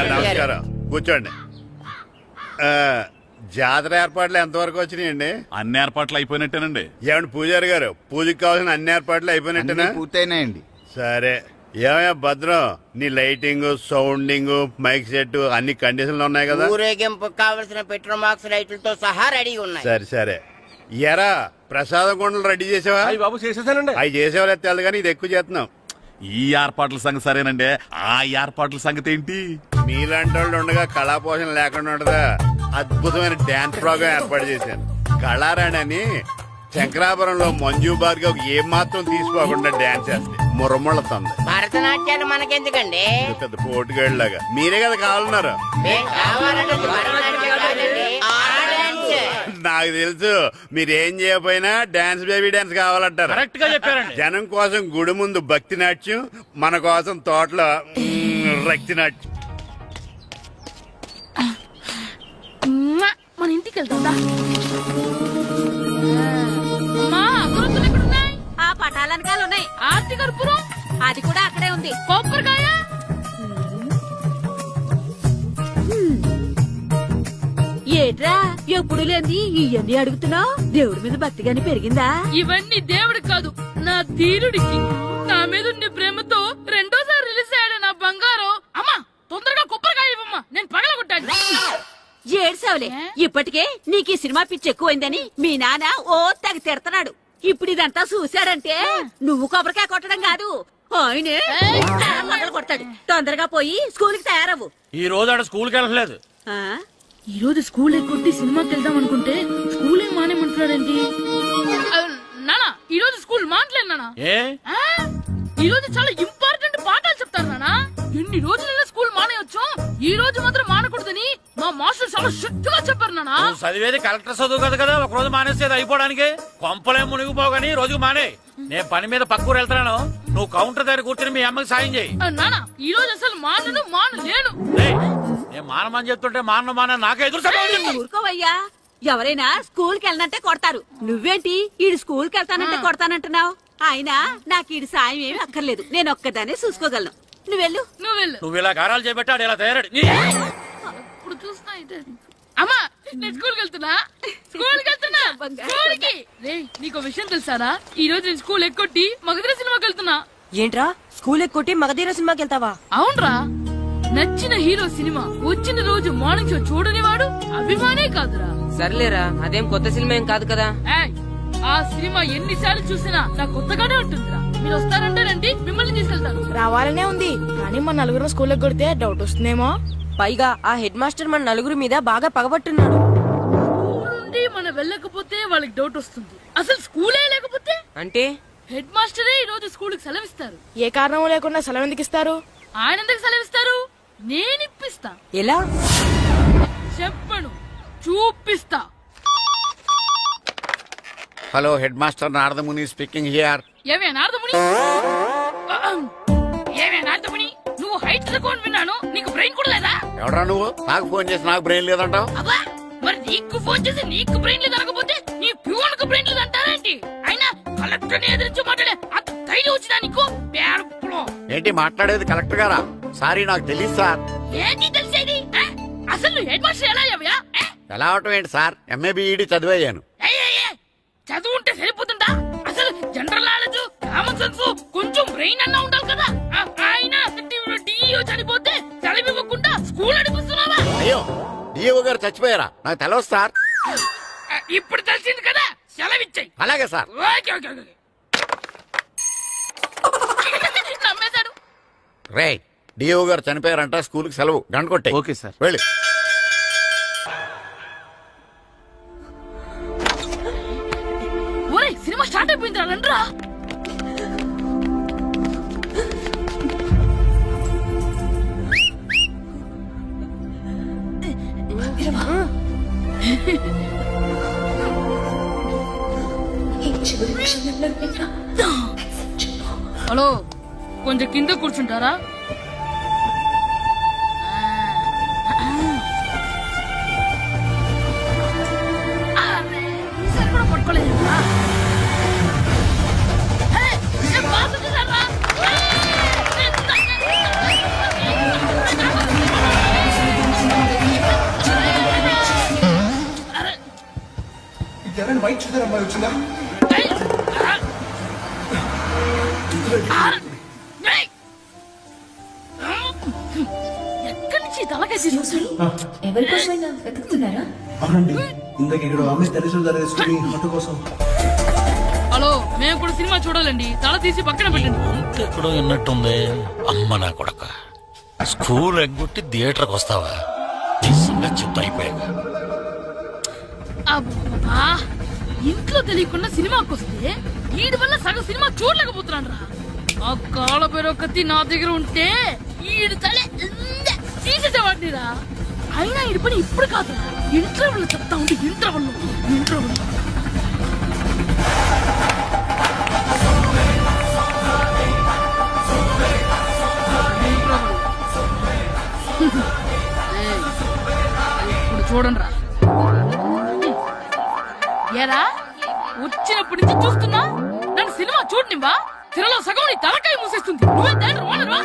నమస్కారం, కూర్చోండి. జాతర ఏర్పాట్లు ఎంతవరకు వచ్చినాయండి? అన్ని ఏర్పాట్లు అయిపోయినట్టేనండి. ఏమండి పూజారి గారు, పూజకి కావాల్సిన అన్ని ఏర్పాట్లు అయిపోయినట్టేనా? పూర్తయినాయండి. సరే. ఏమయ్యా భద్రం, నీ లైటింగ్, సౌండింగ్, మైక్ సెట్ అన్ని కండిషన్లు ఉన్నాయి కదా? ఊరేగింపు కావలసిన పెట్రోల్ మార్క్స్ లైట్లతో సహా రెడీ ఉన్నాయి. సరే సరే. ఎరా ప్రసాదం కొండలు రెడీ చేసావా? బాబు చేసేసానండి. అవి చేసేవాళ్ళు తెలదు కానీ ఇది ఎక్కువ చేస్తున్నాం. ఈ ఏర్పాట్ల సంగతి సరేనండి, ఆ ఏర్పాట్ల సంగతి ఏంటి? మీలాంటి వాళ్ళు ఉండగా కళాపోషణ లేకుండా ఉండదా? అద్భుతమైన డాన్స్ ప్రోగ్రామ్ ఏర్పాటు చేశాను. కళారాణి అని శంకరాపురంలో మంజు భార్గవ్ ఏం మాత్రం తీసుకోకుండా డాన్స్ చేస్తే మురముళ్ళతుంది. భరతనాట్యాలు మనకెందుకండి? పెద్ద పోటుగాళ్ళలాగా మీరే కదా కావాలన్నారు. నాకు తెలుసు మీరేం చేయకపోయినా డాన్స్ బేబీ డాన్స్ కావాలంటారు. కరెక్ట్ గా చెప్పారండి. జనం కోసం గుడి ముందు భక్తి నాట్యం, మన కోసం తోటలో రక్తి నాట్యం. మన ఇంటికి వెళ్తుందా? అమ్మా అగరొత్తులు ఎక్కడున్నాయి? ఆ పటాలనకాలు ఉన్నాయి. ఆర్తి కర్పూరం అది కూడా అక్కడే ఉంది. కొబ్బరికాయ ఏట్రా ఎప్పుడు లేని ఇవన్నీ అడుగుతున్నావు? దేవుడి మీద భక్తిగాని పెరిగిందా? ఇవన్నీ దేవుడికి కాదు, నా ధీరుడికి. నా మీద ఉండే ప్రేమతో రెండోసారి రిలీజ్ అయ్యాడు నా బంగారం. అమ్మా తొందరగా కొబ్బరికాయ ఇవ్వమ్మా, నేను పగలగొట్టాను. ఏడ్సావులే, ఇప్పటికే నీకు ఈ సినిమా పిచ్చి ఎక్కువైందని మీ నాన్న ఓ తెగ తిడతాడు. ఇప్పుడు ఇదంతా చూశాడంటే నువ్వు కొబ్బరికాయ కొట్టడం కాదు, ఆయనే పగల కొడతాడు. తొందరగా పోయి స్కూల్ కి తయారవు. ఈ రోజు ఆడ స్కూల్కి వెళ్ళలేదు. ఈ రోజు స్కూల్ ఎక్కొట్టి సినిమాకి వెళ్దాం అనుకుంటే స్కూల్ ఏం మానేమంటున్నాడండి? నానా ఈ రోజు స్కూల్ మానట్లేదు నానా. ఈ రోజు చాలా ఇంపార్టెంట్ పాఠాలు చెప్తారు నానా. ఎన్ని రోజులైనా స్కూల్ మానేయొచ్చు, ఈ రోజు మాత్రం మానకూడదని మా మాస్టర్ చాలా స్ట్రిక్ట్ గా చెప్పారు నానా. చదివేది కలెక్టర్ చదువు కదా కదా, ఒక రోజు మానేసేది అయిపోవడానికి. కొంపలే మునిగిపోగాని రోజుకు మానే. నేను పని మీద పక్కూరు వెళ్తున్నాను, నువ్వు కౌంటర్ దగ్గర కూర్చొని మీ అమ్మకి సాయం చేయి. నానా ఈ రోజు అసలు మానలేను. నేను మానమని చెప్తుంటే మాన నాకే ఎదురు. ఊరుకోవయ్యా, ఎవరైనా స్కూల్ కి వెళ్ళనంటే కొడతారు. నువ్వేంటి ఈడు స్కూల్ కి వెళ్తానంటే కొడతానంటున్నావు? అయినా నాకు ఈడు సాయం ఏమి అక్కర్లేదు, నేను ఒక్కదాన్ని చూసుకోగలను. నువ్వెళ్ళు. నువ్వు ఇలా గారాలు చేపెట్టాడు ఇలా తయారాడు. ఇప్పుడు చూస్తున్నా అమ్మా, నేను స్కూల్కి వెళ్తున్నా. స్కూల్కి నీకు విషయం తెలుసారా? ఈ రోజు నేను స్కూల్ ఎక్కొట్టి మగధీర సినిమాకి వెళ్తున్నా. ఏంట్రా స్కూల్ ఎక్కొట్టి మగధీర సినిమాకి వెళ్తావా? అవునరా, నచ్చిన హీరో సినిమా వచ్చిన రోజు మార్నింగ్ షో చూడని వాడు అభిమానే కాదురా. సర్లేరా, అదేం కొత్త సినిమా ఏం కాదు కదా. ఆ సినిమా ఎన్నిసార్లు చూసినా నాకు కొత్తగానే ఉంటుందిరా. మీరు వస్తారంటే రండి, మిమ్మల్ని తీసుకెళ్తాను. రావాలనే ఉంది కానీ మన నలుగురు స్కూల్కి కొడితే డౌట్ వస్తుందేమో. పైగా ఆ హెడ్ మాస్టర్ మన నలుగురి మీద బాగా పగబట్టున్నాడు. స్కూల్ నుండి మనం వెళ్ళకపోతే వాళ్ళకి డౌట్ వస్తుంది. అసలు స్కూలే లేకపోతే అంటే హెడ్ మాస్టరే ఈ రోజు స్కూల్ కి సెలవిస్తారు. ఏ కారణం లేకుండా సెలవు ఎందుకు ఇస్తారు? ఆయన ఎందుకు సెలవిస్తారు? నేను ఇప్పిస్తా. ఎలా చెప్పను, చూపిస్తా. Hello head master Naradamuni speaking here. ఏమే నారదముని, ఏమే నారదముని, నువ్వు హైట్ తక్కువ విన్నాను, నీకు బ్రెయిన్ కూడా లేదా? ఎవడరా నువ్వు? నాకు ఫోన్ చేసి నాకు బ్రెయిన్ లేదంటావు? అబ్బా, మరి నీకు ఫోన్ చేసి నీకు బ్రెయిన్ లేదనకపోతే నీ ప్యూన్ కు బ్రెయిన్ లేదంటారేంటి? అయినా కలెక్టర్ ని ఎదిరించి మాట్లాడే అంత ధైర్యం వచ్చినా నీకు? ఏంటి మాట్లాడేది కలెక్టర్ గారా? సారీ నాకు తెలియదు సార్. ఏంటి తెలిసేది? అసలు నువ్వు హెడ్ మాస్టర్ ఎలా అయ్యావా? ఎలా అవటం ఏంటి సార్, ఎంఏ బిఈడి చదివయ్యాను. చదువు ఉంటే సరిపోతుందా? అసలు జనరల్ నాలెడ్జ్, కామన్ సెన్స్, కొంచెం బ్రెయిన్ అన్నా ఉండాలి కదా. ఆయన డిఇఓ చనిపోతే చదివివ్వకుండా స్కూల్ నడిపిస్తున్నావా? అయ్యో, డిఓ గారు చచ్చిపోయారా? నాకు తెలియదు సార్. ఇప్పుడు తెలిసింది కదా, సెలవిచ్చాయి. అలాగే సార్. నమ్మేశాడు. రే, డిఓ గారు చనిపోయారంట, స్కూల్ కి సెలవు, గంట కొట్టే. Okay sir. వెళ్ళి. ఒరే, సినిమా స్టార్ట్ అయిపోయింది రా, రండ్రా. హలో, కొంచెం కింద కూర్చుంటారా? పట్టుకోలేదు. వైట్ చూద్దరు అమ్మాయి వచ్చిందా? ఎక్కడి నుంచి తలకాయ తీసుకొచ్చాడు? ఎవరికోసమైనా వెతుకుతున్నారా? అవునండి, ఇందాక ఇక్కడ ఆమె తల్లిదండ్రులు ఆటో కోసం. హలో, మేము కూడా సినిమా చూడాలండి, తల తీసి పక్కన పెట్టండి. ఎక్కడో విన్నట్టుంది. అమ్మ నా కొడక, స్కూల్ ఎగ్గొట్టి థియేటర్కి వస్తావా? చెప్తా అయిపోయాక. అబ్బా, ఇంట్లో తెలియకుండా సినిమాకి వస్తే వీడి వల్ల సగం సినిమా చూడలేకపోతున్నాను రా. ఆ కాళ్ళ పేరు కత్తి నా దగ్గర ఉంటే ఈడు తలే తీసేసేవాడిని రా. అయినా ఈడి పని ఇప్పుడు కాదురా, ఇంటర్వెల్ చెప్తా ఉంటే ఇంటర్వెల్ ఇప్పుడు చూడండి రా. ఏరా, వచ్చినప్పటి నుంచి చూస్తున్నా, నన్ను సినిమా చూడనివ్వా? సినిమాలో సగం నీ తలకాయ మూసేస్తుంది. నువ్వే థియేటర్ ఓనర్వా?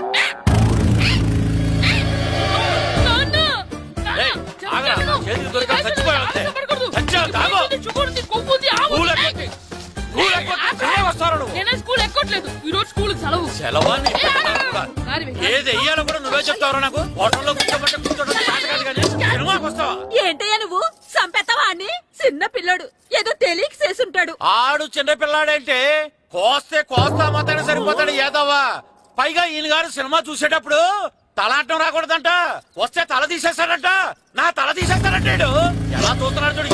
నేనే స్కూల్ ఎక్కట్లేదు, ఈ రోజు స్కూల్ సెలవు. ఏది వెయ్యాలో కూడా నువ్వే చెప్తావరా? నాకు హోటల్లో కూర్చోబట్టే కూర్చోడం కానీ సినిమాకి వస్తావా? ఏంటయ్యా నువ్వు సంపెత్తవా అని? చిన్న పిల్లడు ఏదో తెలియక చేసుంటాడు. ఆడు చిన్న పిల్లాడంటే కోస్తే కోస్తా మాత్రమే సరిపోతాడు ఏదవ్వా. పైగా ఈయన గారు సినిమా చూసేటప్పుడు తలాటం రాకూడదంట, వస్తే తల తీసేస్తాడంట. నా తల తీసేస్తాడంటాడు. ఎలా చూస్తున్నాడు చూడు.